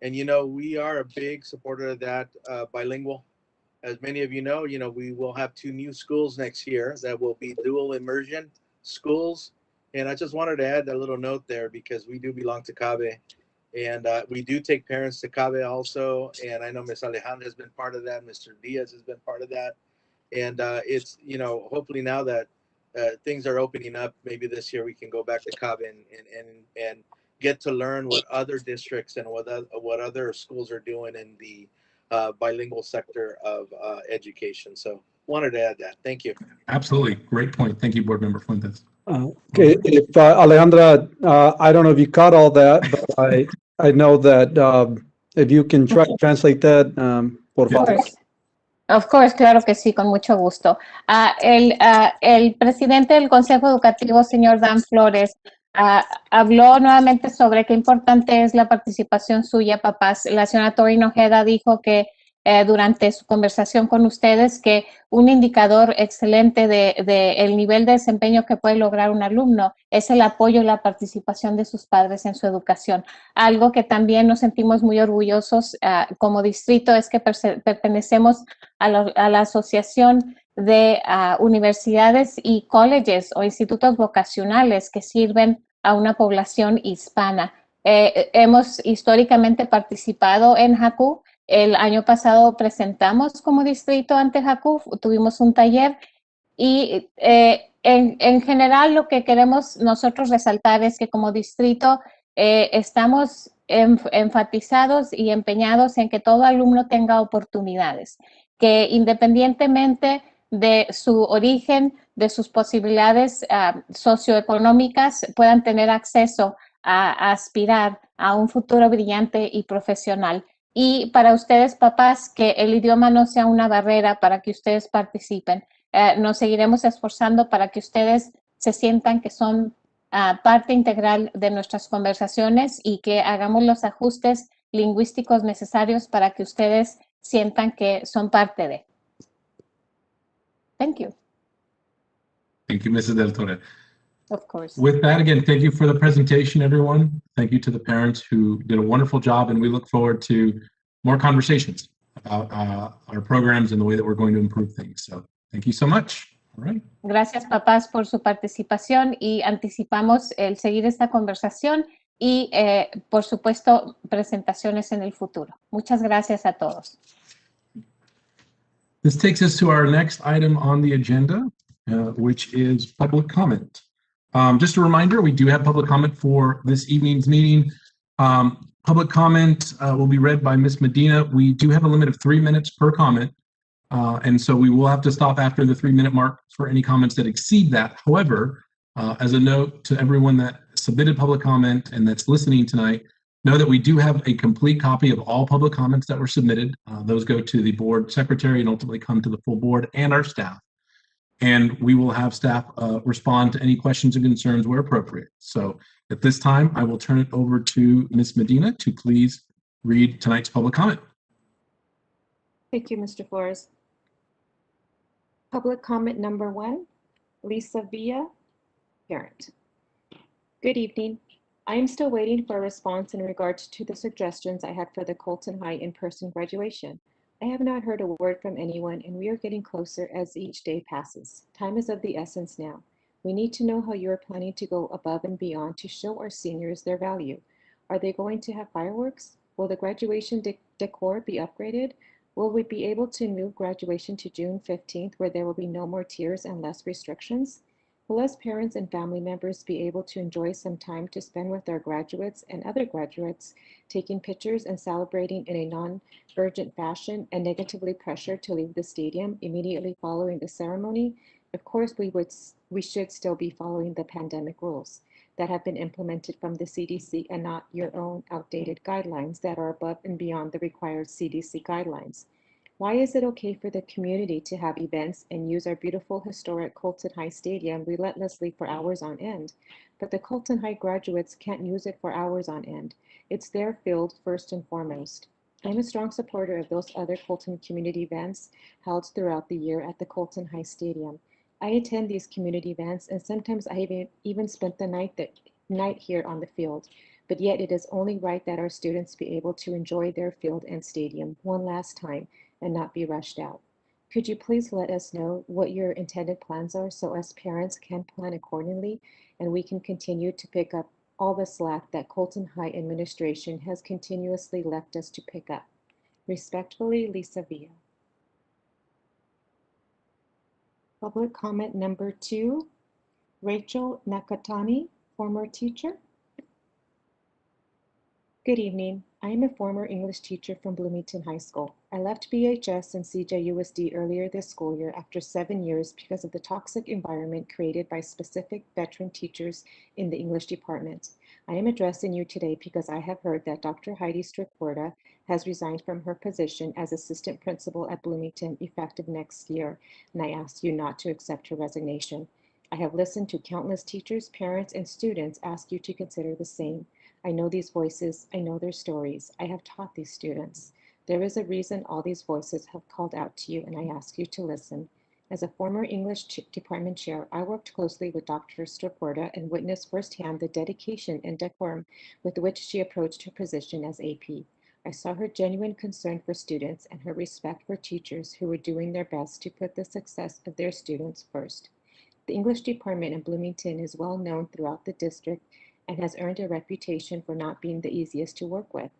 And, you know, we are a big supporter of that bilingual. As many of you know, we will have 2 new schools next year that will be dual immersion schools. And I just wanted to add that little note there because we do belong to CABE. And we do take parents to CABE also. And I know Ms. Alejandra has been part of that. Mr. Diaz has been part of that. And it's, hopefully now that things are opening up, maybe this year we can go back to CABE and get to learn what other districts and what other schools are doing in the bilingual sector of education. So wanted to add that. Thank you. Absolutely. Great point. Thank you, Board Member Fuentes. Okay, if Alejandra, I don't know if you caught all that, but I know that if you can try to translate that, por favor. Of course, claro que sí, con mucho gusto. El presidente del Consejo Educativo, señor Dan Flores, habló nuevamente sobre qué importante es la participación suya, papás. La señora Thorin Ojeda dijo que durante su conversación con ustedes que un indicador excelente de el nivel de desempeño que puede lograr un alumno es el apoyo y la participación de sus padres en su educación. Algo que también nos sentimos muy orgullosos como distrito es que pertenecemos a la Asociación de Universidades y Colleges o institutos vocacionales que sirven a una población hispana. Hemos históricamente participado en JACU. El año pasado presentamos como distrito ante JACU, tuvimos un taller y en general lo que queremos nosotros resaltar es que como distrito estamos enfatizados y empeñados en que todo alumno tenga oportunidades, que independientemente de su origen, de sus posibilidades socioeconómicas, puedan tener acceso a aspirar a un futuro brillante y profesional. Y para ustedes, papás, que el idioma no sea una barrera para que ustedes participen. Nos seguiremos esforzando para que ustedes se sientan que son parte integral de nuestras conversaciones y que hagamos los ajustes lingüísticos necesarios para que ustedes sientan que son parte de. Thank you. Thank you, Mrs. Del Torre. Of course. With that, again, thank you for the presentation, everyone. Thank you to the parents who did a wonderful job, and we look forward to more conversations about our programs and the way that we're going to improve things. So thank you so much. All right. Gracias, papás, por su participación y anticipamos el seguir esta conversación y, por supuesto, presentaciones en el futuro. Muchas gracias a todos. This takes us to our next item on the agenda, which is public comment. Just a reminder, we do have public comment for this evening's meeting. Public comment will be read by Ms. Medina. We do have a limit of 3 minutes per comment, and so we will have to stop after the 3-minute mark for any comments that exceed that. However, as a note to everyone that submitted public comment and that's listening tonight, know that we do have a complete copy of all public comments that were submitted. Those go to the board secretary and ultimately come to the full board and our staff. And we will have staff respond to any questions and concerns where appropriate. So at this time, I will turn it over to Ms. Medina to please read tonight's public comment. Thank you, Mr. Flores. Public comment number 1, Lisa Villa, parent. Good evening. I am still waiting for a response in regards to the suggestions I had for the Colton High in-person graduation. I have not heard a word from anyone, and we are getting closer as each day passes. Time is of the essence now. We need to know how you are planning to go above and beyond to show our seniors their value. Are they going to have fireworks? Will the graduation decor be upgraded? Will we be able to move graduation to June 15th, where there will be no more tears and less restrictions? Will us parents and family members be able to enjoy some time to spend with our graduates and other graduates, taking pictures and celebrating in a non-urgent fashion and negatively pressured to leave the stadium immediately following the ceremony? Of course, we should still be following the pandemic rules that have been implemented from the CDC and not your own outdated guidelines that are above and beyond the required CDC guidelines. Why is it okay for the community to have events and use our beautiful historic Colton High Stadium relentlessly for hours on end, but the Colton High graduates can't use it for hours on end? It's their field first and foremost. I'm a strong supporter of those other Colton community events held throughout the year at the Colton High Stadium. I attend these community events, and sometimes I even spent the night here on the field. But yet it is only right that our students be able to enjoy their field and stadium one last time and not be rushed out. Could you please let us know what your intended plans are so us parents can plan accordingly and we can continue to pick up all the slack that Colton High administration has continuously left us to pick up? Respectfully, Lisa Villa. Public comment number 2, Rachel Nakatani, former teacher. Good evening. I am a former English teacher from Bloomington High School. I left BHS and CJUSD earlier this school year after 7 years because of the toxic environment created by specific veteran teachers in the English department. I am addressing you today because I have heard that Dr. Heidi Strickwerda has resigned from her position as assistant principal at Bloomington effective next year, and I ask you not to accept her resignation. I have listened to countless teachers, parents, and students ask you to consider the same. I know these voices, I know their stories. I have taught these students. There is a reason all these voices have called out to you, and I ask you to listen. As a former English department chair, I worked closely with Dr. Strickwerda and witnessed firsthand the dedication and decorum with which she approached her position as AP. I saw her genuine concern for students and her respect for teachers who were doing their best to put the success of their students first. The English department in Bloomington is well known throughout the district and has earned a reputation for not being the easiest to work with.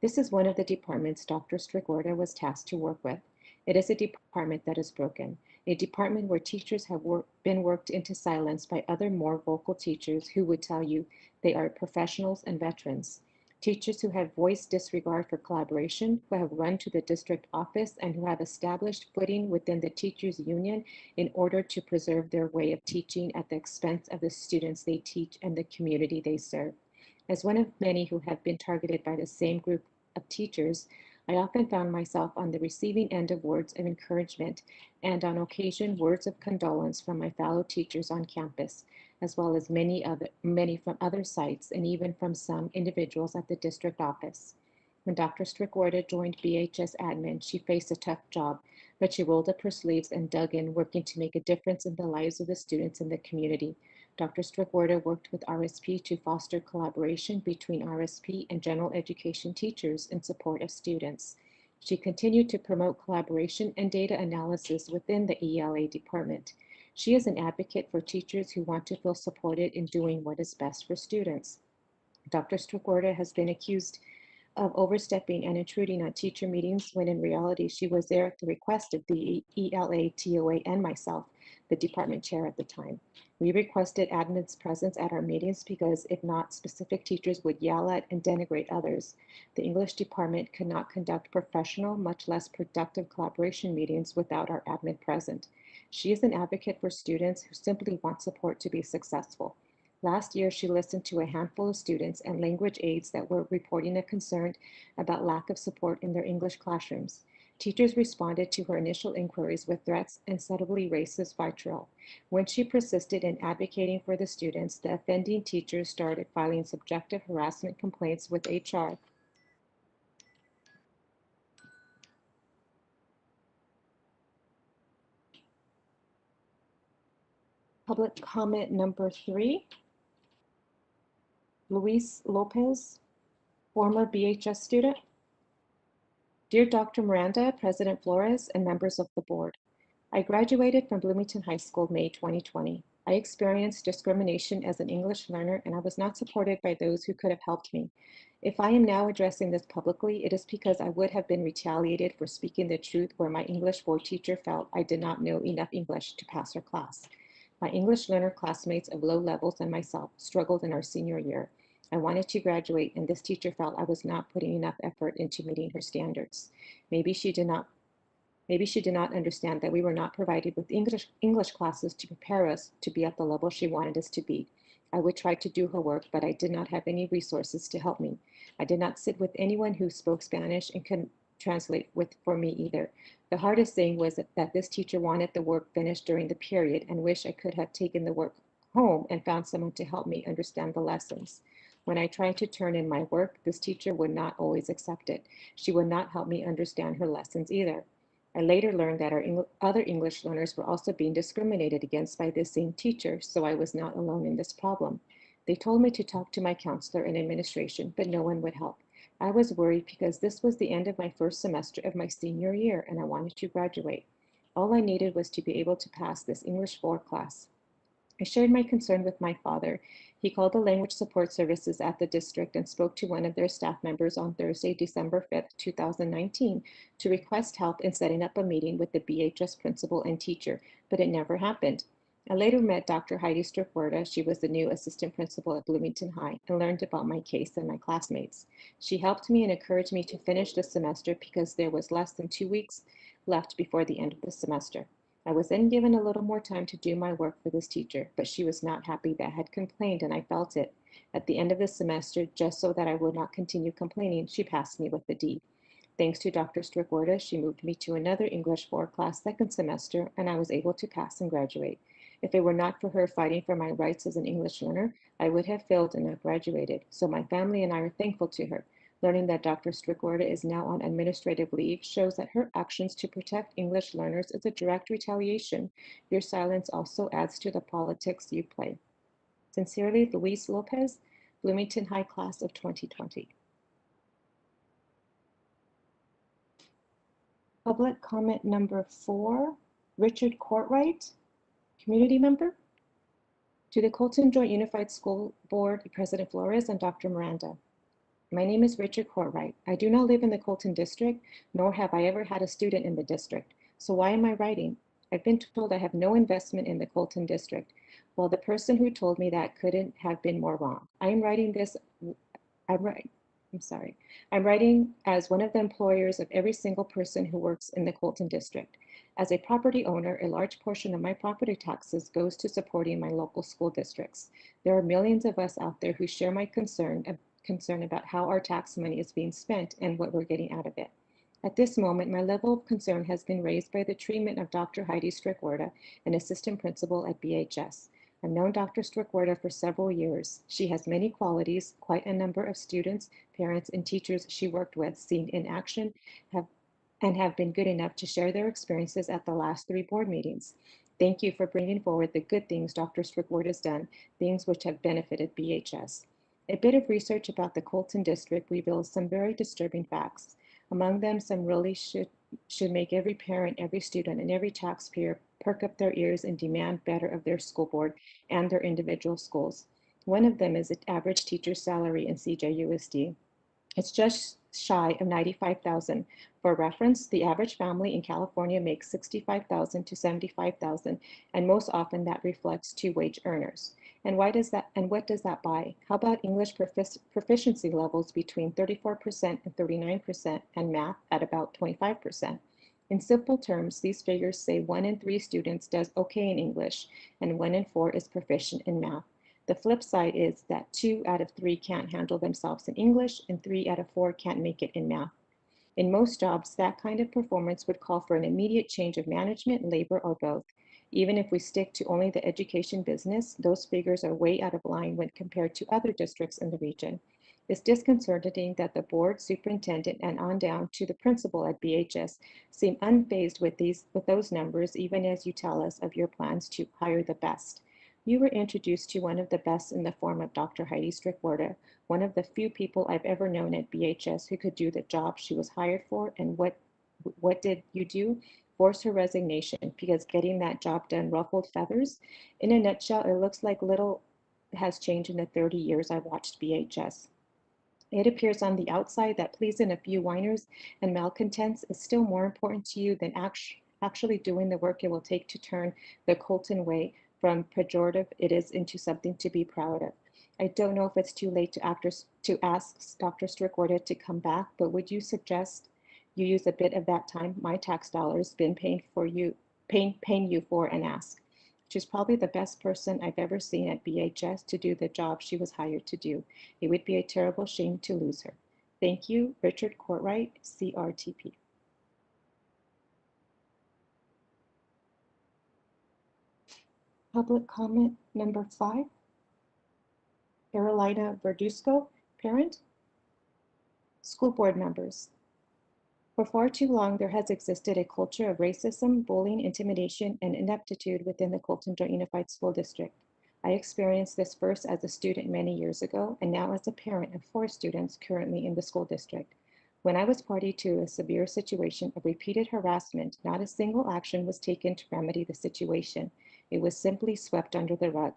This is one of the departments Dr. Strickwerda was tasked to work with. It is a department that is broken, a department where teachers have been worked into silence by other more vocal teachers who would tell you they are professionals and veterans. Teachers who have voiced disregard for collaboration, who have run to the district office, and who have established footing within the teachers' union in order to preserve their way of teaching at the expense of the students they teach and the community they serve. As one of many who have been targeted by the same group of teachers, I often found myself on the receiving end of words of encouragement and on occasion words of condolence from my fellow teachers on campus, as well as many from other sites and even from some individuals at the district office. When Dr. Strickwerda joined BHS admin, she faced a tough job, but she rolled up her sleeves and dug in, working to make a difference in the lives of the students in the community. Dr. Strickwerda worked with RSP to foster collaboration between RSP and general education teachers in support of students. She continued to promote collaboration and data analysis within the ELA department. She is an advocate for teachers who want to feel supported in doing what is best for students. Dr. Strickwerda has been accused of overstepping and intruding on teacher meetings when in reality she was there at the request of the ELA, TOA, and myself, the department chair at the time. We requested admin's presence at our meetings because if not, specific teachers would yell at and denigrate others. The English department could not conduct professional, much less productive collaboration meetings without our admin present. She is an advocate for students who simply want support to be successful. Last year, she listened to a handful of students and language aides that were reporting a concern about lack of support in their English classrooms. Teachers responded to her initial inquiries with threats and subtly racist vitriol. When she persisted in advocating for the students, the offending teachers started filing subjective harassment complaints with HR. Public comment number 3. Luis Lopez, former BHS student. Dear Dr. Miranda, President Flores, and members of the board, I graduated from Bloomington High School May 2020. I experienced discrimination as an English learner, and I was not supported by those who could have helped me. If I am now addressing this publicly, it is because I would have been retaliated for speaking the truth where my English 4 teacher felt I did not know enough English to pass her class. My English learner classmates of low levels and myself struggled in our senior year. I wanted to graduate, and this teacher felt I was not putting enough effort into meeting her standards. Maybe she did not understand that we were not provided with English classes to prepare us to be at the level she wanted us to be. I would try to do her work, but I did not have any resources to help me. I did not sit with anyone who spoke Spanish and couldn't translate for me either. The hardest thing was that this teacher wanted the work finished during the period and wished I could have taken the work home and found someone to help me understand the lessons. When I tried to turn in my work, this teacher would not always accept it. She would not help me understand her lessons either. I later learned that our other English learners were also being discriminated against by this same teacher, so I was not alone in this problem. They told me to talk to my counselor and administration, but no one would help. I was worried because this was the end of my first semester of my senior year and I wanted to graduate. All I needed was to be able to pass this English 4 class. I shared my concern with my father. He called the language support services at the district and spoke to one of their staff members on Thursday, December 5th, 2019, to request help in setting up a meeting with the BHS principal and teacher, but it never happened. I later met Dr. Heidi Strickwerda. She was the new assistant principal at Bloomington High and learned about my case and my classmates. She helped me and encouraged me to finish the semester because there was less than 2 weeks left before the end of the semester. I was then given a little more time to do my work for this teacher, but she was not happy that I had complained and I felt it. At the end of the semester, just so that I would not continue complaining, she passed me with a D. Thanks to Dr. Strickwerda, she moved me to another English 4 class second semester and I was able to pass and graduate. If it were not for her fighting for my rights as an English learner, I would have failed and not graduated. So my family and I are thankful to her. Learning that Dr. Strickwerda is now on administrative leave shows that her actions to protect English learners is a direct retaliation. Your silence also adds to the politics you play. Sincerely, Luis Lopez, Bloomington High Class of 2020. Public comment number 4, Richard Courtwright, community member. To the Colton Joint Unified School Board, President Flores and Dr. Miranda. My name is Richard Courtwright. I do not live in the Colton district, nor have I ever had a student in the district. So why am I writing? I've been told I have no investment in the Colton district. Well, the person who told me that couldn't have been more wrong. I'm writing as one of the employers of every single person who works in the Colton district. As a property owner, a large portion of my property taxes goes to supporting my local school districts. There are millions of us out there who share my concern about how our tax money is being spent and what we're getting out of it. At this moment, my level of concern has been raised by the treatment of Dr. Heidi Strickwerda, an assistant principal at BHS. I've known Dr. Strickwerda for several years. She has many qualities, quite a number of students, parents, and teachers she worked with seen in action have been good enough to share their experiences at the last 3 board meetings. Thank you for bringing forward the good things Dr. Strickwerda has done, things which have benefited BHS. A bit of research about the Colton district reveals some very disturbing facts. Among them, some really should make every parent, every student, and every taxpayer perk up their ears and demand better of their school board and their individual schools. One of them is the average teacher's salary in CJUSD. It's just shy of $95,000. For reference, the average family in California makes $65,000 to $75,000, and most often that reflects 2 wage earners. And what does that buy? How about English proficiency levels between 34% and 39%, and math at about 25%? In simple terms, these figures say 1 in 3 students does okay in English, and 1 in 4 is proficient in math. The flip side is that 2 out of 3 can't handle themselves in English, and 3 out of 4 can't make it in math. In most jobs, that kind of performance would call for an immediate change of management, labor, or both. Even if we stick to only the education business, those figures are way out of line when compared to other districts in the region. It's disconcerting that the board, superintendent, and on down to the principal at BHS seem unfazed with those numbers, even as you tell us of your plans to hire the best. You were introduced to one of the best in the form of Dr. Heidi Strickwerda, one of the few people I've ever known at BHS who could do the job she was hired for. And what did you do? Force her resignation, because getting that job done ruffled feathers. In a nutshell, it looks like little has changed in the 30 years I've watched BHS. It appears on the outside that pleasing a few whiners and malcontents is still more important to you than actually doing the work it will take to turn the Colton way from pejorative it is into something to be proud of. I don't know if it's too late to ask Dr. Strickwerda to come back, but would you suggest you use a bit of that time, my tax dollars, been paying you for, and ask? She's probably the best person I've ever seen at BHS to do the job she was hired to do. It would be a terrible shame to lose her. Thank you, Richard Courtwright, CRTP. Public comment number 5. Carolina Verduzco, parent. School board members. For far too long, there has existed a culture of racism, bullying, intimidation, and ineptitude within the Colton Joint Unified School District. I experienced this first as a student many years ago, and now as a parent of 4 students currently in the school district. When I was party to a severe situation of repeated harassment, not a single action was taken to remedy the situation. It was simply swept under the rug.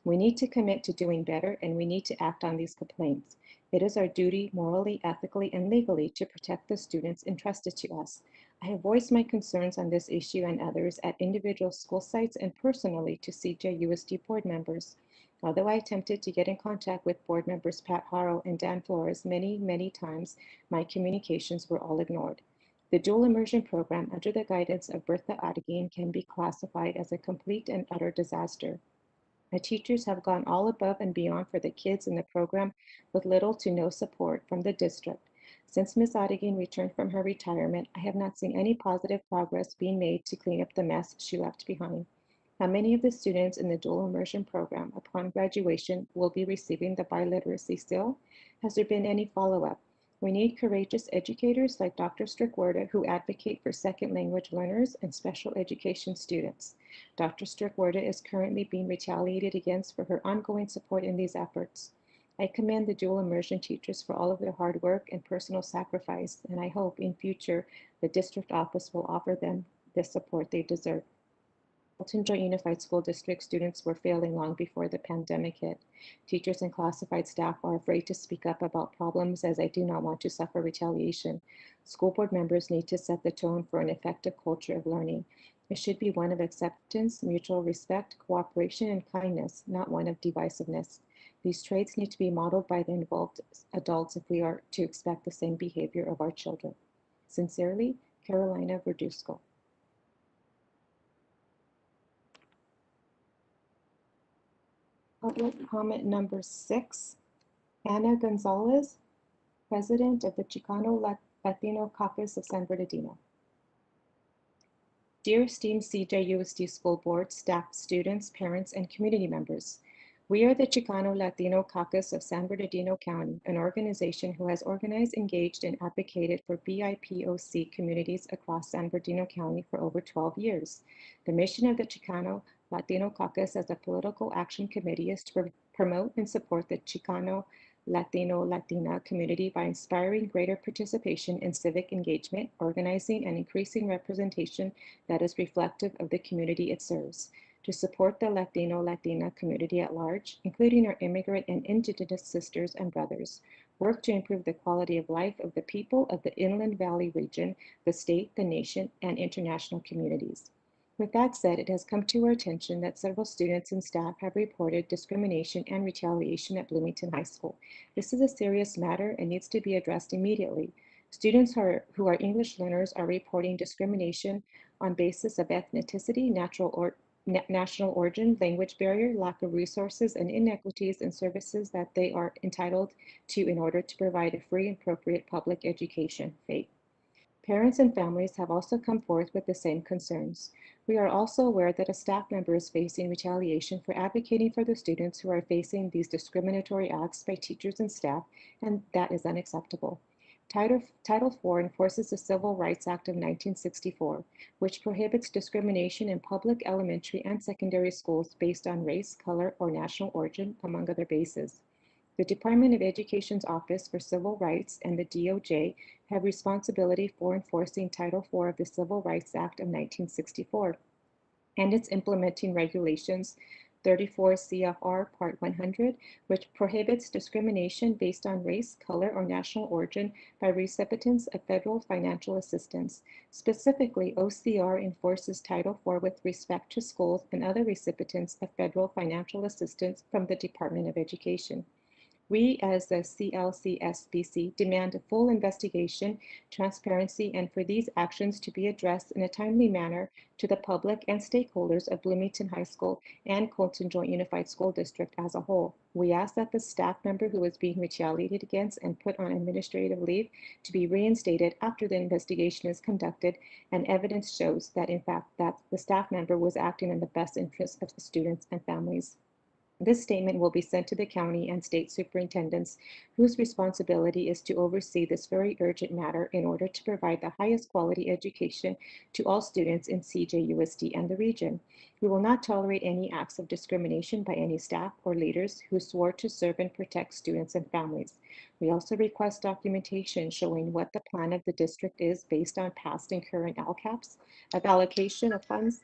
We need to commit to doing better, and we need to act on these complaints. It is our duty, morally, ethically, and legally, to protect the students entrusted to us. I have voiced my concerns on this issue and others at individual school sites and personally to CJUSD board members. Although I attempted to get in contact with board members Pat Haro and Dan Flores many times, my communications were all ignored. The dual immersion program under the guidance of Bertha Adegain can be classified as a complete and utter disaster. The teachers have gone all above and beyond for the kids in the program with little to no support from the district. Since Ms. Adegain returned from her retirement, I have not seen any positive progress being made to clean up the mess she left behind. How many of the students in the dual immersion program upon graduation will be receiving the biliteracy seal? Has there been any follow-up? We need courageous educators like Dr. Strickwerda who advocate for second language learners and special education students. Dr. Strickwerda is currently being retaliated against for her ongoing support in these efforts. I commend the dual immersion teachers for all of their hard work and personal sacrifice, and I hope in future the district office will offer them the support they deserve. Colton Joint Unified School District students were failing long before the pandemic hit. Teachers and classified staff are afraid to speak up about problems as they do not want to suffer retaliation. School board members need to set the tone for an effective culture of learning. It should be one of acceptance, mutual respect, cooperation, and kindness, not one of divisiveness. These traits need to be modeled by the involved adults if we are to expect the same behavior of our children. Sincerely, Carolina Verduzco. Public comment number 6, Ana Gonzalez, President of the Chicano Latino Caucus of San Bernardino. Dear esteemed CJUSD School Board, staff, students, parents, and community members, we are the Chicano Latino Caucus of San Bernardino County, an organization who has organized, engaged, and advocated for BIPOC communities across San Bernardino County for over 12 years. The mission of the Chicano Latino Caucus as a political action committee is to promote and support the Chicano Latina community by inspiring greater participation in civic engagement, organizing, and increasing representation that is reflective of the community it serves. To support the Latina community at large, including our immigrant and indigenous sisters and brothers, work to improve the quality of life of the people of the Inland Valley region, the state, the nation, and international communities. With that said, it has come to our attention that several students and staff have reported discrimination and retaliation at Bloomington High School. This is a serious matter and needs to be addressed immediately. Students who are English learners are reporting discrimination on basis of ethnicity, national origin, language barrier, lack of resources, and inequities in services that they are entitled to in order to provide a free and appropriate public education. FAPE. Parents and families have also come forth with the same concerns. We are also aware that a staff member is facing retaliation for advocating for the students who are facing these discriminatory acts by teachers and staff, and that is unacceptable. Title IV enforces the Civil Rights Act of 1964, which prohibits discrimination in public elementary and secondary schools based on race, color, or national origin, among other bases. The Department of Education's Office for Civil Rights and the DOJ have responsibility for enforcing Title IV of the Civil Rights Act of 1964 and its implementing regulations 34 CFR Part 100, which prohibits discrimination based on race, color, or national origin by recipients of federal financial assistance. Specifically, OCR enforces Title IV with respect to schools and other recipients of federal financial assistance from the Department of Education. We, as the CLCSBC, demand a full investigation, transparency, and for these actions to be addressed in a timely manner to the public and stakeholders of Bloomington High School and Colton Joint Unified School District as a whole. We ask that the staff member who is being retaliated against and put on administrative leave to be reinstated after the investigation is conducted and evidence shows that, in fact, that the staff member was acting in the best interest of the students and families. This statement will be sent to the county and state superintendents, whose responsibility is to oversee this very urgent matter in order to provide the highest quality education to all students in CJUSD and the region. We will not tolerate any acts of discrimination by any staff or leaders who swore to serve and protect students and families. We also request documentation showing what the plan of the district is based on past and current LCAPs, of allocation of funds,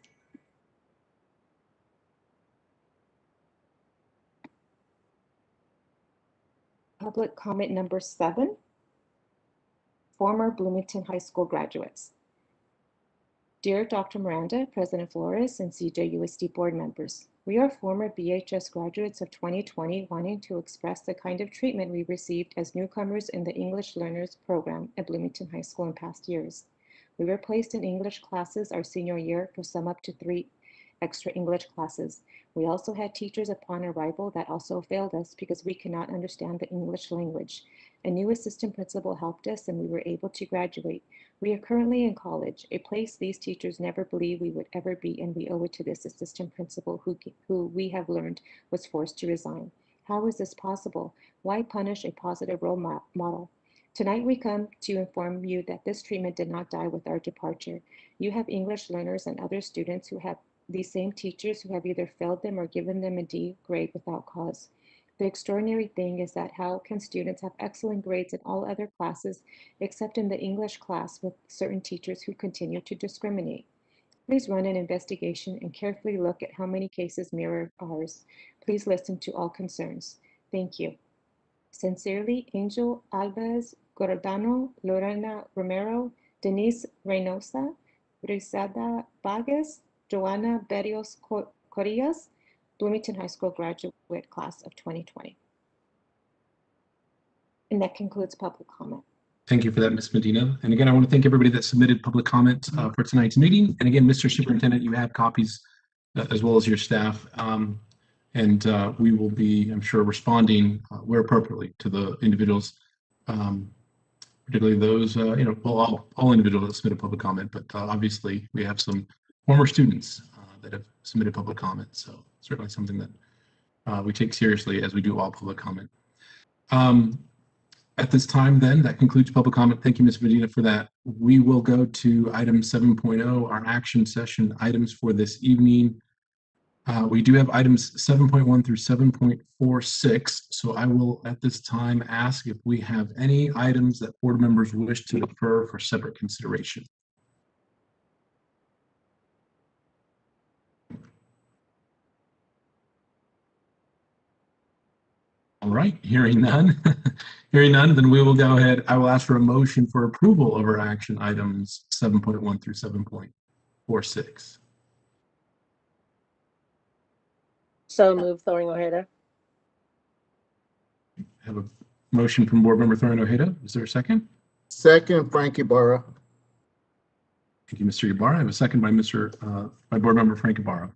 Public comment number 7, former Bloomington High School graduates. Dear Dr. Miranda, President Flores, and CJUSD board members, we are former BHS graduates of 2020 wanting to express the kind of treatment we received as newcomers in the English Learners Program at Bloomington High School in past years. We were placed in English classes our senior year for some up to 3 extra English classes. We also had teachers upon arrival that also failed us because we could not understand the English language. A new assistant principal helped us and we were able to graduate. We are currently in college, a place these teachers never believed we would ever be, and we owe it to this assistant principal who we have learned was forced to resign. How is this possible? Why punish a positive role model? Tonight we come to inform you that this treatment did not die with our departure. You have English learners and other students who have these same teachers who have either failed them or given them a D grade without cause. The extraordinary thing is that how can students have excellent grades in all other classes except in the English class with certain teachers who continue to discriminate? Please run an investigation and carefully look at how many cases mirror ours. Please listen to all concerns. Thank you. Sincerely, Angel Alves Gordano, Lorena Romero, Denise Reynosa, Brisada Vargas, Joanna Berrios Corillas, Bloomington High School graduate class of 2020. And that concludes public comment. Thank you for that, Ms. Medina. And again, I want to thank everybody that submitted public comment for tonight's meeting. And again, Mr. Superintendent, you have copies as well as your staff. We will be, I'm sure, responding where appropriately to the individuals, particularly those, well, all individuals that submitted public comment, but obviously we have some former students that have submitted public comment. So certainly something that we take seriously as we do all public comment. At this time, then, that concludes public comment. Thank you, Ms. Medina, for that. We will go to item 7.0, our action session items for this evening. We do have items 7.1 through 7.46. So I will, at this time, ask if we have any items that board members wish to defer for separate consideration. All right, hearing none. Hearing none, then we will go ahead. I will ask for a motion for approval of our action items 7.1 through 7.46. So move, Thorne Ojeda. Have a motion from Board Member Thorne Ojeda. Is there a second? Second, Frank Ibarra. Thank you, Mr. Ibarra. I have a second by by Board Member Frank Ibarra.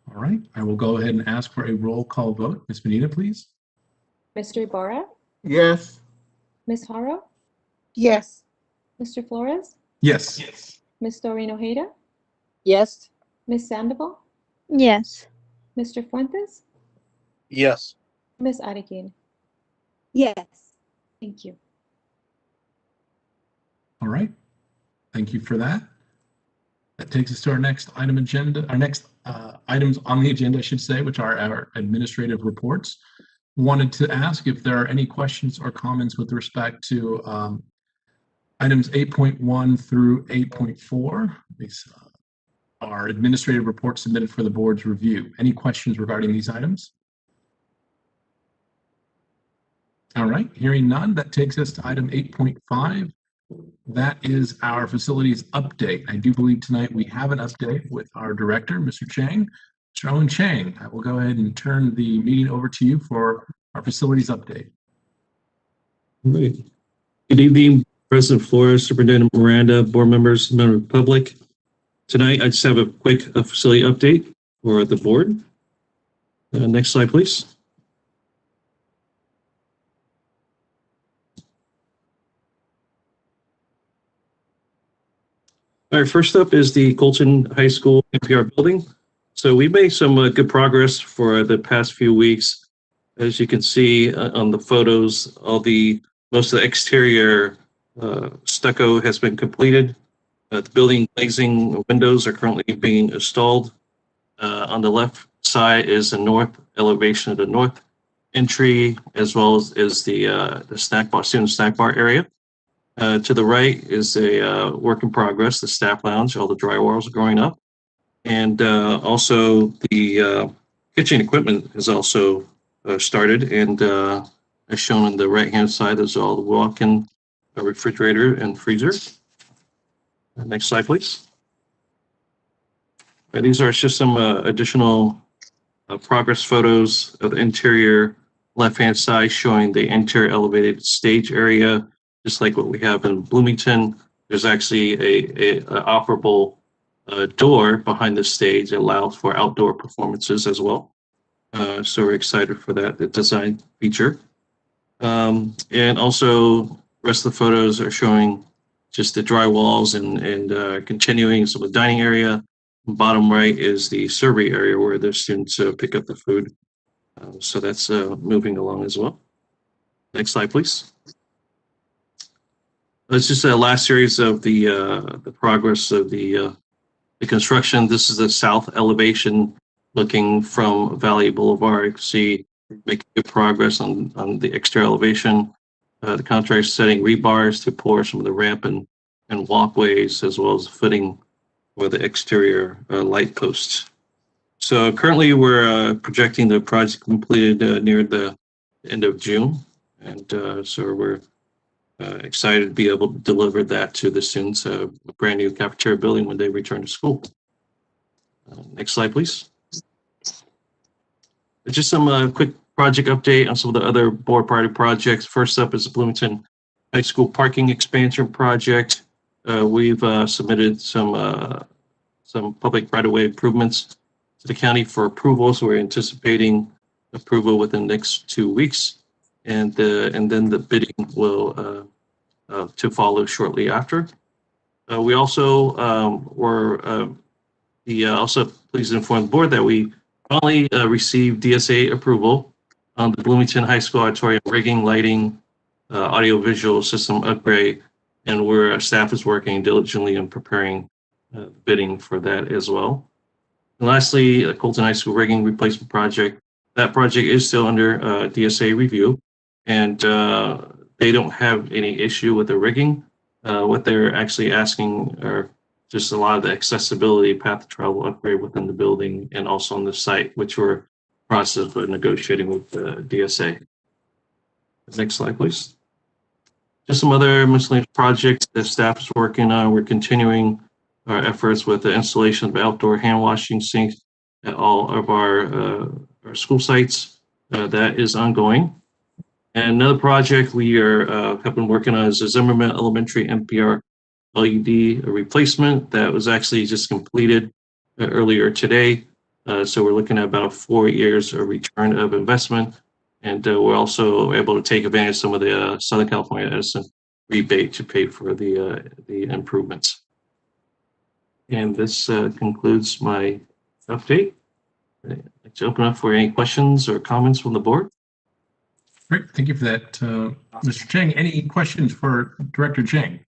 All right, I will go ahead and ask for a roll call vote. Ms. Benita, please. Mr. Ibarra? Yes. Ms. Haro? Yes. Mr. Flores? Yes. Ms. Doreen Ojeda? Yes. Ms. Sandoval? Yes. Mr. Fuentes? Yes. Ms. Adequin? Yes. Thank you. All right. Thank you for that. That takes us to our next item agenda, our next items on the agenda, I should say, which are our administrative reports. Wanted to ask if there are any questions or comments with respect to items 8.1 through 8.4. These are administrative reports submitted for the board's review. Any questions regarding these items? All right, hearing none, that takes us to item 8.5. That is our facilities update. I do believe tonight we have an update with our director, Mr. Chang. Mr. Owen Chang, I will go ahead and turn the meeting over to you for our facilities update. All right. Good evening, President Flores, Superintendent Miranda, board members, member of the public. Tonight, I just have a quick facility update for the board. Next slide, please. All right, first up is the Colton High School NPR building. So we made some good progress for the past few weeks. As you can see on the photos, most of the exterior stucco has been completed. The building glazing windows are currently being installed. On the left side is the north elevation of the north entry, as well as the snack bar, student snack bar area. To the right is a work in progress, the staff lounge. All the drywalls are going up. And also the kitchen equipment is also started, and as shown on the right-hand side, there's all the walk-in refrigerator and freezer. Next slide, please. These are just some additional progress photos of the interior left-hand side, showing the interior elevated stage area, just like what we have in Bloomington. There's actually a operable door behind the stage that allows for outdoor performances as well. So we're excited for that, the design feature. And also, the rest of the photos are showing just the dry walls and continuing some of the dining area. Bottom right is the survey area where the students pick up the food. So that's moving along as well. Next slide, please. It's just a last series of the progress of the construction. This is the south elevation looking from Valley Boulevard. You can see making good progress on the exterior elevation. The contractor is setting rebars to pour some of the ramp and walkways, as well as footing for the exterior light posts. So currently we're projecting the project completed near the end of June. And so we're excited to be able to deliver that to the students, a brand new cafeteria building when they return to school. Next slide, please. Just some quick project update on some of the other board party projects. First up is the Bloomington High School parking expansion project. We've submitted some public right-of-way improvements to the county for approval, so we're anticipating approval within the next 2 weeks, and then the bidding will to follow shortly after. We also were also pleased to inform the board that we finally received DSA approval on the Bloomington High School auditorium rigging, lighting, audiovisual system upgrade, and our staff is working diligently on preparing bidding for that as well. And lastly, the Colton High School rigging replacement project. That project is still under DSA review, and they don't have any issue with the rigging. What they're actually asking are just a lot of the accessibility path of travel upgrade within the building and also on the site, which we're in the process of negotiating with the DSA. Next slide, please. Just some other miscellaneous projects that staff is working on. We're continuing our efforts with the installation of outdoor hand washing sinks at all of our school sites. That is ongoing. And another project we have been working on is the Zimmerman Elementary NPR LED replacement that was actually just completed earlier today. So we're looking at about 4 years of return of investment. And we're also able to take advantage of some of the Southern California Edison rebate to pay for the improvements. And this concludes my update. I'd like to open up for any questions or comments from the board. Great, thank you for that, Mr. Cheng. Any questions for Director Cheng?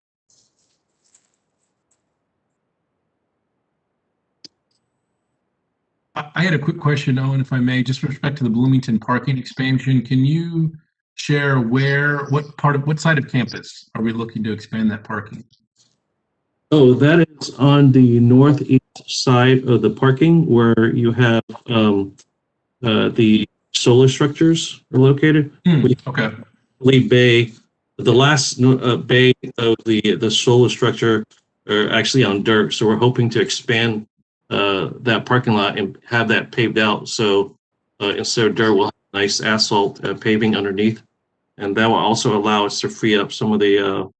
I had a quick question, Owen, if I may, just with respect to the Bloomington parking expansion. Can you share what side of campus are we looking to expand that parking? Oh, that is on the northeast side of the parking where you have the solar structures are located. Okay. Bay, the last bay of the solar structure are actually on dirt, so we're hoping to expand that parking lot and have that paved out. So instead of dirt, we'll have nice asphalt paving underneath, and that will also allow us to free up some of the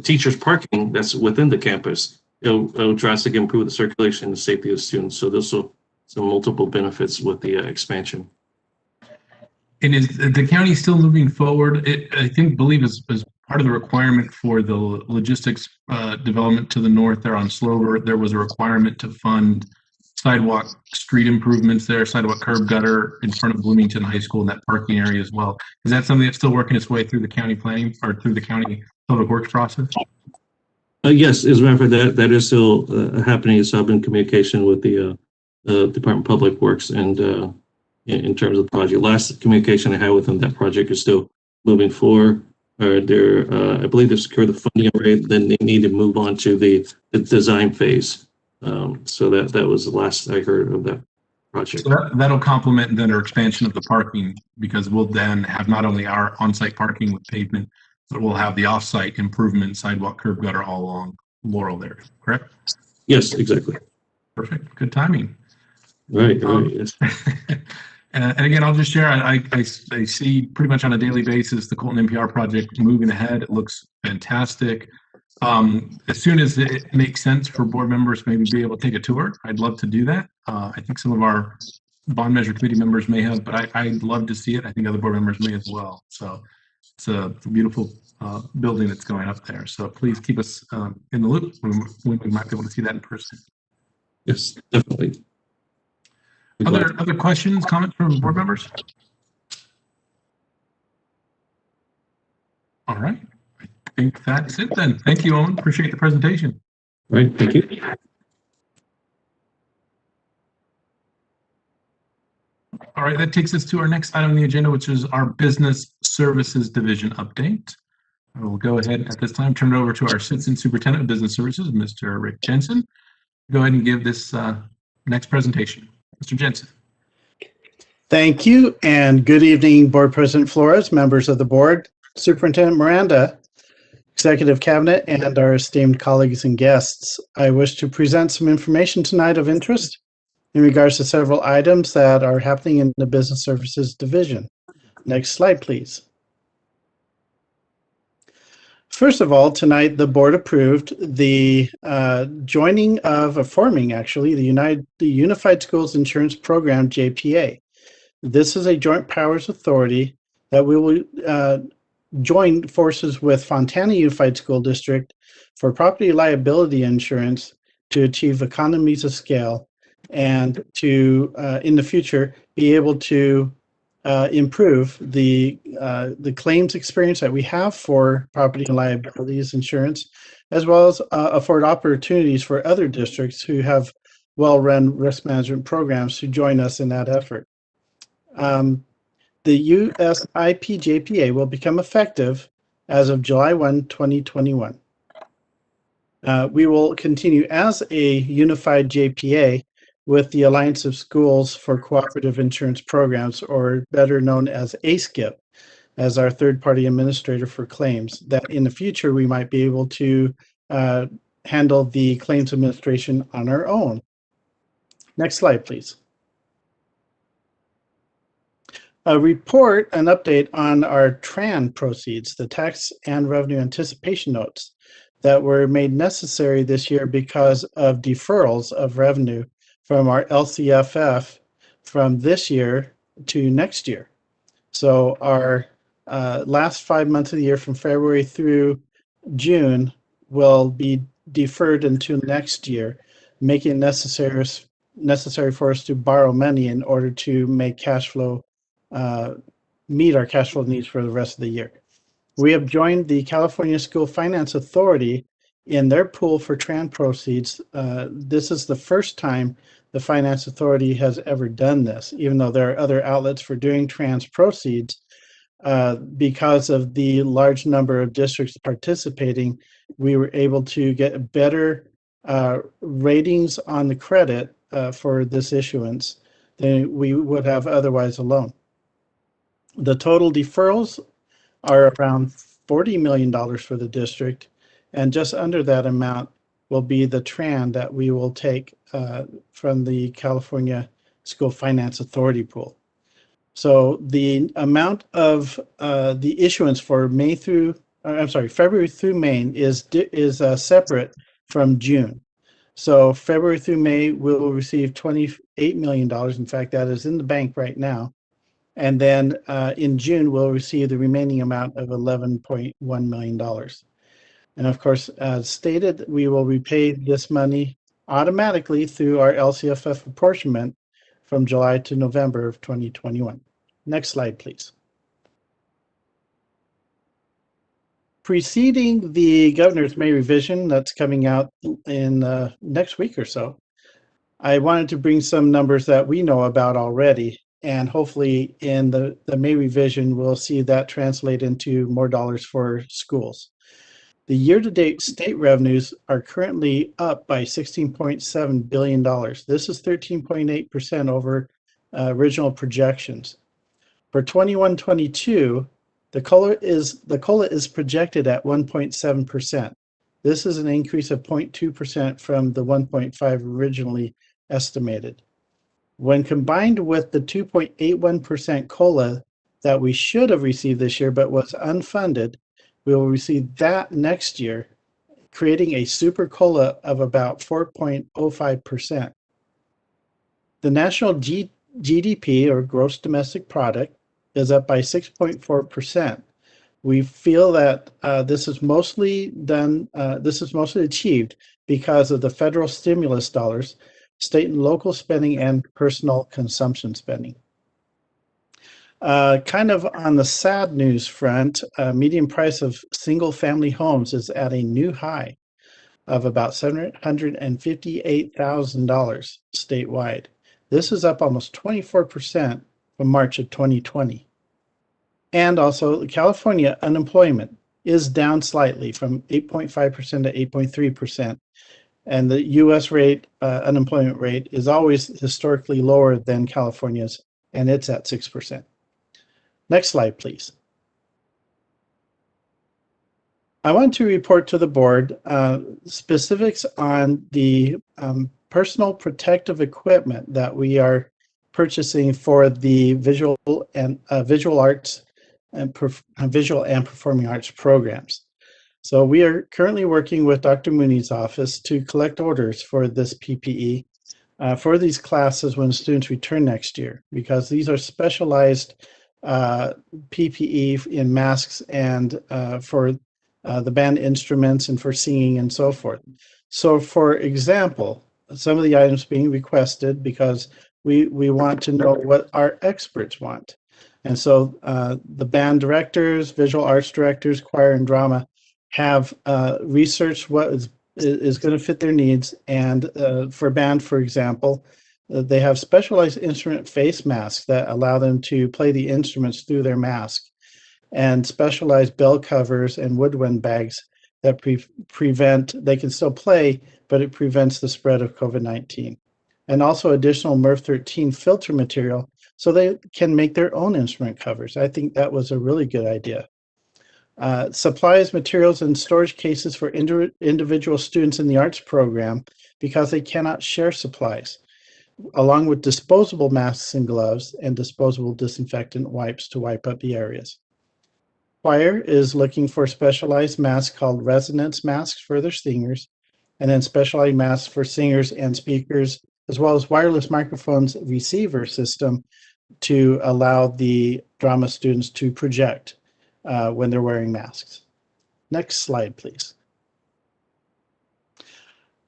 teachers' parking that's within the campus. It'll drastically improve the circulation and safety of students. So this will some multiple benefits with the expansion. And is the county still moving forward? I believe as part of the requirement for the logistics development to the north there on Slover, there was a requirement to fund sidewalk street improvements there, sidewalk curb gutter in front of Bloomington High School in that parking area as well. Is that something that's still working its way through the county planning or through the county public works process? Yes, as a matter of fact, that is still happening. So I've been in communication with the Department of Public Works and in terms of the project. Last communication I had with them, that project is still moving forward. I believe they've secured the funding already. Then they need to move on to the design phase. So that was the last I heard of that project. So that'll complement then our expansion of the parking, because we'll then have not only our on-site parking with pavement, but we'll have the off-site improvement, sidewalk, curb gutter all along Laurel there, correct? Yes, exactly. Perfect. Good timing. Right. Yes. And again, I'll just share, I see pretty much on a daily basis the Colton NPR project moving ahead. It looks fantastic. As soon as it makes sense for board members maybe be able to take a tour, I'd love to do that. I think some of our bond measure committee members may have, but I'd love to see it. I think other board members may as well. So it's a beautiful building that's going up there. So please keep us in the loop when we might be able to see that in person. Yes, definitely. Other questions, comments from board members? All right. I think that's it then. Thank you, Owen. Appreciate the presentation. Right. Thank you. All right. That takes us to our next item on the agenda, which is our Business Services Division update. I will go ahead at this time, turn it over to our Assistant Superintendent of Business Services, Mr. Rick Jensen. Go ahead and give this next presentation. Mr. Jensen. Thank you, and good evening, Board President Flores, members of the board, Superintendent Miranda, Executive Cabinet, and our esteemed colleagues and guests. I wish to present some information tonight of interest in regards to several items that are happening in the Business Services Division. Next slide, please. First of all, tonight the board approved the forming the Unified Schools Insurance Program, JPA. This is a joint powers authority that we will join forces with Fontana Unified School District for property liability insurance to achieve economies of scale and to, in the future, be able to improve the claims experience that we have for property and liabilities insurance, as well as afford opportunities for other districts who have well-run risk management programs to join us in that effort. The USIP JPA will become effective as of July 1, 2021. We will continue as a unified JPA with the Alliance of Schools for Cooperative Insurance Programs, or better known as ASCIP, as our third-party administrator for claims, that in the future we might be able to handle the claims administration on our own. Next slide, please. A report, an update on our TRAN proceeds, the tax and revenue anticipation notes that were made necessary this year because of deferrals of revenue from our LCFF from this year to next year. So our last 5 months of the year from February through June will be deferred until next year, making it necessary for us to borrow money in order to make cash flow meet our cash flow needs for the rest of the year. We have joined the California School Finance Authority in their pool for TRAN proceeds. This is the first time the Finance Authority has ever done this, even though there are other outlets for doing trans proceeds. Because of the large number of districts participating, we were able to get better ratings on the credit for this issuance than we would have otherwise alone. The total deferrals are around $40 million for the district, and just under that amount will be the TRAN that we will take from the California School Finance Authority pool. So the amount of the issuance for February through May is separate from June. So February through May, we'll receive $28 million. In fact, that is in the bank right now. And then in June, we'll receive the remaining amount of $11.1 million. And of course, as stated, we will repay this money automatically through our LCFF apportionment from July to November of 2021. Next slide, please. Preceding the Governor's May revision that's coming out in next week or so, I wanted to bring some numbers that we know about already, and hopefully in the May revision, we'll see that translate into more dollars for schools. The year-to-date state revenues are currently up by $16.7 billion. This is 13.8% over original projections. For 21-22, the COLA is projected at 1.7%. This is an increase of 0.2% from the 1.5 originally estimated. When combined with the 2.81% COLA that we should have received this year but was unfunded, we will receive that next year, creating a super COLA of about 4.05%. The national GDP, or gross domestic product, is up by 6.4%. We feel that this is mostly achieved because of the federal stimulus dollars, state and local spending, and personal consumption spending. Kind of on the sad news front, median price of single-family homes is at a new high of about $758,000 statewide. This is up almost 24% from March of 2020. And also, California unemployment is down slightly from 8.5% to 8.3%. And the US rate, unemployment rate, is always historically lower than California's, and it's at 6%. Next slide, please. I want to report to the board specifics on the personal protective equipment that we are purchasing for the visual arts and visual and performing arts programs. So we are currently working with Dr. Mooney's office to collect orders for this PPE for these classes when students return next year, because these are specialized PPE in masks and for the band instruments and for singing and so forth. So for example, some of the items being requested because we want to know what our experts want. And so the band directors, visual arts directors, choir and drama have researched what is going to fit their needs. And for band, for example, they have specialized instrument face masks that allow them to play the instruments through their mask, and specialized bell covers and woodwind bags that prevent, they can still play, but it prevents the spread of COVID-19. And also additional MERV 13 filter material so they can make their own instrument covers. I think that was a really good idea. Supplies, materials, and storage cases for individual students in the arts program because they cannot share supplies, along with disposable masks and gloves and disposable disinfectant wipes to wipe up the areas. Choir is looking for specialized masks called resonance masks for their singers, and then specialized masks for singers and speakers, as well as wireless microphones receiver system to allow the drama students to project when they're wearing masks. Next slide, please.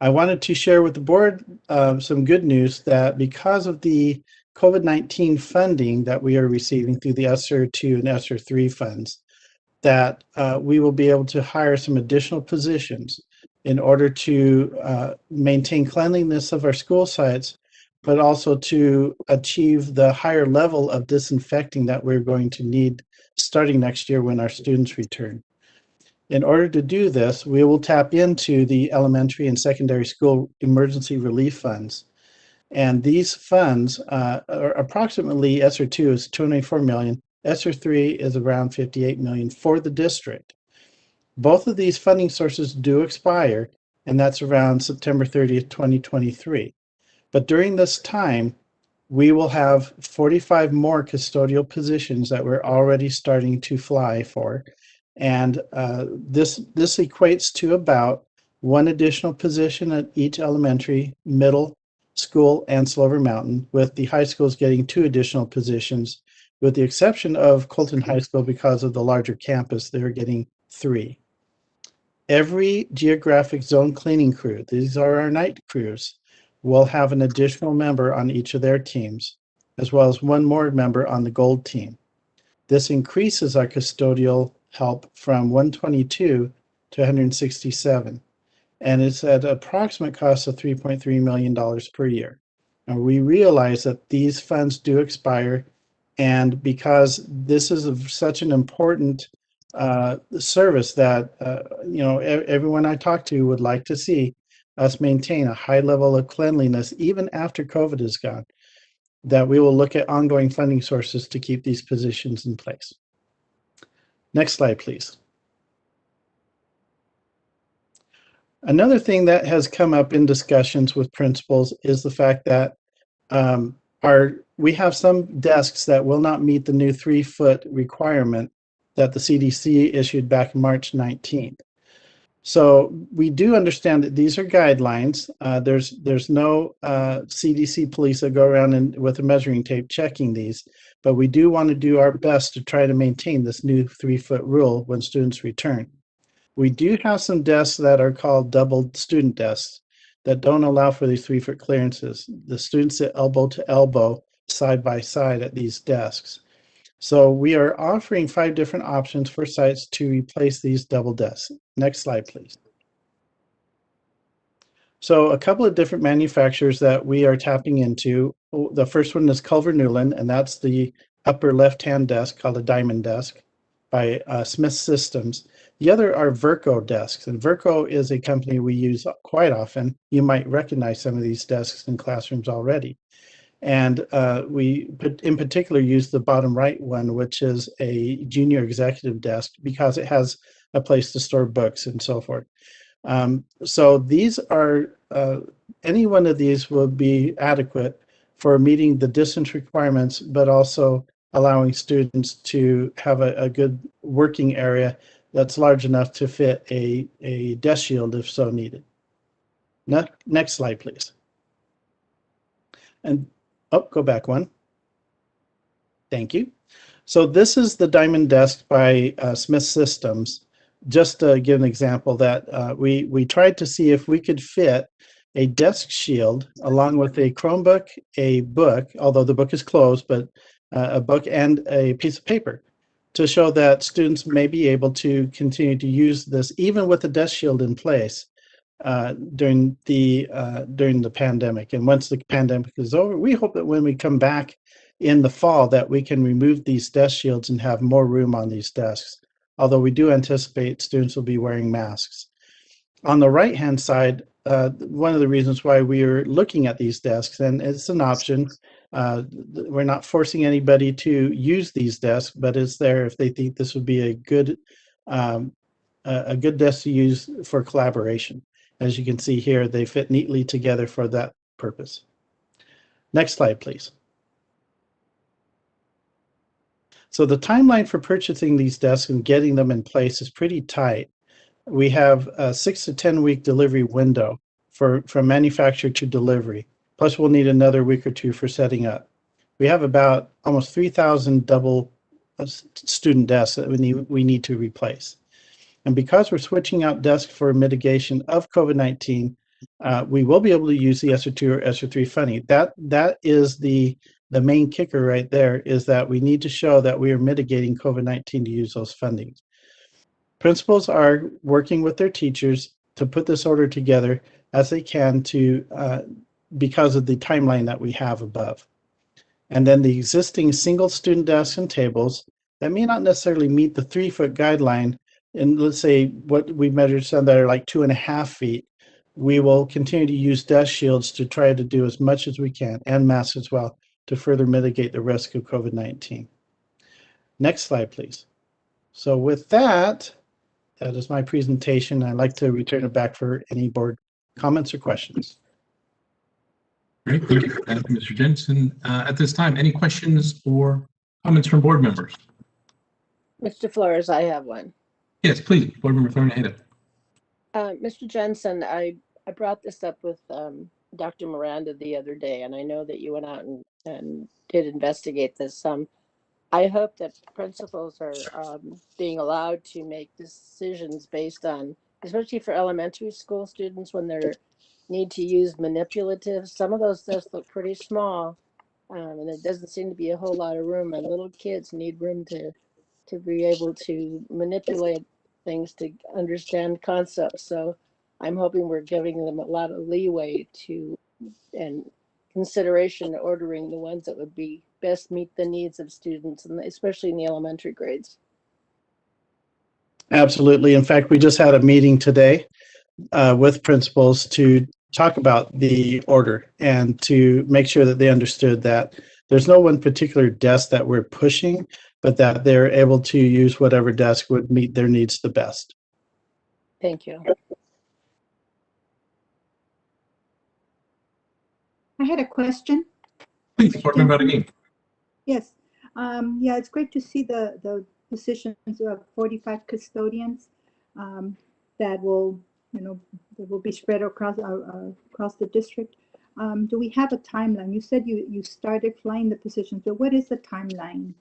I wanted to share with the board some good news that because of the COVID-19 funding that we are receiving through the ESSER 2 and ESSER 3 funds, that we will be able to hire some additional positions in order to maintain cleanliness of our school sites, but also to achieve the higher level of disinfecting that we're going to need starting next year when our students return. In order to do this, we will tap into the elementary and secondary school emergency relief funds. And these funds are approximately, ESSER 2 is 24 million, ESSER 3 is around 58 million for the district. Both of these funding sources do expire, and that's around September 30th, 2023. But during this time, we will have 45 more custodial positions that we're already starting to fly for. And this equates to about one additional position at each elementary, middle school, and Slover Mountain, with the high schools getting 2 additional positions, with the exception of Colton High School because of the larger campus, they're getting 3. Every geographic zone cleaning crew, these are our night crews, will have an additional member on each of their teams, as well as 1 more member on the gold team. This increases our custodial help from 122 to 167, and it's at an approximate cost of $3.3 million per year. And we realize that these funds do expire, and because this is such an important service that everyone I talk to would like to see us maintain a high level of cleanliness even after COVID is gone, that we will look at ongoing funding sources to keep these positions in place. Next slide, please. Another thing that has come up in discussions with principals is the fact that we have some desks that will not meet the new 3-foot requirement that the CDC issued back March 19th. So we do understand that these are guidelines. There's no CDC police that go around with a measuring tape checking these, but we do want to do our best to try to maintain this new 3-foot rule when students return. We do have some desks that are called double student desks that don't allow for these 3-foot clearances. The students sit elbow to elbow, side by side at these desks. So we are offering 5 different options for sites to replace these double desks. Next slide, please. So a couple of different manufacturers that we are tapping into. The first one is Culver Newland, and that's the upper left-hand desk called a diamond desk by Smith Systems. The other are Verco desks, and Verco is a company we use quite often. You might recognize some of these desks in classrooms already. And we in particular use the bottom right one, which is a junior executive desk, because it has a place to store books and so forth. So these are, any one of these will be adequate for meeting the distance requirements, but also allowing students to have a good working area that's large enough to fit a desk shield if so needed. Next slide, please. And go back one. Thank you. So this is the Diamond Desk by Smith Systems. Just to give an example that we tried to see if we could fit a desk shield along with a Chromebook, a book, although the book is closed, but a book and a piece of paper to show that students may be able to continue to use this even with the desk shield in place during the pandemic. And once the pandemic is over, we hope that when we come back in the fall that we can remove these desk shields and have more room on these desks. Although we do anticipate students will be wearing masks. On the right-hand side, one of the reasons why we are looking at these desks, and it's an option, we're not forcing anybody to use these desks, but it's there if they think this would be a good desk to use for collaboration. As you can see here, they fit neatly together for that purpose. Next slide, please. So the timeline for purchasing these desks and getting them in place is pretty tight. We have a 6 to 10 week delivery window from manufacturer to delivery. Plus we'll need another week or two for setting up. We have about almost 3,000 double student desks that we need to replace. And because we're switching out desks for mitigation of COVID-19, we will be able to use the ESSER 2 or ESSER 3 funding. That is the main kicker right there, is that we need to show that we are mitigating COVID-19 to use those fundings. Principals are working with their teachers to put this order together as they can to, because of the timeline that we have above. And then the existing single student desks and tables that may not necessarily meet the 3-foot guideline, and let's say what we measured some that are like 2.5 feet, we will continue to use desk shields to try to do as much as we can, and masks as well, to further mitigate the risk of COVID-19. Next slide, please. So with that, that is my presentation. I'd like to return it back for any board comments or questions. Great, thank you for that, Mr. Jensen. At this time, any questions or comments from board members? Mr. Flores, I have one. Yes, please, board member Thornhill. Mr. Jensen, I brought this up with Dr. Miranda the other day, and I know that you went out and did investigate this. I hope that principals are being allowed to make decisions based on, especially for elementary school students when they need to use manipulatives. Some of those desks look pretty small, and there doesn't seem to be a whole lot of room, and little kids need room to be able to manipulate things, to understand concepts. So I'm hoping we're giving them a lot of leeway to and consideration ordering the ones that would be best meet the needs of students, and especially in the elementary grades. Absolutely. In fact, we just had a meeting today with principals to talk about the order and to make sure that they understood that there's no one particular desk that we're pushing, but that they're able to use whatever desk would meet their needs the best. Thank you. I had a question. Please, board member again. Yes. Yeah, it's great to see the positions of 45 custodians that will, that will be spread across the district. Do we have a timeline? You said you started flying the positions, but what is the timeline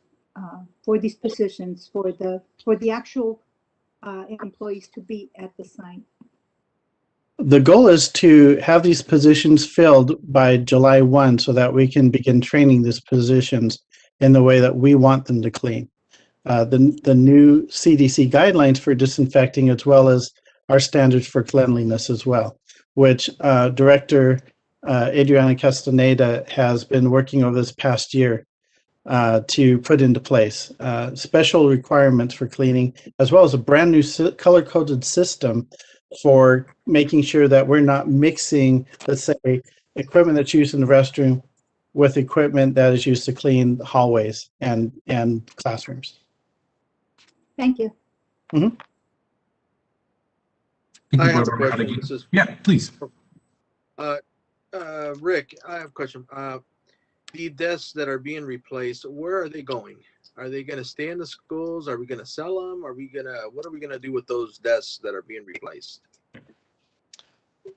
for these positions for the actual employees to be at the site? The goal is to have these positions filled by July 1 so that we can begin training these positions in the way that we want them to clean. The new CDC guidelines for disinfecting, as well as our standards for cleanliness as well, which Director Adriana Castaneda has been working over this past year. to put into place. Special requirements for cleaning, as well as a brand new color-coded system for making sure that we're not mixing, let's say, equipment that's used in the restroom with equipment that is used to clean hallways and classrooms. Thank you. Mhm. I have a question. Yeah, please. Rick, I have a question. The desks that are being replaced, where are they going? Are they going to stay in the schools? Are we going to sell them? What are we going to do with those desks that are being replaced?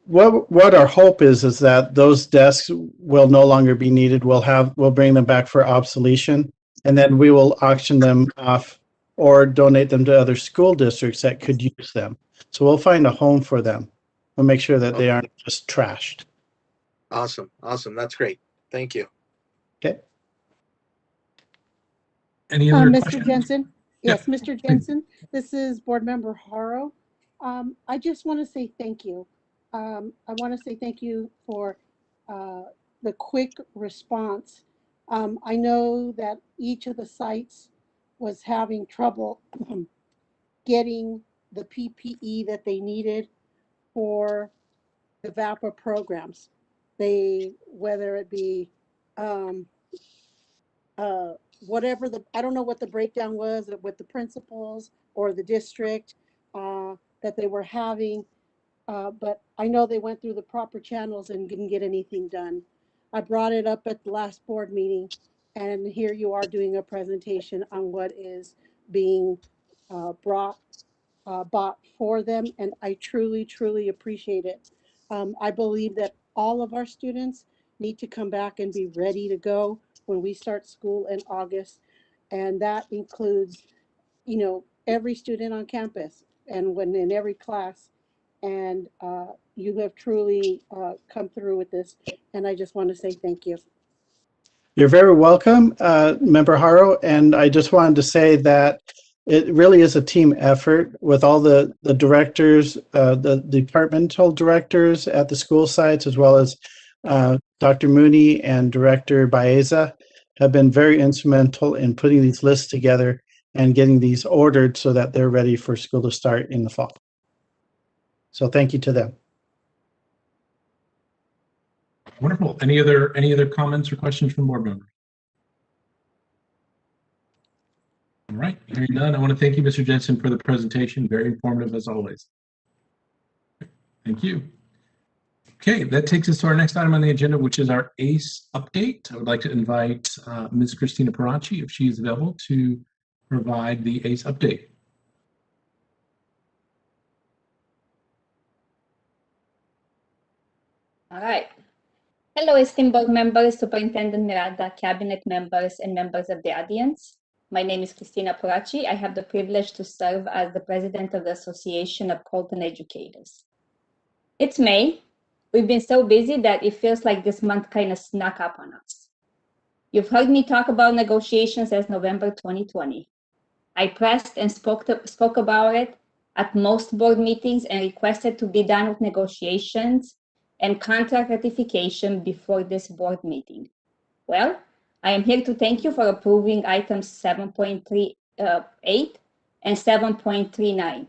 What our hope is that those desks will no longer be needed. We'll bring them back for obsolescence, and then we will auction them off or donate them to other school districts that could use them. So we'll find a home for them. We'll make sure that they aren't just trashed. Awesome. That's great. Thank you. Okay. Any other Mr. questions? Jensen? Yes, Yeah. Mr. Jensen, this is Board Member Haro. I just want to say thank you. I want to say thank you for the quick response. I know that each of the sites was having trouble getting the PPE that they needed for the VAPA programs. Whether it be whatever I don't know what the breakdown was with the principals or the district that they were having, but I know they went through the proper channels and didn't get anything done. I brought it up at the last board meeting, and here you are doing a presentation on what is being bought for them, and I truly, truly appreciate it. I believe that all of our students need to come back and be ready to go when we start school in August, and that includes, every student on campus and when in every class. And you have truly come through with this, and I just want to say thank you. You're very welcome, Member Haro, and I just wanted to say that it really is a team effort with all the directors, the departmental directors at the school sites, as well as Dr. Mooney and Director Baeza have been very instrumental in putting these lists together and getting these ordered so that they're ready for school to start in the fall. So thank you to them. Wonderful. Any other comments or questions from board members? All right, hearing none, I want to thank you, Mr. Jensen, for the presentation. Very informative as always. Thank you. Okay, that takes us to our next item on the agenda, which is our ACE update. I would like to invite Ms. Christina Parachi, if she is available, to provide the ACE update. All right. Hello, esteemed board members, Superintendent Miranda, cabinet members, and members of the audience. My name is Christina Parachi. I have the privilege to serve as the president of the Association of Colton Educators. It's May. We've been so busy that it feels like this month kind of snuck up on us. You've heard me talk about negotiations since November 2020. I pressed and spoke about it at most board meetings and requested to be done with negotiations and contract ratification before this board meeting. Well, I am here to thank you for approving items 7.38 and 7.39.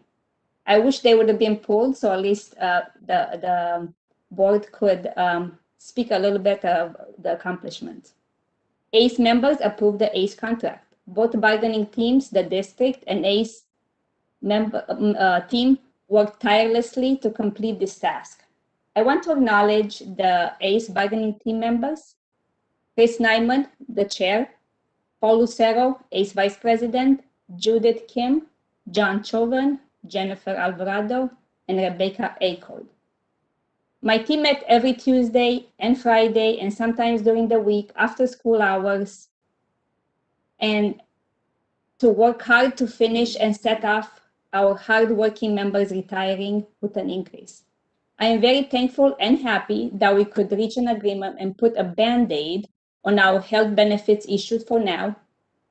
I wish they would have been pulled, so at least the board could speak a little bit of the accomplishments. ACE members approved the ACE contract. Both bargaining teams, the district and ACE team, worked tirelessly to complete this task. I want to acknowledge the ACE bargaining team members, Chris Nyman, the chair, Paul Lucero, ACE vice president, Judith Kim, John Chauvin, Jennifer Alvarado, and Rebecca Acord. My team met every Tuesday and Friday and sometimes during the week after school hours and to work hard to finish and set off our hardworking members retiring with an increase. I am very thankful and happy that we could reach an agreement and put a Band-Aid on our health benefits issued for now,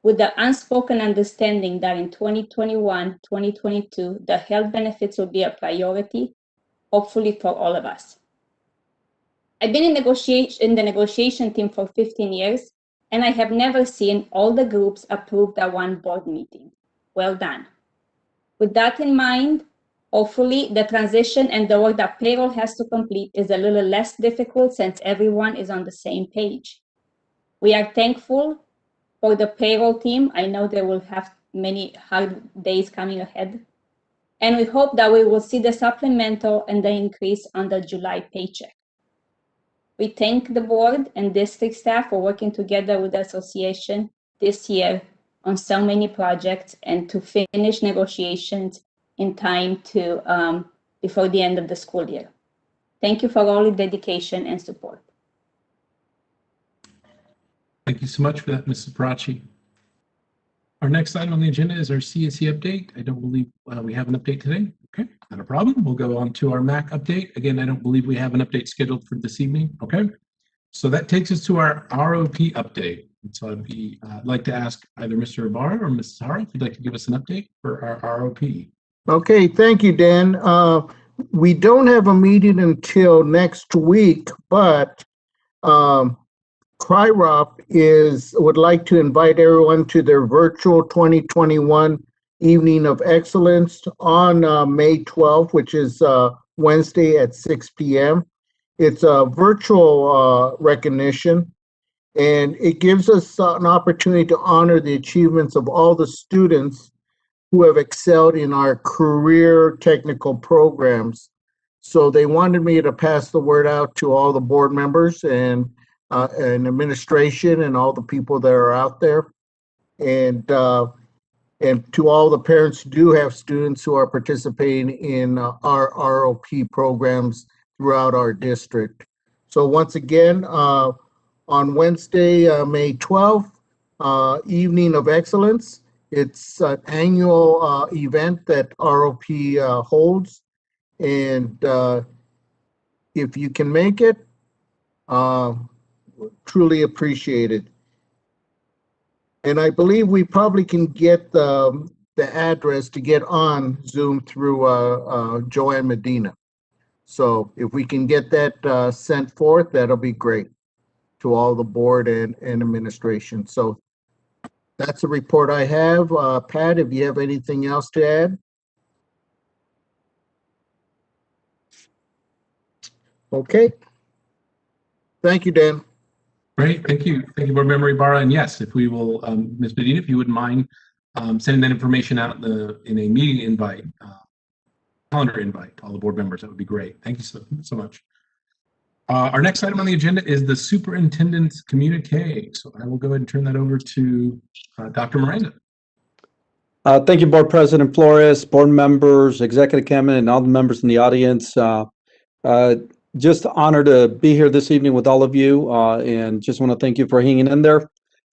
with the unspoken understanding that in 2021, 2022, the health benefits will be a priority, hopefully for all of us. I've been in the negotiation team for 15 years, And I have never seen all the groups approved at one board meeting. Well done. With that in mind, hopefully the transition and the work that payroll has to complete is a little less difficult since everyone is on the same page. We are thankful for the payroll team. I know they will have many hard days coming ahead. And we hope that we will see the supplemental and the increase on the July paycheck. We thank the board and district staff for working together with the association this year on so many projects and to finish negotiations in time to before the end of the school year. Thank you for all your dedication and support. Thank you so much for that, Mrs. Parachi. Our next item on the agenda is our CSE update. I don't believe we have an update today. Okay, not a problem. We'll go on to our MAC update. Again, I don't believe we have an update scheduled for this evening. Okay, so that takes us to our ROP update. And so I'd like to ask either Mr. Ibarra or Mrs. Hara if you'd like to give us an update for our ROP. Okay, thank you, Dan. We don't have a meeting until next week, but CRIROP would like to invite everyone to their virtual 2021 Evening of Excellence on May 12th, which is Wednesday at 6 p.m. It's a virtual recognition, and it gives us an opportunity to honor the achievements of all the students who have excelled in our career technical programs. So they wanted me to pass the word out to all the board members and administration and all the people that are out there. And to all the parents who do have students who are participating in our ROP programs throughout our district. So once again, on Wednesday, May 12th, Evening of Excellence. It's an annual event that ROP holds. And if you can make it, truly appreciate it. And I believe we probably can get the address to get on Zoom through Joanne Medina. So if we can get that sent forth, that'll be great to all the board and administration. So that's the report I have. Pat, if you have anything else to add? Okay. Thank you, Dan. Great, thank you. Thank you, Board Member Ibarra. And yes, if we will, Ms. Medina, if you wouldn't mind sending that information out in a meeting invite, calendar invite to all the board members, that would be great. Thank you so much. Our next item on the agenda is the superintendent's communique. So I will go ahead and turn that over to Dr. Miranda. Thank you, Board President Flores, board members, executive cabinet, and all the members in the audience. Just honored to be here this evening with all of you, and just want to thank you for hanging in there.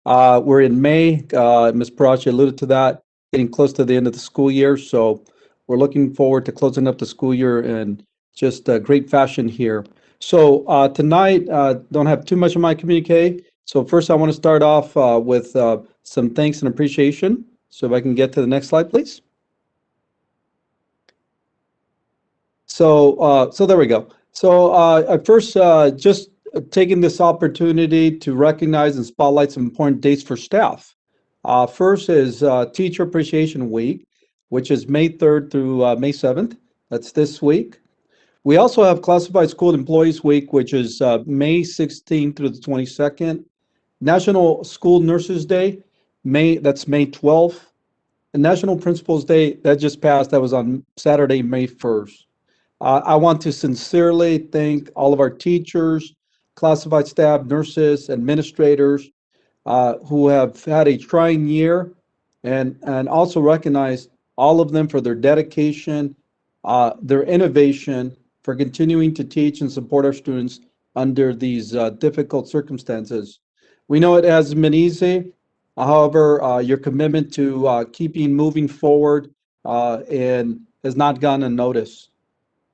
We're in May. Ms. Parachi alluded to that, getting close to the end of the school year. So we're looking forward to closing up the school year in just great fashion here. So tonight, don't have too much of my communique. So first I want to start off with some thanks and appreciation. So if I can get to the next slide, please. So there we go. So I first just taking this opportunity to recognize and spotlight some important dates for staff. First is Teacher Appreciation Week, which is May 3rd through May 7th. That's this week. We also have Classified School Employees Week, which is May 16th through the 22nd. National School Nurses Day, that's May 12th. And National Principals Day, that just passed, that was on Saturday, May 1st. I want to sincerely thank all of our teachers, classified staff, nurses, administrators who have had a trying year, and also recognize all of them for their dedication, their innovation, for continuing to teach and support our students under these difficult circumstances. We know it hasn't been easy. However, your commitment to keeping moving forward and has not gone unnoticed.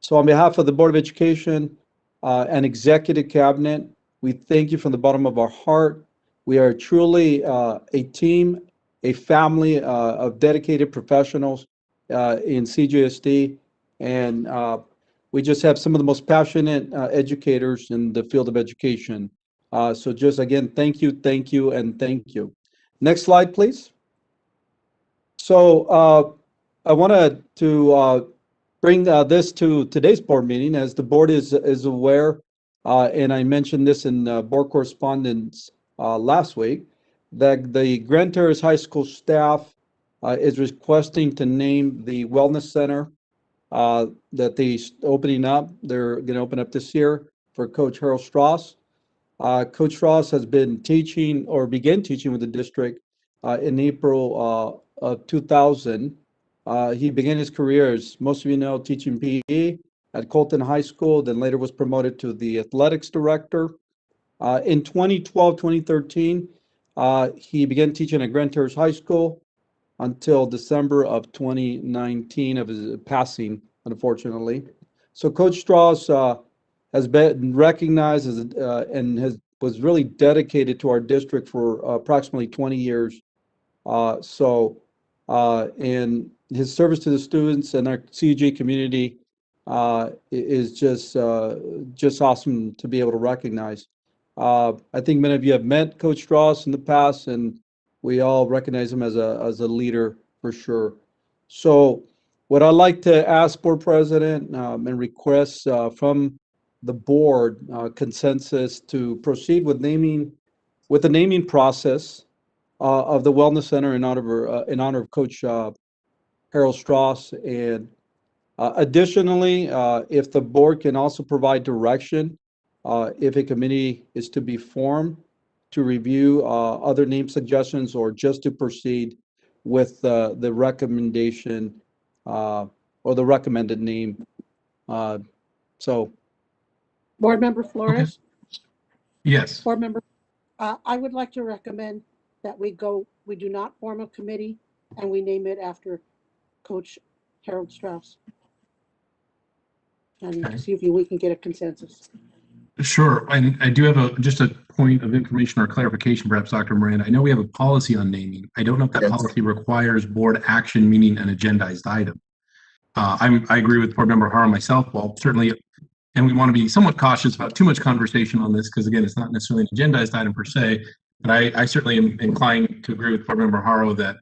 So on behalf of the Board of Education and Executive Cabinet, we thank you from the bottom of our heart. We are truly a team, a family of dedicated professionals in CJUSD, and we just have some of the most passionate educators in the field of education. So just again, thank you, and thank you. Next slide, please. So I wanted to bring this to today's board meeting, as the board is aware, and I mentioned this in board correspondence last week, that the Grand Terrace High School staff is requesting to name the wellness center that they're opening up. They're going to open up this year for Coach Harold Strauss. Coach Strauss has been teaching or began teaching with the district in April of 2000. He began his career, as most of you know, teaching PE at Colton High School, then later was promoted to the athletics director. In 2012, 2013, he began teaching at Grand Terrace High School until December of 2019 of his passing, unfortunately. So Coach Strauss has been recognized as and was really dedicated to our district for approximately 20 years. And his service to the students and our CUG community is just awesome to be able to recognize. I think many of you have met Coach Strauss in the past, and we all recognize him as a leader for sure. So what I'd like to ask Board President and request from the board consensus to proceed with the naming process of the Wellness Center in honor of Coach Harold Strauss. And additionally, if the board can also provide direction, if a committee is to be formed to review other name suggestions or just to proceed with the recommendation or the recommended name. So. Board Member Flores? Okay. Yes. Board Member, I would like to recommend that we do not form a committee and we name it after Coach Harold Strauss. And Okay. see if we can get a consensus. Sure. And I do have just a point of information or clarification, perhaps, Dr. Miranda. I know we have a policy on naming. I don't know if that policy requires board action, meaning an agendized item. I agree with Board Member Haro myself. Well, certainly, and we want to be somewhat cautious about too much conversation on this because, again, it's not necessarily an agendized item per se. But I certainly am inclined to agree with Board Member Haro that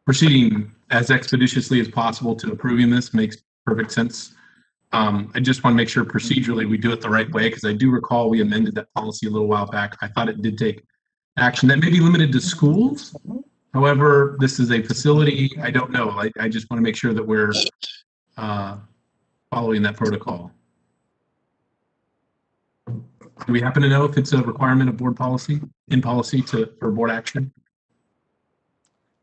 proceeding as expeditiously as possible to approving this makes perfect sense. I just want to make sure procedurally we do it the right way, because I do recall we amended that policy a little while back. I thought it did take action that may be limited to schools. However, this is a facility. I don't know. I just want to make sure that we're following that protocol. Do we happen to know if it's a requirement of board policy, for board action?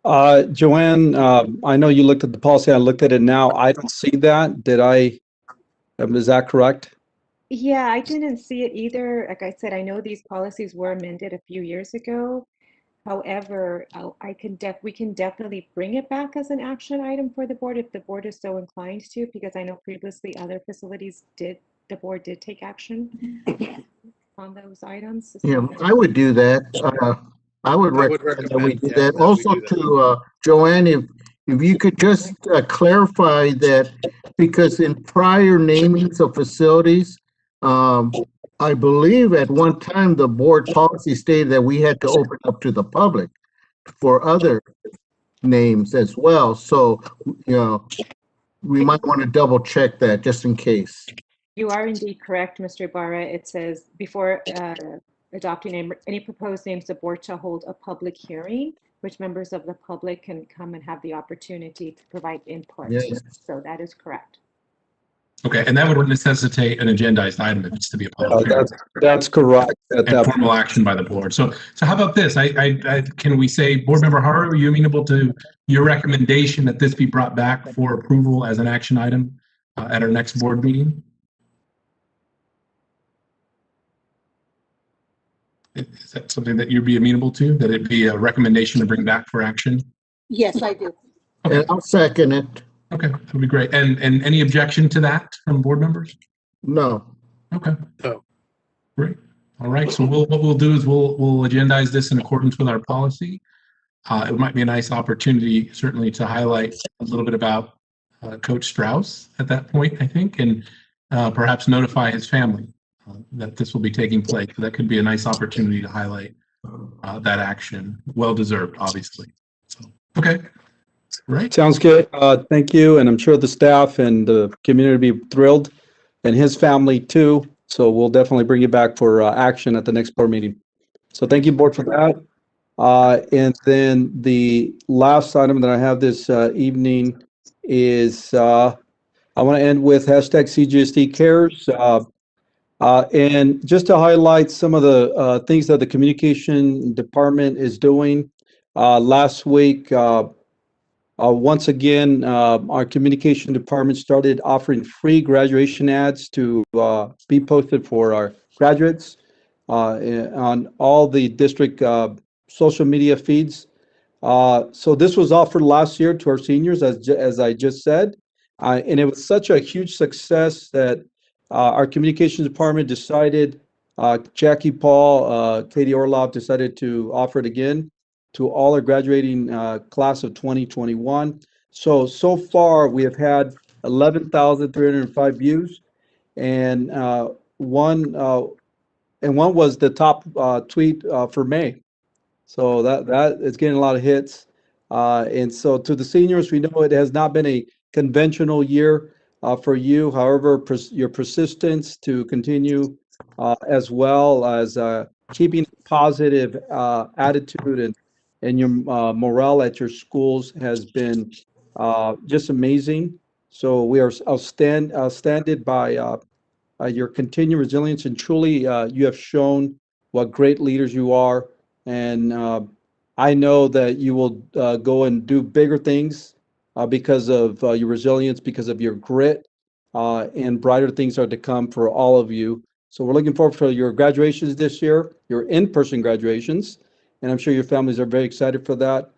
Joanne, I know you looked at the policy. I looked at it now. I don't see that. Is that correct? Yeah, I didn't see it either. Like I said, I know these policies were amended a few years ago. However, we can definitely bring it back as an action item for the board if the board is so inclined to, because I know previously other facilities the board did take action on those items. Yeah, I would do that. I would recommend that we do that. Also to Joanne, if you could just clarify that, because in prior namings of facilities, I believe at one time the board policy stated that we had to open up to the public for other names as well. So, we might want to double check that just in case. You are indeed correct, Mr. Ibarra. It says before adopting any proposed names, the board shall hold a public hearing, which members of the public can come and have the opportunity to provide input. Yes. So that is correct. Okay, and that would necessitate an agendized item if it's to be a public hearing. That's correct. And formal action by the board. So how about this? Can we say, Board Member Haro, are you amenable to your recommendation that this be brought back for approval as an action item at our next board meeting? Is that something that you'd be amenable to? That it be a recommendation to bring back for action? Yes, I do. Okay. And I'll second it. Okay, that would be great. And any objection to that from board members? No. Okay. No. Great. All right. So what we'll do is we'll agendize this in accordance with our policy. It might be a nice opportunity, certainly, to highlight a little bit about Coach Strauss at that point, I think, and perhaps notify his family that this will be taking place. So that could be a nice opportunity to highlight that action. Well deserved, obviously. So, okay. Right. Sounds good. Thank you. And I'm sure the staff and the community will be thrilled, and his family too. So we'll definitely bring you back for action at the next board meeting. So thank you, board, for that. And then the last item that I have this evening is I want to end with hashtag CJUSD cares. And just to highlight some of the things that the communication department is doing. Last week, once again, our communication department started offering free graduation ads to be posted for our graduates on all the district social media feeds. So this was offered last year to our seniors, as I just said, and it was such a huge success that our communications department decided, Jackie Paul, Katie Orloff decided to offer it again to all our graduating class of 2021. So far we have had 11,305 views, and one was the top tweet for May. So that is getting a lot of hits. And so to the seniors, we know it has not been a conventional year for you. However, your persistence to continue as well as keeping a positive attitude and your morale at your schools has been just amazing. So we are outstanded by your continued resilience, and truly you have shown what great leaders you are. And I know that you will go and do bigger things because of your resilience, because of your grit, and brighter things are to come for all of you. So we're looking forward for your graduations this year, your in-person graduations, and I'm sure your families are very excited for that.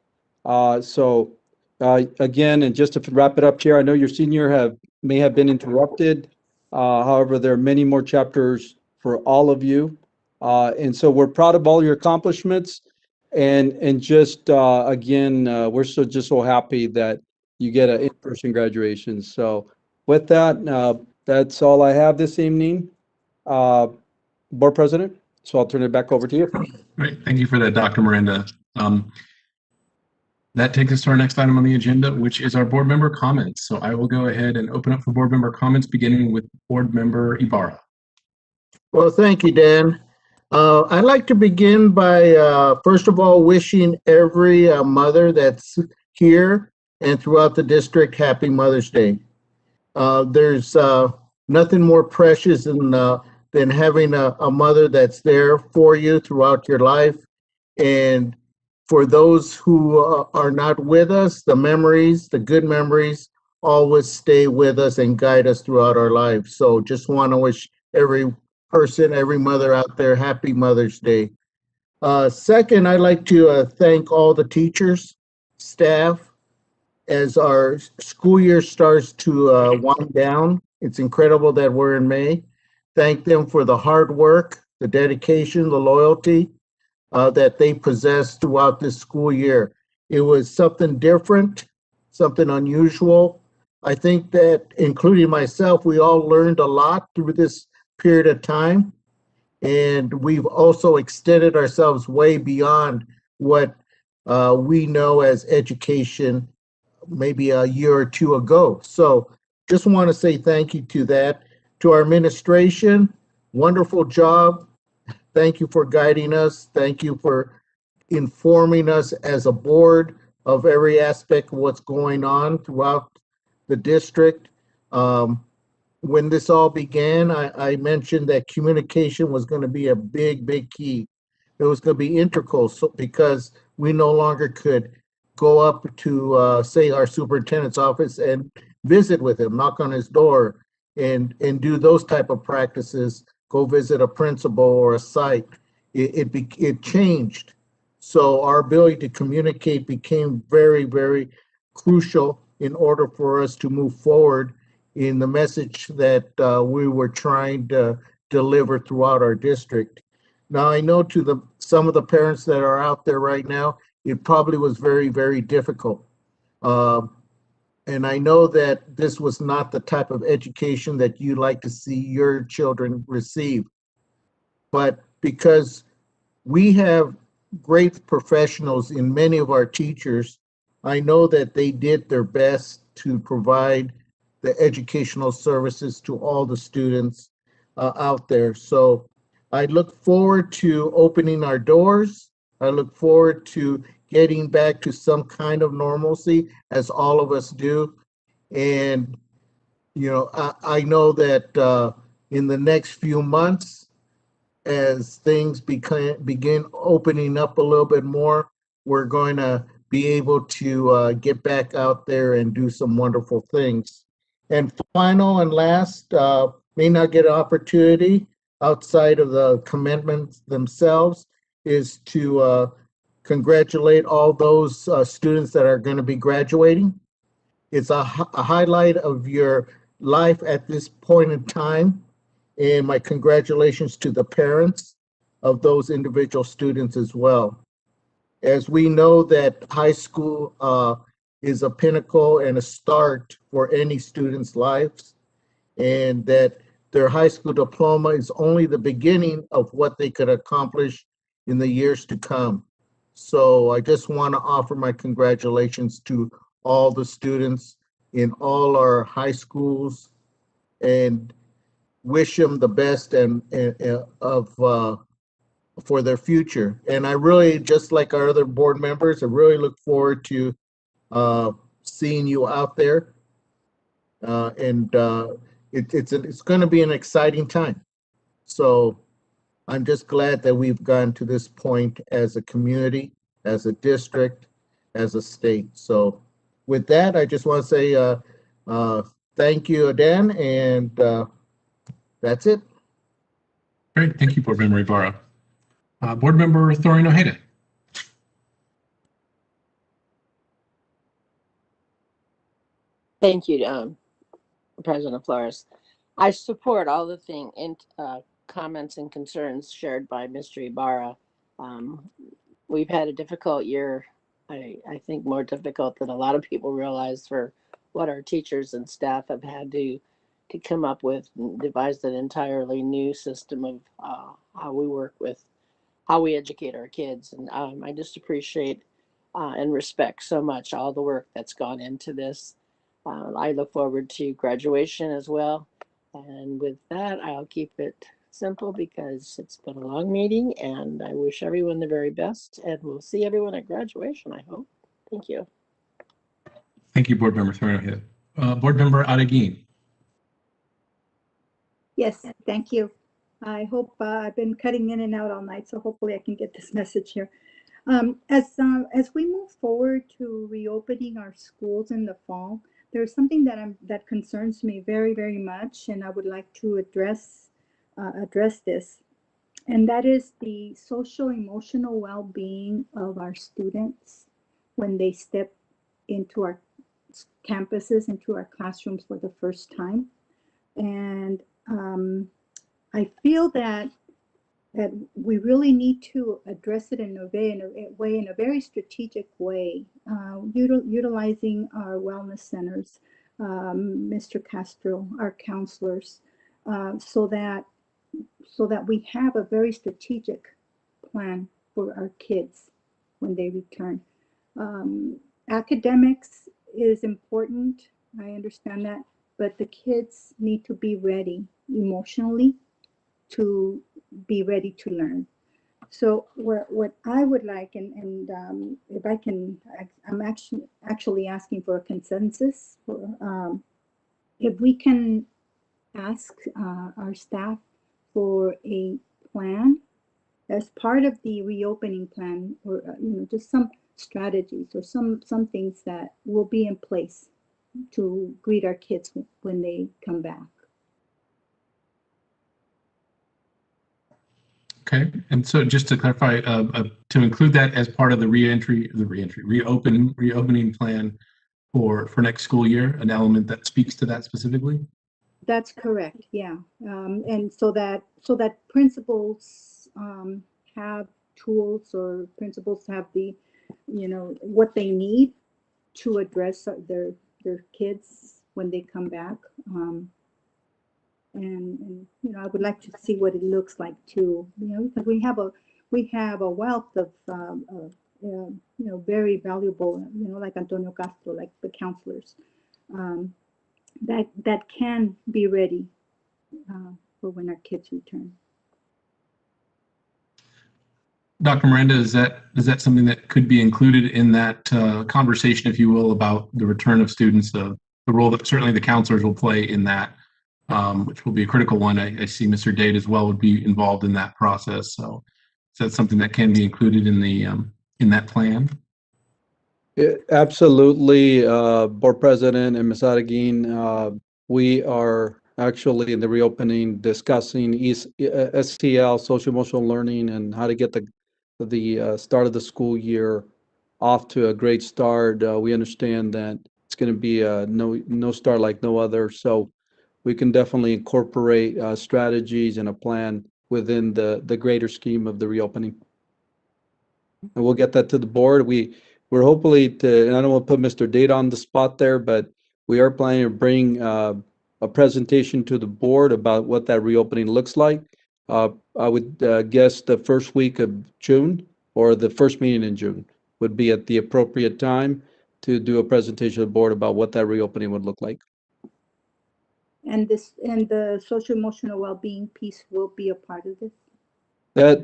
Again, and just to wrap it up here, I know your senior may have been interrupted. However, there are many more chapters for all of you. And so we're proud of all your accomplishments. And just, again, we're just so happy that you get an in-person graduation. So with that, that's all I have this evening, Board President. So I'll turn it back over to you. Great. Thank you for that, Dr. Miranda. That takes us to our next item on the agenda, which is our board member comments. So I will go ahead and open up for board member comments, beginning with board member Ibarra. Well, thank you, Dan. I'd like to begin by, first of all, wishing every mother that's here and throughout the district happy Mother's Day. There's nothing more precious than having a mother that's there for you throughout your life. And for those who are not with us, the memories, the good memories, always stay with us and guide us throughout our lives. So just want to wish every person, every mother out there, happy Mother's Day. Second, I'd like to thank all the teachers, staff, as our school year starts to wind down. It's incredible that we're in May. Thank them for the hard work, the dedication, the loyalty that they possessed throughout this school year. It was something different, something unusual. I think that, including myself, we all learned a lot through this period of time. And we've also extended ourselves way beyond what we know as education maybe a year or two ago. So just want to say thank you to that. To our administration, wonderful job. Thank you for guiding us. Thank you for informing us as a board of every aspect of what's going on throughout the district. When this all began, I mentioned that communication was going to be a big, big key. It was going to be integral because we no longer could go up to, say, our superintendent's office and visit with him, knock on his door, and do those type of practices, go visit a principal or a site. It changed. So our ability to communicate became very, very crucial in order for us to move forward in the message that we were trying to deliver throughout our district. Now, I know to some of the parents that are out there right now, it probably was very, very difficult. And I know that this was not the type of education that you like to see your children receive. but because we have great professionals in many of our teachers, I know that they did their best to provide the educational services to all the students out there. So I look forward to opening our doors. I look forward to getting back to some kind of normalcy, as all of us do. And, you know, I know that in the next few months, as things begin opening up a little bit more, we're going to be able to get back out there and do some wonderful things. And final and last, may not get an opportunity outside of the commitments themselves, is to congratulate all those students that are going to be graduating. It's a highlight of your life at this point in time. And my congratulations to the parents of those individual students as well. As we know that high school is a pinnacle and a start for any student's lives, and that their high school diploma is only the beginning of what they could accomplish in the years to come. So I just want to offer my congratulations to all the students in all our high schools, and wish them the best and for their future. And I really, just like our other board members, I really look forward to seeing you out there. It's going to be an exciting time. So I'm just glad that we've gotten to this point as a community, as a district, as a state. So with that, I just want to say thank you, Dan, and that's it. Great. Thank you, Board Member Ibarra. Board Member Thorino Ojeda. Thank you, President Flores. I support all the comments and concerns shared by Mr. Ibarra. We've had a difficult year. I think more difficult than a lot of people realize, for what our teachers and staff have had to come up with and devise an entirely new system of how we work with, how we educate our kids. And I just appreciate and respect so much all the work that's gone into this. I look forward to graduation as well. And with that, I'll keep it simple because it's been a long meeting, and I wish everyone the very best, and we'll see everyone at graduation, I hope. Thank you. Thank you, Board Member Thorino Ojeda. Board Member Adeguin. Yes, thank you. I hope I've been cutting in and out all night, so hopefully I can get this message here. As we move forward to reopening our schools in the fall, there's something that concerns me very, very much, and I would like to address this, and that is the social emotional well-being of our students when they step into our campuses, into our classrooms for the first time. And I feel that we really need to address it in a very strategic way, utilizing our wellness centers, Mr. Castro, our counselors, so that we have a very strategic plan for our kids when they return. Academics is important, I understand that, but the kids need to be ready emotionally to be ready to learn. So what I would like, and if I can, I'm actually asking for a consensus. If we can ask our staff for a plan as part of the reopening plan, or just some strategies or some things that will be in place to greet our kids when they come back. Okay, and so just to clarify, to include that as part of the reopening plan for next school year, an element that speaks to that specifically? That's correct, yeah. And so that principals have tools, or principals have the, what they need to address their kids when they come back. and you know, I would like to see what it looks like too. You know, because we have a wealth of you know, very valuable, you know, like Antonio Castro, like the counselors, that can be ready for when our kids return. Dr. Miranda, is that something that could be included in that conversation, if you will, about the return of students, the role that certainly the counselors will play in that, which will be a critical one. I see Mr. Dade as well would be involved in that process. So is that something that can be included in the in that plan? Yeah, absolutely, Board President and Ms. Araguin. We are actually in the reopening discussing STL, social emotional learning, and how to get the start of the school year off to a great start. We understand that it's going to be a no start like no other, so we can definitely incorporate strategies and a plan within the greater scheme of the reopening. And we'll get that to the board. We're hopefully and I don't want to put Mr. Dade on the spot there, but we are planning to bring a presentation to the board about what that reopening looks like. I would guess the first week of June or the first meeting in June would be at the appropriate time to do a presentation to the board about what that reopening would look like. And the social emotional well-being piece will be a part of this.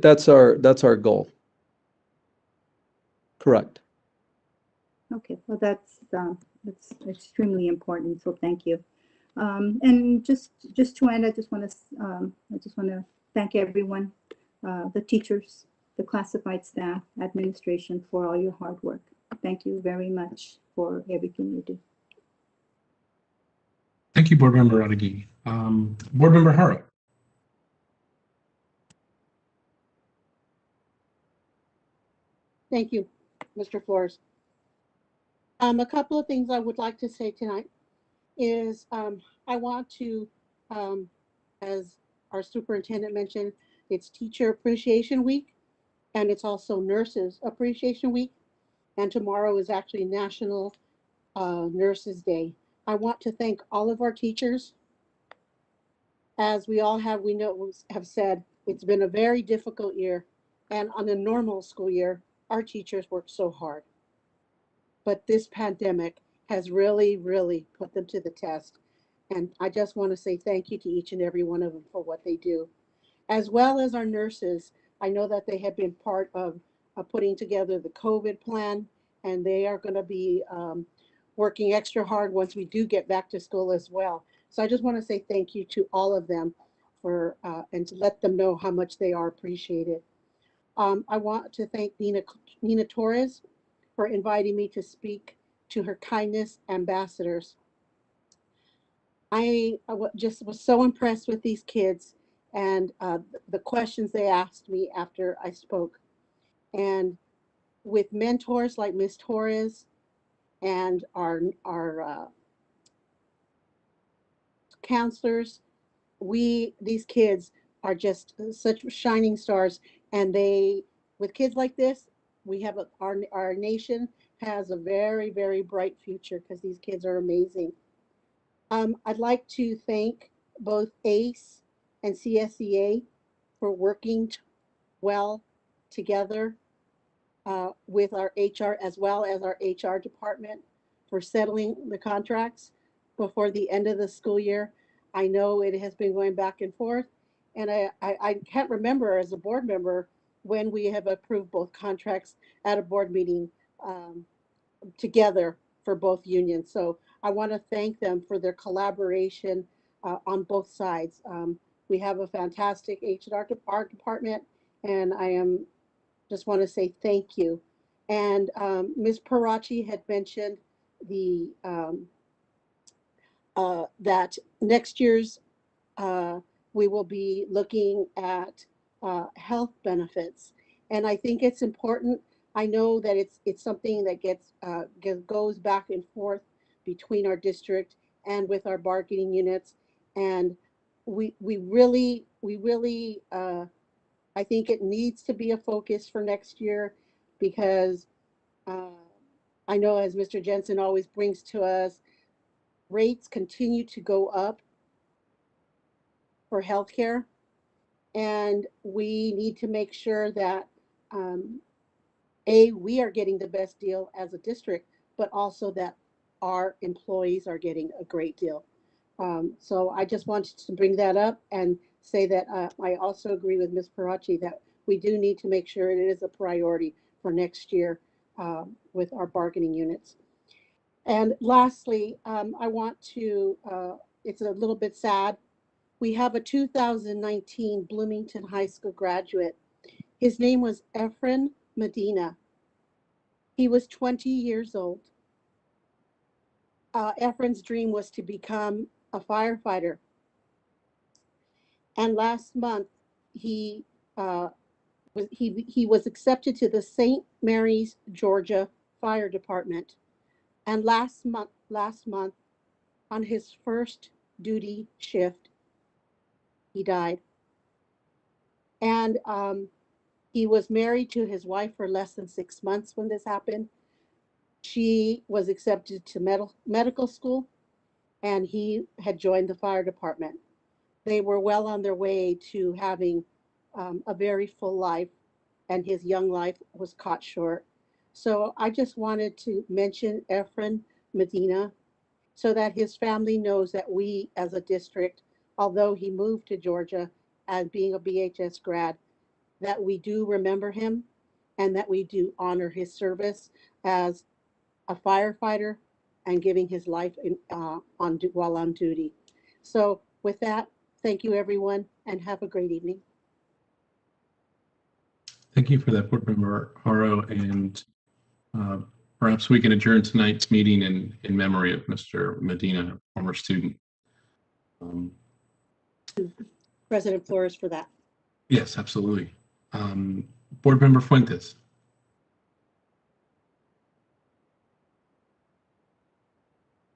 That's our goal. Correct. Okay, well, that's extremely important. So thank you. And just to end, I just want to thank everyone, the teachers, the classified staff, administration, for all your hard work. Thank you very much for everything you do. Thank you, Board Member Araguin. Board Member Haro. Thank you, Mr. Flores. A couple of things I would like to say tonight is I want to, as our superintendent mentioned, it's Teacher Appreciation Week, and it's also Nurses Appreciation Week, and tomorrow is actually National Nurses Day. I want to thank all of our teachers. As we all have said, it's been a very difficult year, and on a normal school year, our teachers work so hard. But this pandemic has really, really put them to the test. And I just want to say thank you to each and every one of them for what they do. As well as our nurses, I know that they have been part of putting together the COVID plan, and they are going to be working extra hard once we do get back to school as well. So I just want to say thank you to all of them for and to let them know how much they are appreciated. I want to thank Nina Torres for inviting me to speak to her kindness ambassadors. I just was so impressed with these kids and the questions they asked me after I spoke. And with mentors like Ms. Torres and our counselors, these kids are just such shining stars. And with kids like this, we have our nation has a very, very bright future because these kids are amazing. I'd like to thank both ACE and CSEA for working well together with our HR as well as our HR department for settling the contracts before the end of the school year. I know it has been going back and forth, and I can't remember as a board member when we have approved both contracts at a board meeting together for both unions. So I want to thank them for their collaboration on both sides. We have a fantastic HR department, and I just want to say thank you. And Ms. Parachi had mentioned that next year's we will be looking at health benefits, and I think it's important. I know that it's something that goes back and forth between our district and with our bargaining units, and we really I think it needs to be a focus for next year because I know, as Mr. Jensen always brings to us, rates continue to go up. for healthcare. And we need to make sure that, we are getting the best deal as a district, but also that our employees are getting a great deal. So I just wanted to bring that up and say that I also agree with Ms. Parachi that we do need to make sure it is a priority for next year with our bargaining units. And lastly, I want to, it's a little bit sad. We have a 2019 Bloomington High School graduate. His name was Efren Medina. He was 20 years old. Efren's dream was to become a firefighter. And last month, he was accepted to the St. Mary's, Georgia Fire Department. And last month, on his first duty shift, he died. And he was married to his wife for less than 6 months when this happened. She was accepted to medical school, and he had joined the fire department. They were well on their way to having a very full life, and his young life was cut short. So I just wanted to mention Efren Medina so that his family knows that we as a district, although he moved to Georgia as being a BHS grad, that we do remember him and that we do honor his service as a firefighter and giving his life while on duty. So with that, thank you everyone and have a great evening. Thank you for that, Board Member Haro, and perhaps we can adjourn tonight's meeting in memory of Mr. Medina, former student. President Flores for that. Yes, absolutely. Board Member Fuentes.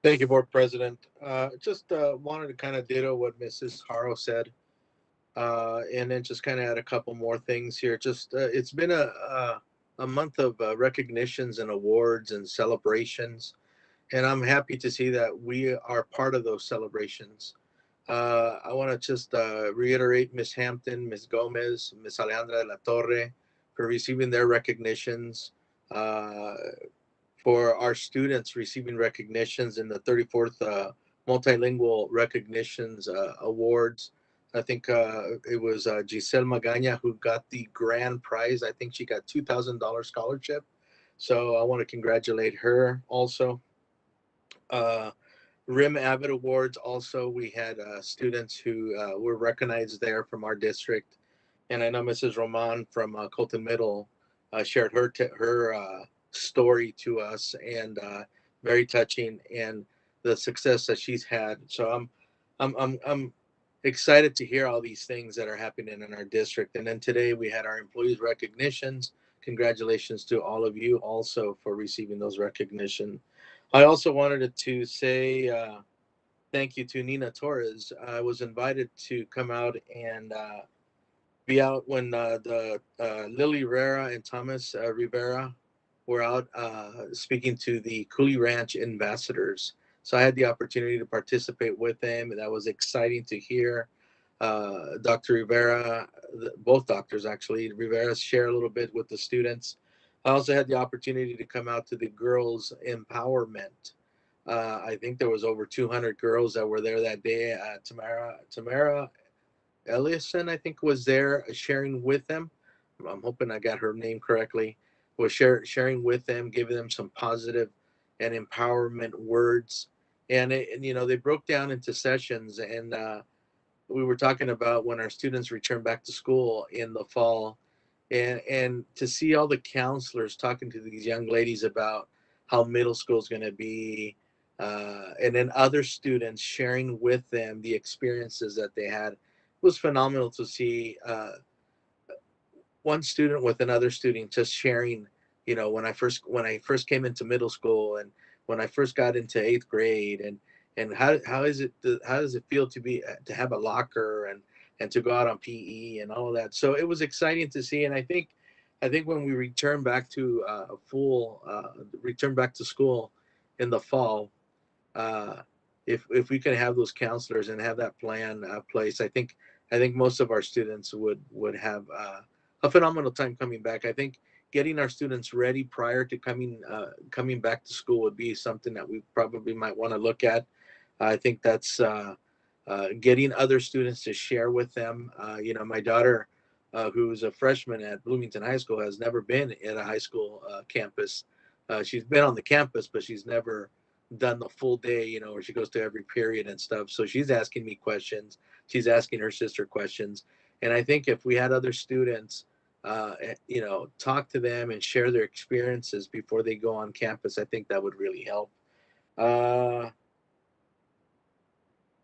Thank you, Board President. Just wanted to kind of ditto what Mrs. Haro said, and then just kind of add a couple more things here. Just it's been a month of recognitions and awards and celebrations, and I'm happy to see that we are part of those celebrations. I want to just reiterate Ms. Hampton, Ms. Gomez, Ms. Alejandra de la Torre for receiving their recognitions. For our students receiving recognitions in the 34th Multilingual Recognitions Awards. I think it was Giselle Magana who got the grand prize. I think she got $2,000 scholarship. So I want to congratulate her also. RIM Avid Awards also, we had students who were recognized there from our district. And I know Mrs. Roman from Colton Middle shared her story to us, and very touching, and the success that she's had. So I'm excited to hear all these things that are happening in our district. And then today we had our employees recognitions. Congratulations to all of you also for receiving those recognition. I also wanted to say thank you to Nina Torres. I was invited to come out and be out when the Lily Rivera and Thomas Rivera were out speaking to the Cooley Ranch ambassadors. So I had the opportunity to participate with them, and that was exciting to hear Dr. Rivera, both doctors actually, Rivera share a little bit with the students. I also had the opportunity to come out to the girls' empowerment. I think there was over 200 girls that were there that day. Tamara Ellison, I think, was there sharing with them. I'm hoping I got her name correctly. Was sharing with them, giving them some positive and empowerment words. And you know, they broke down into sessions, and we were talking about when our students return back to school in the fall, and to see all the counselors talking to these young ladies about how middle school is going to be, and then other students sharing with them the experiences that they had. It was phenomenal to see one student with another student just sharing, you know, when I first came into middle school, and when I first got into 8th grade, and how does it feel to have a locker and to go out on PE and all of that. So it was exciting to see, and I think when we return back to return back to school in the fall, if we could have those counselors and have that plan place, I think most of our students would have a phenomenal time coming back. I think getting our students ready prior to coming back to school would be something that we probably might want to look at. I think that's getting other students to share with them. You know, my daughter, who's a freshman at Bloomington High School, has never been at a high school campus. She's been on the campus, but she's never done the full day, you know, where she goes to every period and stuff. So she's asking me questions. She's asking her sister questions. And I think if we had other students, you know, talk to them and share their experiences before they go on campus, I think that would really help.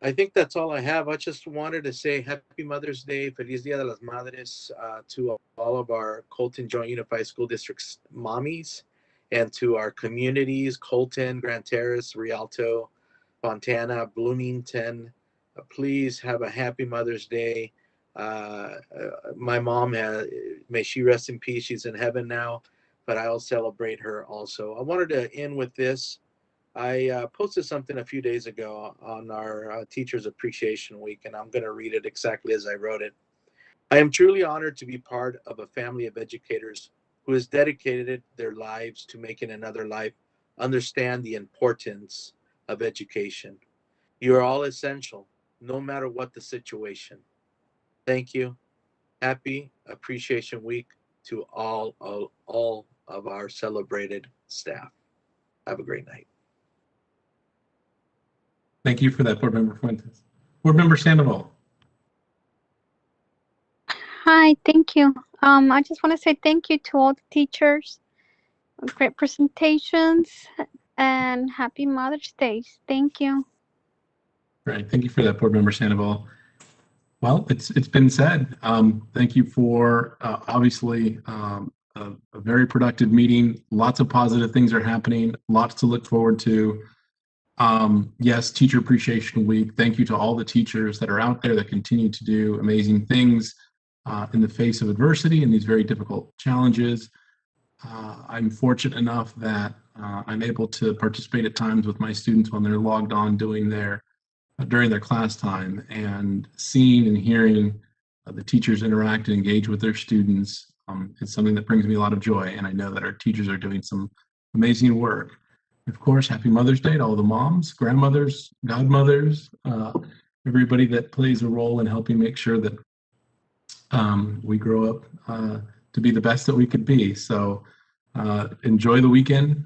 I think that's all I have. I just wanted to say Happy Mother's Day, Feliz Dia de las Madres to all of our Colton Joint Unified School District's mommies, and to our communities, Colton, Grand Terrace, Rialto, Fontana, Bloomington. Please have a happy Mother's Day. My mom, may she rest in peace. She's in heaven now, but I'll celebrate her also. I wanted to end with this. I posted something a few days ago on our Teachers Appreciation Week, and I'm going to read it exactly as I wrote it. I am truly honored to be part of a family of educators who has dedicated their lives to making another life understand the importance of education. You are all essential, no matter what the situation. Thank you. Happy Appreciation Week to all of our celebrated staff. Have a great night. Thank you for that, Board Member Fuentes. Board Member Sandoval. Hi, thank you. I just want to say thank you to all the teachers. Great presentations, and happy Mother's Day. Thank you. Right. Thank you for that, Board Member Sandoval. Well, it's been said. Thank you for obviously a very productive meeting. Lots of positive things are happening. Lots to look forward to. Yes, Teacher Appreciation Week. Thank you to all the teachers that are out there that continue to do amazing things in the face of adversity and these very difficult challenges. I'm fortunate enough that I'm able to participate at times with my students when they're logged on during their class time, and seeing and hearing the teachers interact and engage with their students is something that brings me a lot of joy. And I know that our teachers are doing some amazing work. Of course, happy Mother's Day to all the moms, grandmothers, godmothers, everybody that plays a role in helping make sure that we grow up to be the best that we could be. So enjoy the weekend.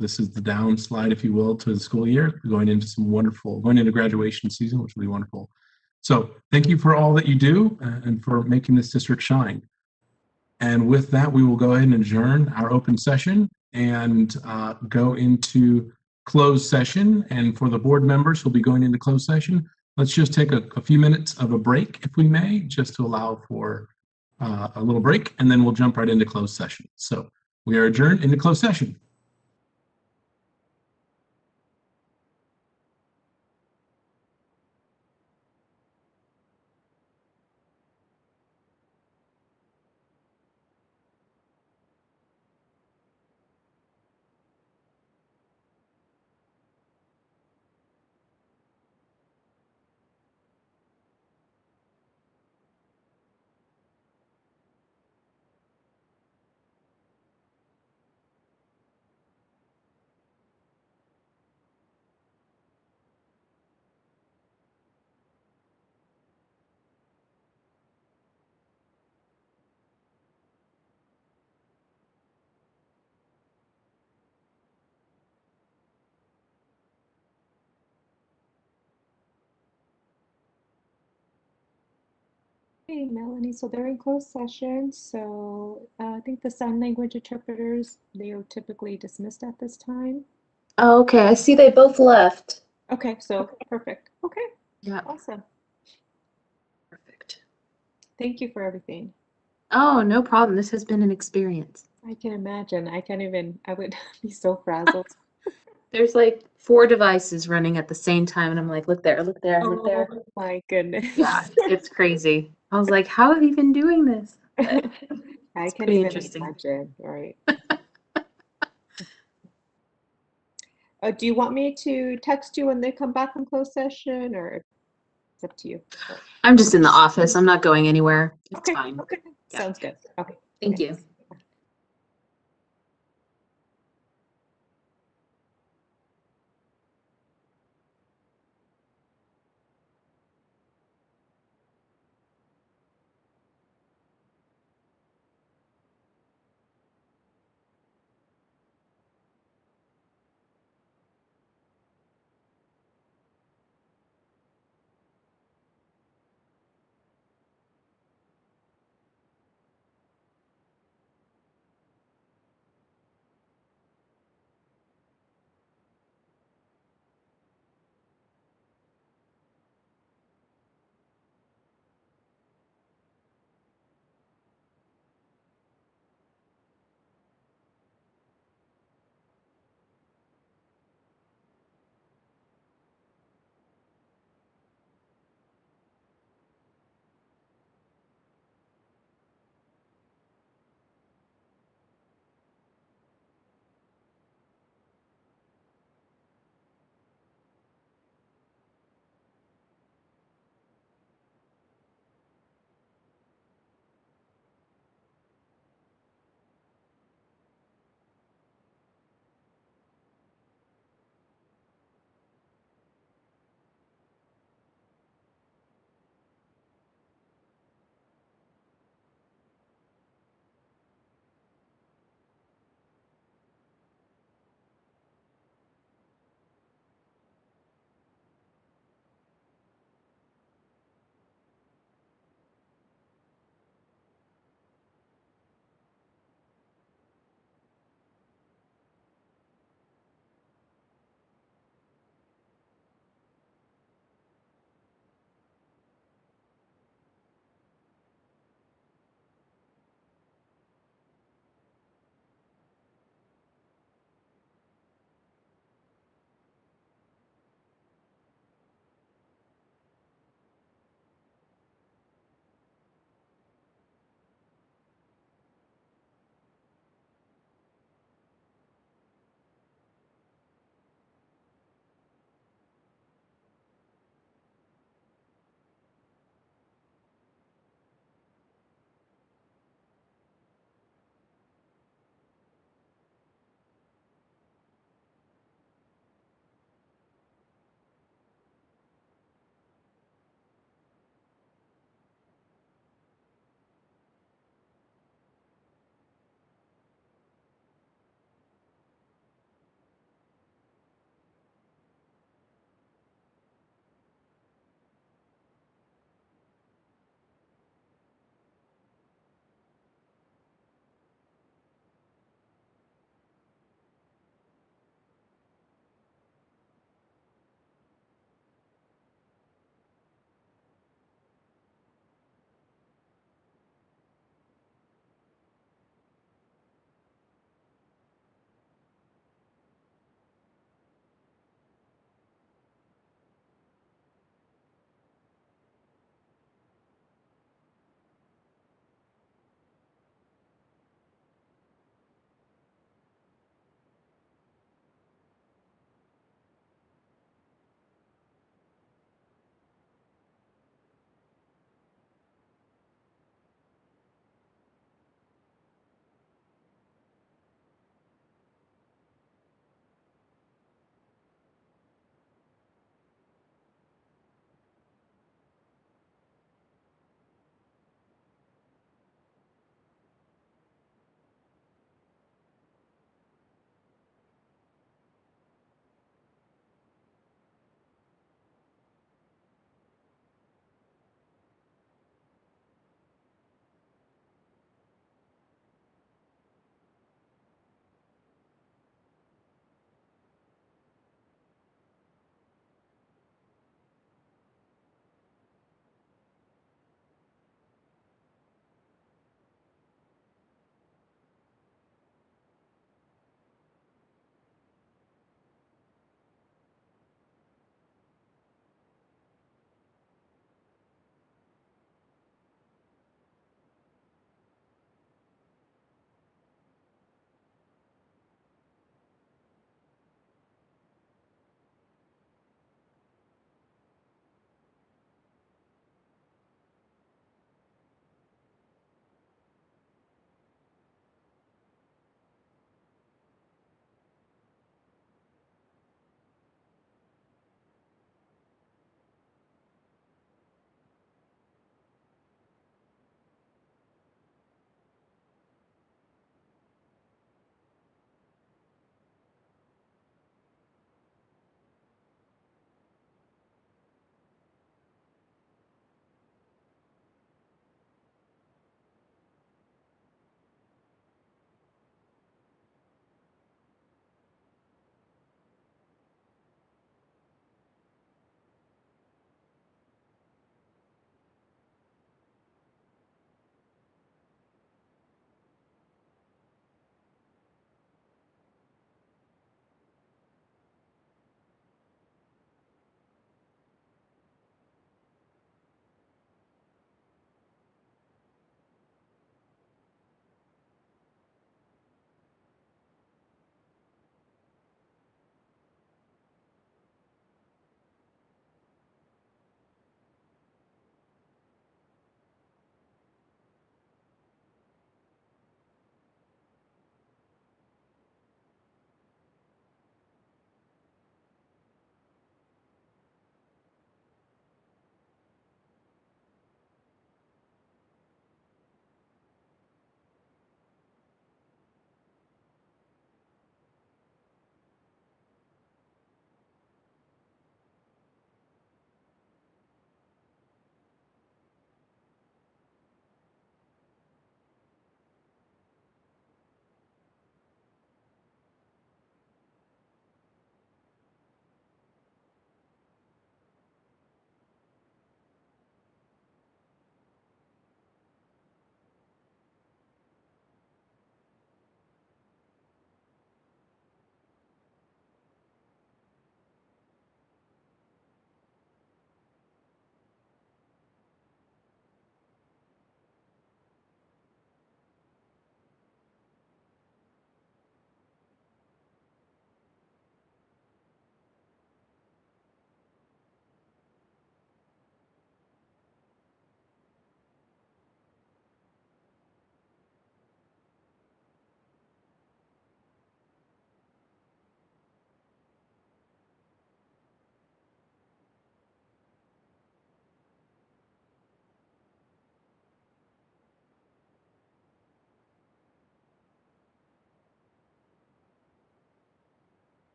This is the downslide, if you will, to the school year, going into graduation season, which will be wonderful. So thank you for all that you do and for making this district shine. And with that, we will go ahead and adjourn our open session and go into closed session. And for the board members who'll be going into closed session, let's just take a few minutes of a break, if we may, just to allow for a little break, and then we'll jump right into closed session. So we are adjourned into closed session. Hey, Melanie, so they're in closed session, so I think the sign language interpreters, they are typically dismissed at this time. Oh, okay, I see they both left. Okay, so perfect. Okay, Yeah. awesome. Perfect. Thank you for everything. Oh, no problem. This has been an experience. I can imagine. I would be so frazzled. There's like 4 devices running at the same time, and I'm like, look there, look there, look there. Oh my goodness. Yeah, it's crazy. I was like, how have you been doing this? I It's can pretty even interesting. imagine, right? Do you want me to text you when they come back from closed session, or it's up to you? I'm just in the office. I'm not going anywhere. It's Okay, fine. okay, sounds good. Okay, Thank you.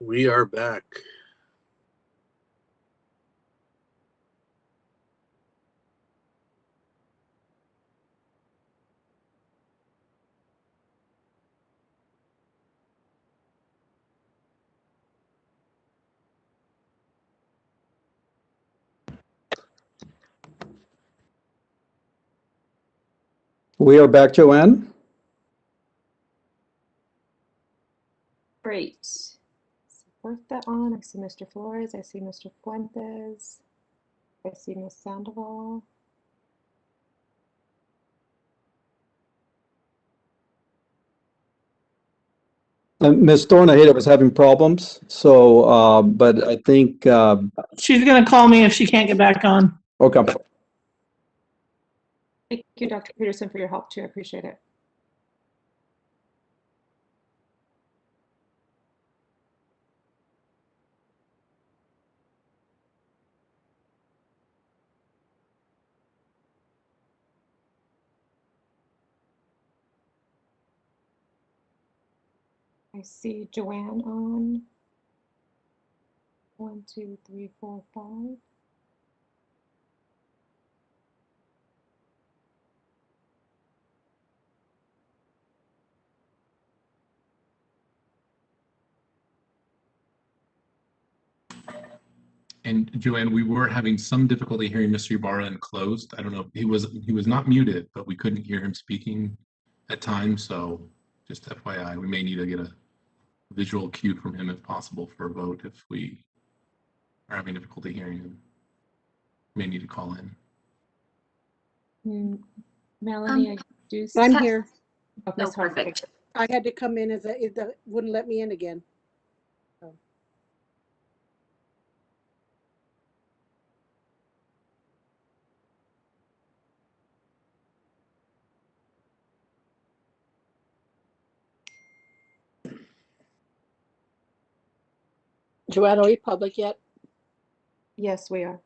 We are back. We are back, Joanne. Great. Bertha on. I see Mr. Flores. I see Mr. Fuentes. I see Ms. Sandoval. Ms. Thornaheda was having problems, so, but I think, She's going to call me if she can't get back on. okay. Thank you, Dr. Peterson, for your help too. I appreciate it. I see Joanne on. 1, 2, 3, 4, 5. And Joanne, we were having some difficulty hearing Mr. Ibarra and closed. I don't know, he was not muted, but we couldn't hear him speaking at times. So just FYI, we may need to get a visual cue from him if possible for a vote if we are having difficulty hearing him. May need to call in. Melanie, I do. I'm here. Oh, No, Ms. Hart. perfect. I had to come in as it wouldn't let me in again. So. Joanne, are we public yet? Yes, we are.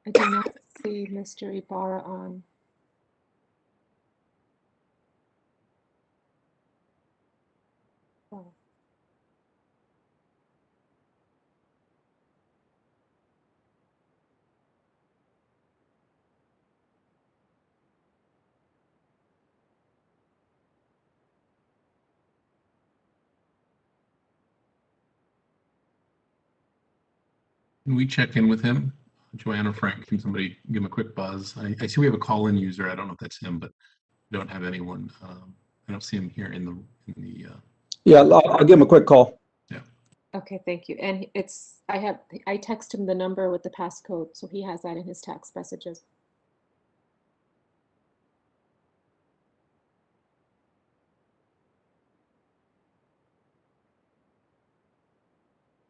I do not see Mr. Ibarra on. Oh. Can we check in with him? Joanne or Frank, can somebody give him a quick buzz? I see we have a call-in user. I don't know if that's him, but we don't have anyone. I don't see him here in the. Yeah, I'll give him a quick call. Yeah. Okay, thank you. And I text him the number with the passcode, so he has that in his text messages.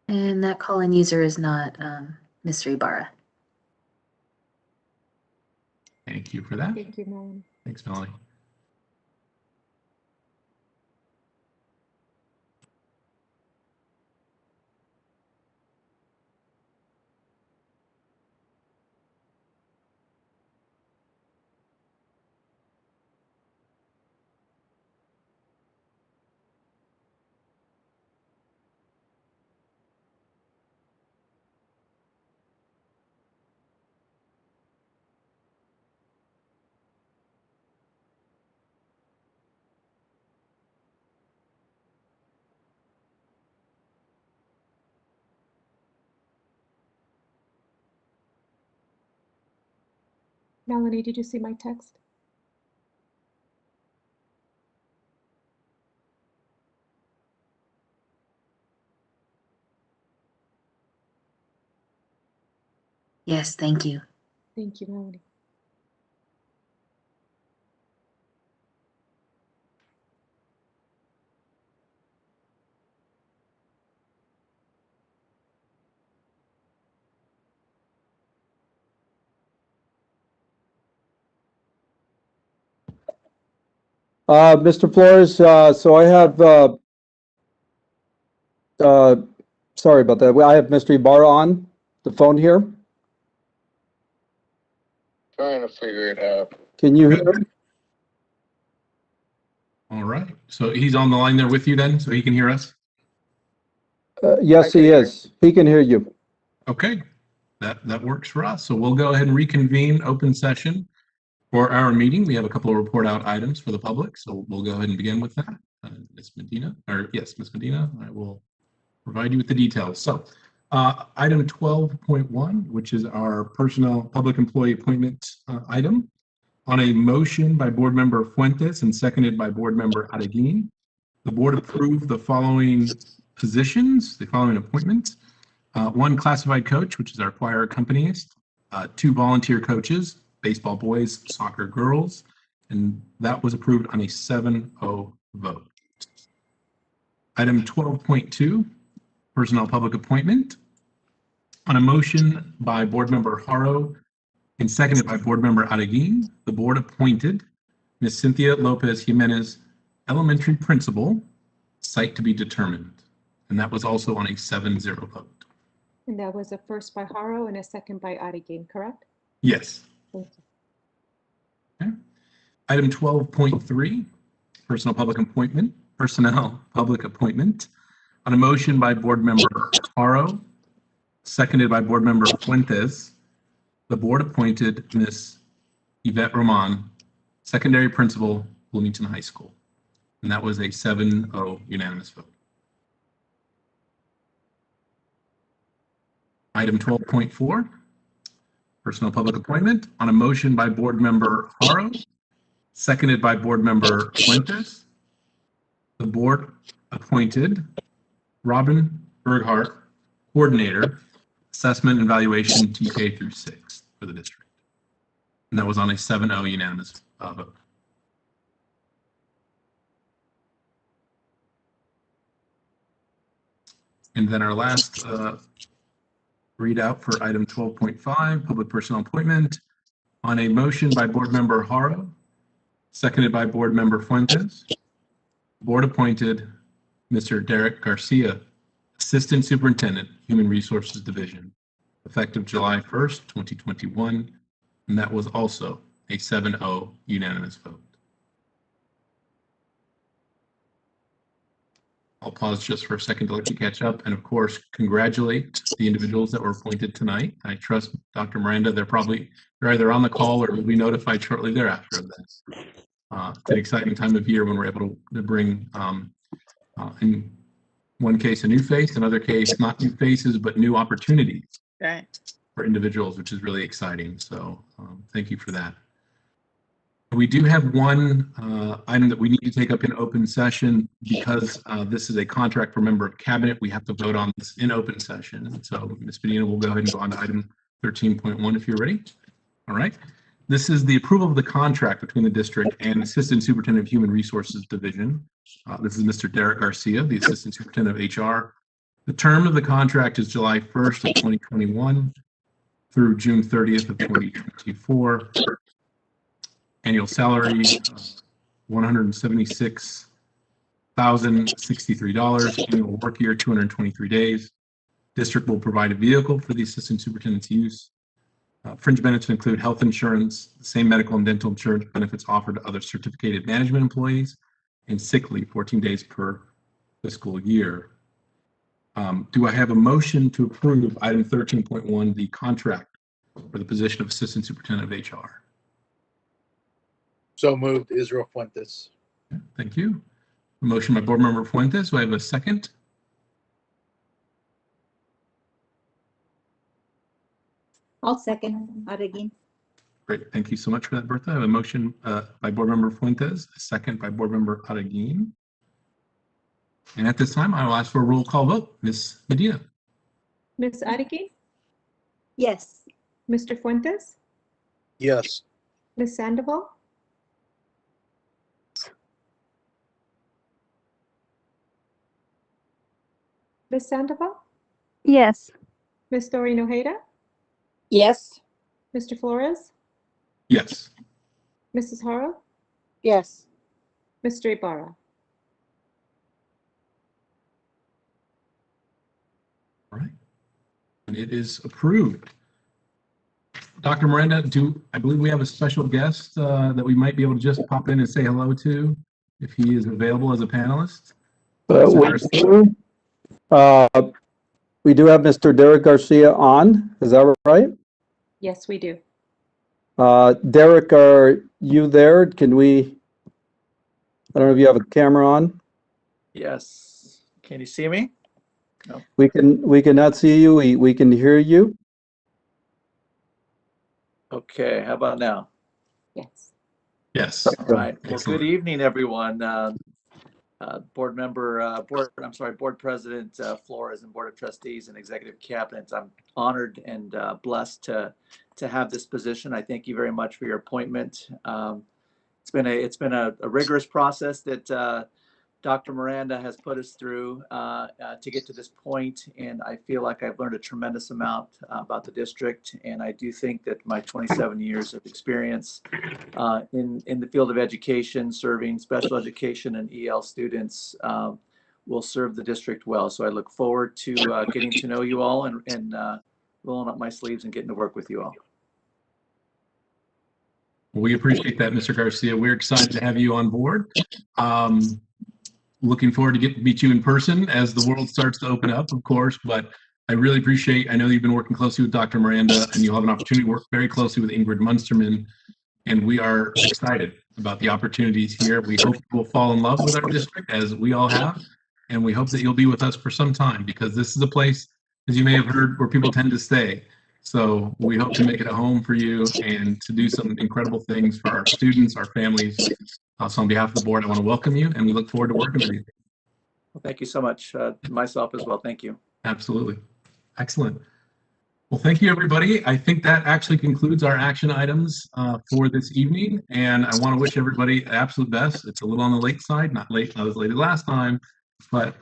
And that call-in user is not Mr. Ibarra. Thank you for that. Thank you, Melanie. Thanks, Melanie. Melanie, did you see my text? Yes, thank you. Thank you, Melanie. Mr. Flores, so I have, sorry about that. I have Mr. Ibarra on the phone here. Trying to figure it out. Can you hear him? All right. So he's on the line there with you then, so he can hear us? Yes, he is. He can hear you. Okay, that works for us. So we'll go ahead and reconvene open session for our meeting. We have a couple of report out items for the public, so we'll go ahead and begin with that. Ms. Medina, or yes, Ms. Medina, I will provide you with the details. So item 12.1, which is our personnel public employee appointment item. On a motion by Board Member Fuentes and seconded by Board Member Adeguin, the board approved the following positions, the following appointments. One classified coach, which is our choir accompanist, 2 volunteer coaches, baseball boys, soccer girls, and that was approved on a 7-0 vote. Item 12.2, personnel public appointment. On a motion by Board Member Haro and seconded by Board Member Adeguin, the board appointed Ms. Cynthia Lopez Jimenez, elementary principal, site to be determined. And that was also on a 7-0 vote. And that was a first by Haro and a second by Adeguin, correct? Yes. Thank you. Okay. Item 12.3, personnel public appointment. On a motion by Board Member Haro, seconded by Board Member Fuentes, the board appointed Ms. Yvette Roman, secondary principal, Bloomington High School. And that was a 7-0 unanimous vote. Item 12.4, personnel public appointment. On a motion by Board Member Haro, seconded by Board Member Fuentes, the board appointed Robin Berghart, coordinator, assessment and evaluation TK through 6 for the district. And that was on a 7-0 unanimous vote. And then our last readout for item 12.5, public personnel appointment. On a motion by Board Member Haro, seconded by Board Member Fuentes, the board appointed Mr. Derek Garcia, Assistant Superintendent, Human Resources Division, effective July 1st, 2021, and that was also a 7-0 unanimous vote. I'll pause just for a second to let you catch up, and of course, congratulate the individuals that were appointed tonight. I trust Dr. Miranda, they're either on the call or will be notified shortly thereafter of this. It's an exciting time of year when we're able to bring, in one case, a new face, another case, not new faces, but new opportunities for individuals, which is really exciting. So thank you for that. We do have one item that we need to take up in open session because this is a contract for member of cabinet. We have to vote on this in open session. So Ms. Medina will go ahead and go on to item 13.1 if you're ready. All right. This is the approval of the contract between the district and Assistant Superintendent of Human Resources Division. This is Mr. Derek Garcia, the Assistant Superintendent of HR. The term of the contract is July 1st of 2021 through June 30th of 2024. Annual salary, $176,063. Annual work year, 223 days. District will provide a vehicle for the assistant superintendent's use. Fringe benefits include health insurance, the same medical and dental insurance benefits offered to other certificated management employees, and sick leave, 14 days per fiscal year. Do I have a motion to approve item 13.1, the contract for the position of assistant superintendent of HR? So moved, Israel Fuentes. Thank you. A motion by Board Member Fuentes. Do I have a second? I'll second Adeguin. Great. Thank you so much for that, Bertha. I have a motion by Board Member Fuentes, a second by Board Member Araguin. And at this time, I will ask for a roll call vote. Ms. Medina. Ms. Araguin? Yes. Mr. Fuentes? Yes. Ms. Sandoval? Ms. Sandoval? Yes. Ms. Doreen Ojeda? Yes. Mr. Flores? Yes. Mrs. Haro? Yes. Mr. Ibarra? All right. And it is approved. Dr. Miranda, I believe we have a special guest that we might be able to just pop in and say hello to if he is available as a panelist? We do have Mr. Derek Garcia on. Is that right? Yes, we do. Derek, are you there? I don't know if you have a camera on. Yes. Can you see me? No. We cannot see you. We can hear you. Okay. How about now? Yes. Yes. All right. Well, Excellent. good evening, everyone. Board President Flores and Board of Trustees and Executive Cabinet. I'm honored and blessed to have this position. I thank you very much for your appointment. It's been a rigorous process that Dr. Miranda has put us through to get to this point, and I feel like I've learned a tremendous amount about the district, and I do think that my 27 years of experience in the field of education, serving special education and EL students will serve the district well. So I look forward to getting to know you all and rolling up my sleeves and getting to work with you all. We appreciate that, Mr. Garcia. We're excited to have you on board. Looking forward to getting to meet you in person as the world starts to open up, of course, but I really appreciate, I know you've been working closely with Dr. Miranda, and you'll have an opportunity to work very closely with Ingrid Munsterman, and we are excited about the opportunities here. We hope we'll fall in love with our district, as we all have, and we hope that you'll be with us for some time, because this is a place, as you may have heard, where people tend to stay. So we hope to make it a home for you and to do some incredible things for our students, our families. So on behalf of the board, I want to welcome you, and we look forward to working with you. Well, thank you so much. Myself as well. Thank you. Absolutely. Excellent. Well, thank you, everybody. I think that actually concludes our action items for this evening, and I want to wish everybody the absolute best. It's a little on the late side, not as late as last time, but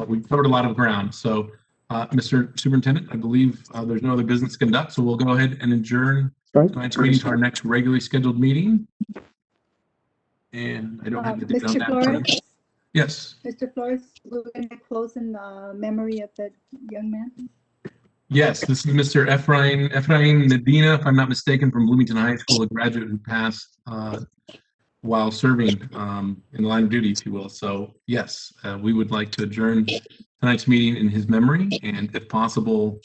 we've covered a lot of ground. So, Mr. Superintendent, I believe there's no other business to conduct, so we'll go ahead and adjourn tonight's meeting to our next regularly scheduled meeting. And I don't have the date on Mr. that. Flores? Yes. Mr. Flores, we're going to close in memory of that young man. Yes, this is Mr. Ephraim Medina, if I'm not mistaken, from Bloomington High School, a graduate who passed while serving in the line of duty, if you will. So yes, we would like to adjourn tonight's meeting in his memory, and if possible,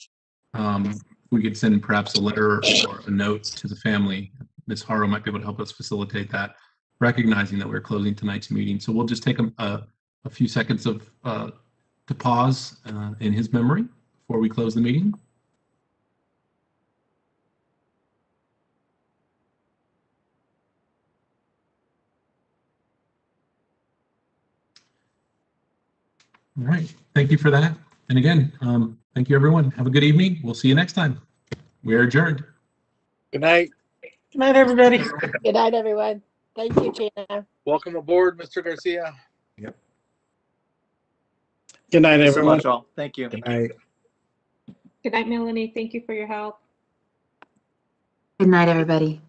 we could send perhaps a letter or a note to the family. Ms. Haro might be able to help us facilitate that, recognizing that we're closing tonight's meeting. So we'll just take a few seconds to pause in his memory before we close the meeting. All right, thank you for that. And again, thank you, everyone. Have a good evening. We'll see you next time. We are adjourned. Good night. Good night, everybody. Good night, everyone. Thank you, Gina. Welcome aboard, Mr. Garcia. Yep. Good night, Thank you everyone. so much, all. Thank you. Good night. Good night, Melanie. Thank you for your help. Good night, everybody.